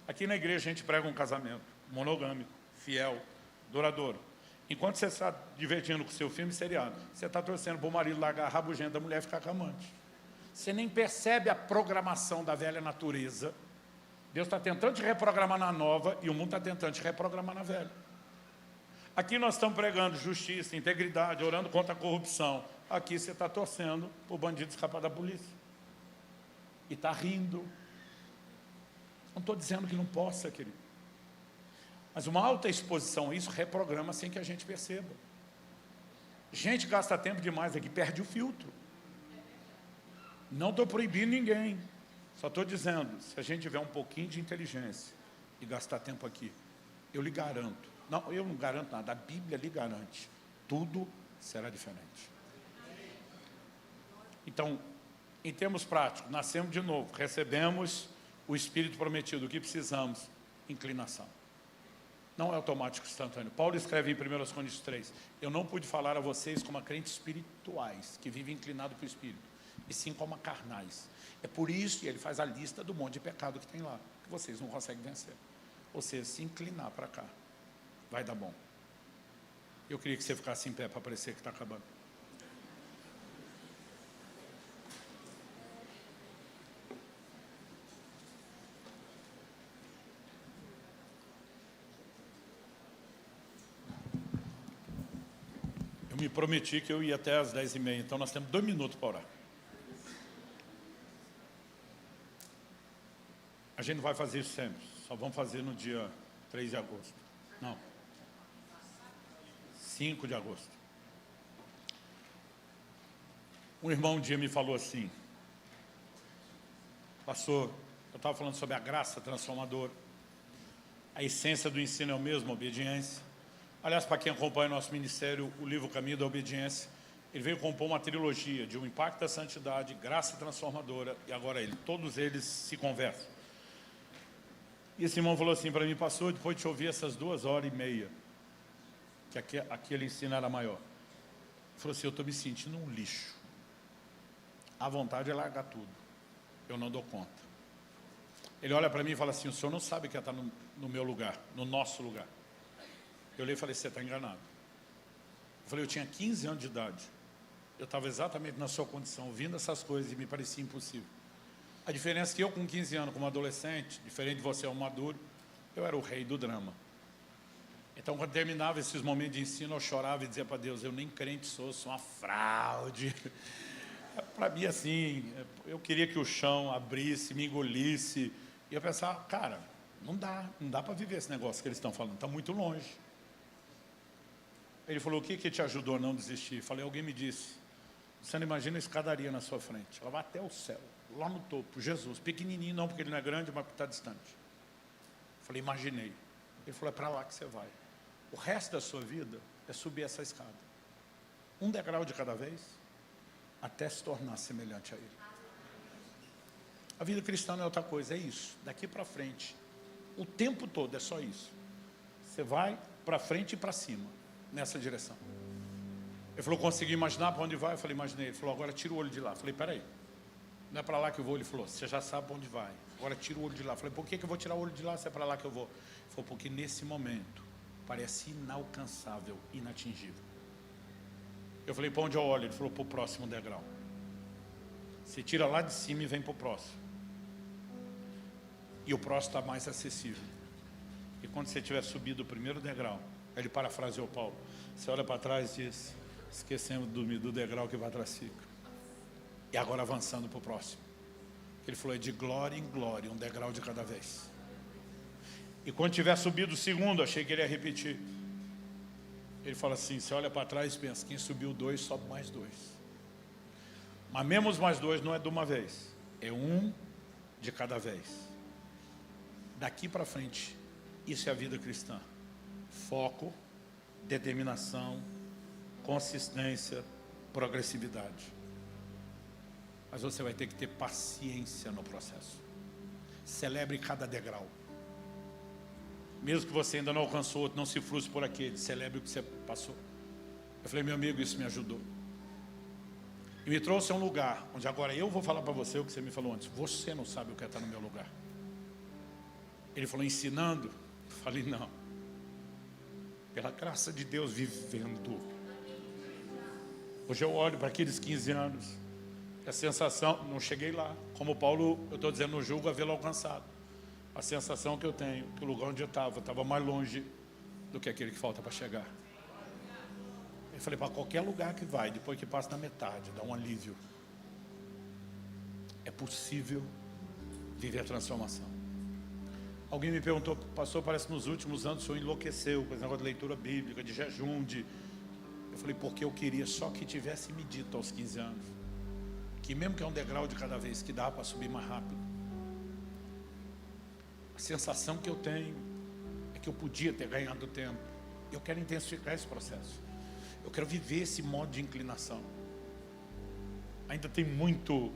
Aqui na igreja a gente prega um casamento monogâmico, fiel, duradouro. Enquanto você está divertindo com o seu filme seriado, você está torcendo para o marido largar a rabugenta da mulher e ficar com a amante. Você nem percebe a programação da velha natureza. Deus está tentando te reprogramar na nova e o mundo está tentando te reprogramar na velha. Aqui nós estamos pregando justiça, integridade, orando contra a corrupção. Aqui você está torcendo para o bandido escapar da polícia. E está rindo. Não estou dizendo que não possa, querido. Mas uma alta exposição a isso reprograma sem que a gente perceba. Gente gasta tempo demais aqui, perde o filtro. Não estou proibindo ninguém. Só estou dizendo, se a gente tiver um pouquinho de inteligência e gastar tempo aqui, eu lhe garanto. Não, eu não garanto nada, a Bíblia lhe garante. Tudo será diferente. Então, em termos práticos, nascemos de novo, recebemos o Espírito prometido. O que precisamos? Inclinação. Não é automático, instantâneo. Paulo escreve em 1 Coríntios 3, eu não pude falar a vocês como a crentes espirituais, que vivem inclinados para o Espírito, e sim como a carnais. É por isso que ele faz a lista do monte de pecado que tem lá, que vocês não conseguem vencer. Ou seja, se inclinar para cá, vai dar bom. Eu queria que você ficasse em pé para parecer que está acabando. Eu me prometi que eu ia até às 10h30, então nós temos 2 minutos para orar. A gente não vai fazer isso sempre, só vamos fazer no dia 3 de agosto. Não. 5 de agosto. Um irmão um dia me falou assim, pastor, eu estava falando sobre a graça transformadora. A essência do ensino é o mesmo, a obediência. Aliás, para quem acompanha o nosso ministério, o livro Caminho da Obediência, ele veio compor uma trilogia de um impacto da santidade, graça transformadora e agora ele. Todos eles se conversam. E esse irmão falou assim para mim, pastor, depois de te ouvir essas 2h30, que aquele ensino era maior. Ele falou assim, eu estou me sentindo um lixo. A vontade é largar tudo. Eu não dou conta. Ele olha para mim e fala assim, o senhor não sabe que está no meu lugar, no nosso lugar. Eu olhei e falei, você está enganado. Eu falei, eu tinha 15 anos de idade. Eu estava exatamente na sua condição, ouvindo essas coisas e me parecia impossível. A diferença é que eu com 15 anos, como adolescente, diferente de você, um maduro, eu era o rei do drama. Então, quando terminava esses momentos de ensino, eu chorava e dizia para Deus, eu nem crente sou uma fraude. Para mim, assim, eu queria que o chão abrisse, me engolisse. E eu pensava, cara, não dá para viver esse negócio que eles estão falando, está muito longe. Ele falou, o que te ajudou a não desistir? Eu falei, alguém me disse, você não imagina a escadaria na sua frente, ela vai até o céu, lá no topo, Jesus, pequenininho não, porque ele não é grande, mas porque está distante. Eu falei, imaginei. Ele falou, é para lá que você vai. O resto da sua vida é subir essa escada. Um degrau de cada vez, até se tornar semelhante a Ele. A vida cristã não é outra coisa, é isso. Daqui para frente, o tempo todo é só isso. Você vai para frente e para cima, nessa direção. Ele falou, consegui imaginar para onde vai? Eu falei, imaginei. Ele falou, agora tira o olho de lá. Eu falei, peraí, não é para lá que eu vou? Ele falou, você já sabe para onde vai. Agora tira o olho de lá. Eu falei, por que eu vou tirar o olho de lá se é para lá que eu vou? Ele falou, porque nesse momento parece inalcançável, inatingível. Eu falei, para onde eu olho? Ele falou, para o próximo degrau. Você tira lá de cima e vem para o próximo. E o próximo está mais acessível. E quando você tiver subido o primeiro degrau, ele parafraseou Paulo, você olha para trás e diz, esquecemos do degrau que vai atrás fica. E agora avançando para o próximo. Ele falou, é de glória em glória, um degrau de cada vez. E quando tiver subido o segundo, achei que ele ia repetir. Ele fala assim, você olha para trás e pensa, quem subiu 2, sobe mais 2. Mas mesmo os mais 2 não é de uma vez, é um de cada vez. Daqui para frente, isso é a vida cristã. Foco, determinação, consistência, progressividade. Mas você vai ter que ter paciência no processo. Celebre cada degrau. Mesmo que você ainda não alcançou outro, não se frustre por aquele, celebre o que você passou. Eu falei, meu amigo, isso me ajudou. E me trouxe a um lugar onde agora eu vou falar para você o que você me falou antes. Você não sabe o que é estar no meu lugar. Ele falou, ensinando? Eu falei, não. Pela graça de Deus, vivendo. Hoje eu olho para aqueles 15 anos. A sensação, não cheguei lá. Como Paulo, eu estou dizendo, não julgo havê-lo alcançado. A sensação que eu tenho, que o lugar onde eu estava mais longe do que aquele que falta para chegar. Eu falei, para qualquer lugar que vai, depois que passa na metade, dá um alívio. É possível viver a transformação. Alguém me perguntou, pastor, parece que nos últimos anos o senhor enlouqueceu com esse negócio de leitura bíblica, de jejum, Eu falei, porque eu queria só que tivesse me dito aos 15 anos, que mesmo que é um degrau de cada vez, que dá para subir mais rápido. A sensação que eu tenho é que eu podia ter ganhado tempo. Eu quero intensificar esse processo. Eu quero viver esse modo de inclinação. Ainda tem muito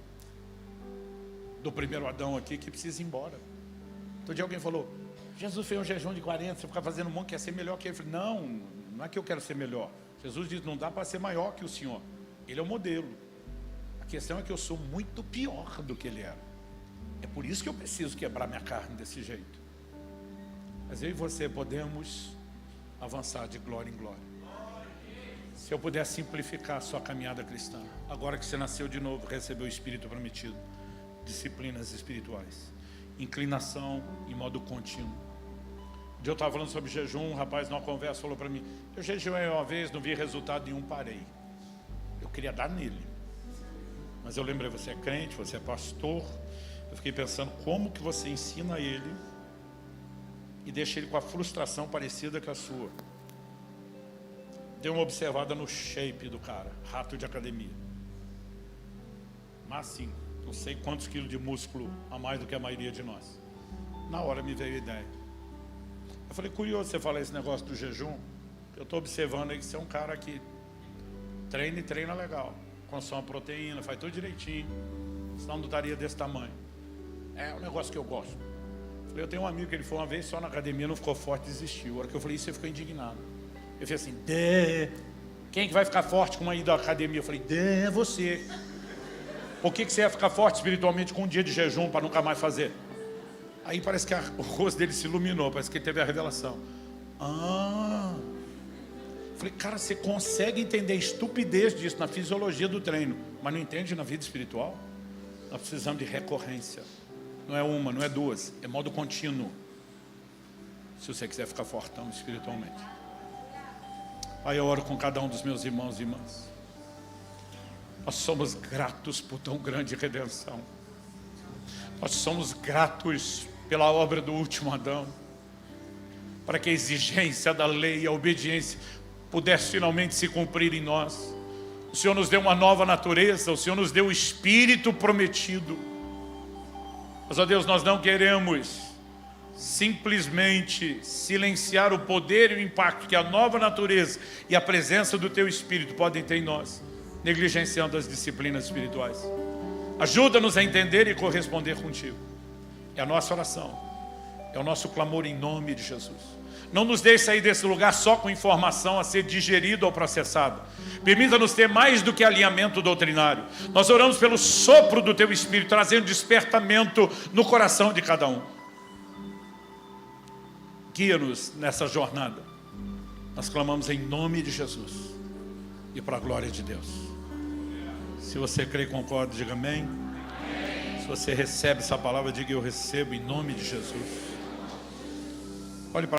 do primeiro Adão aqui que precisa ir embora. Outro dia alguém falou, Jesus fez um jejum de 40, você fica fazendo um monte, quer ser melhor que ele. Eu falei, não é que eu quero ser melhor. Jesus diz, não dá para ser maior que o Senhor. Ele é o modelo. A questão é que eu sou muito pior do que ele era. É por isso que eu preciso quebrar minha carne desse jeito. Mas eu e você podemos avançar de glória em glória. Se eu puder simplificar a sua caminhada cristã, agora que você nasceu de novo, recebeu o Espírito prometido, disciplinas espirituais, inclinação em modo contínuo. Um dia eu estava falando sobre jejum, um rapaz numa conversa falou para mim, eu jejuei uma vez, não vi resultado nenhum, parei. Eu queria dar nele. Mas eu lembrei, você é crente, você é pastor. Eu fiquei pensando, como que você ensina ele e deixa ele com a frustração parecida com a sua? Dei uma observada no shape do cara, rato de academia. Mas sim, não sei quantos quilos de músculo a mais do que a maioria de nós. Na hora me veio a ideia. Eu falei, curioso você falar esse negócio do jejum. Eu estou observando aí que você é um cara que treina e treina legal. Consome proteína, faz tudo direitinho. Senão não estaria desse tamanho. É um negócio que eu gosto. Eu falei, eu tenho um amigo que ele foi uma vez só na academia, não ficou forte, desistiu. A hora que eu falei isso, ele ficou indignado. Eu falei assim, quem que vai ficar forte com uma ida à academia? Eu falei, é você. Por que você ia ficar forte espiritualmente com um dia de jejum para nunca mais fazer? Aí parece que o rosto dele se iluminou, parece que ele teve a revelação. Eu falei, cara, você consegue entender a estupidez disso na fisiologia do treino, mas não entende na vida espiritual? Nós precisamos de recorrência. Não é uma, não é duas, é modo contínuo. Se você quiser ficar fortão espiritualmente. Aí eu oro com cada um dos meus irmãos e irmãs. Nós somos gratos por tão grande redenção. Nós somos gratos pela obra do último Adão, para que a exigência da lei e a obediência pudesse finalmente se cumprir em nós. O Senhor nos deu uma nova natureza, o Senhor nos deu o Espírito prometido. Mas, ó Deus, nós não queremos simplesmente silenciar o poder e o impacto que a nova natureza e a presença do Teu Espírito podem ter em nós, negligenciando as disciplinas espirituais. Ajuda-nos a entender e corresponder contigo. É a nossa oração, é o nosso clamor em nome de Jesus. Não nos deixe sair desse lugar só com informação a ser digerida ou processada. Permita-nos ter mais do que alinhamento doutrinário. Nós oramos pelo sopro do Teu Espírito, trazendo despertamento no coração de cada um. Guia-nos nessa jornada. Nós clamamos em nome de Jesus e para a glória de Deus. Se você crê e concorda, diga amém. Se você recebe essa palavra, diga eu recebo em nome de Jesus. Olhe para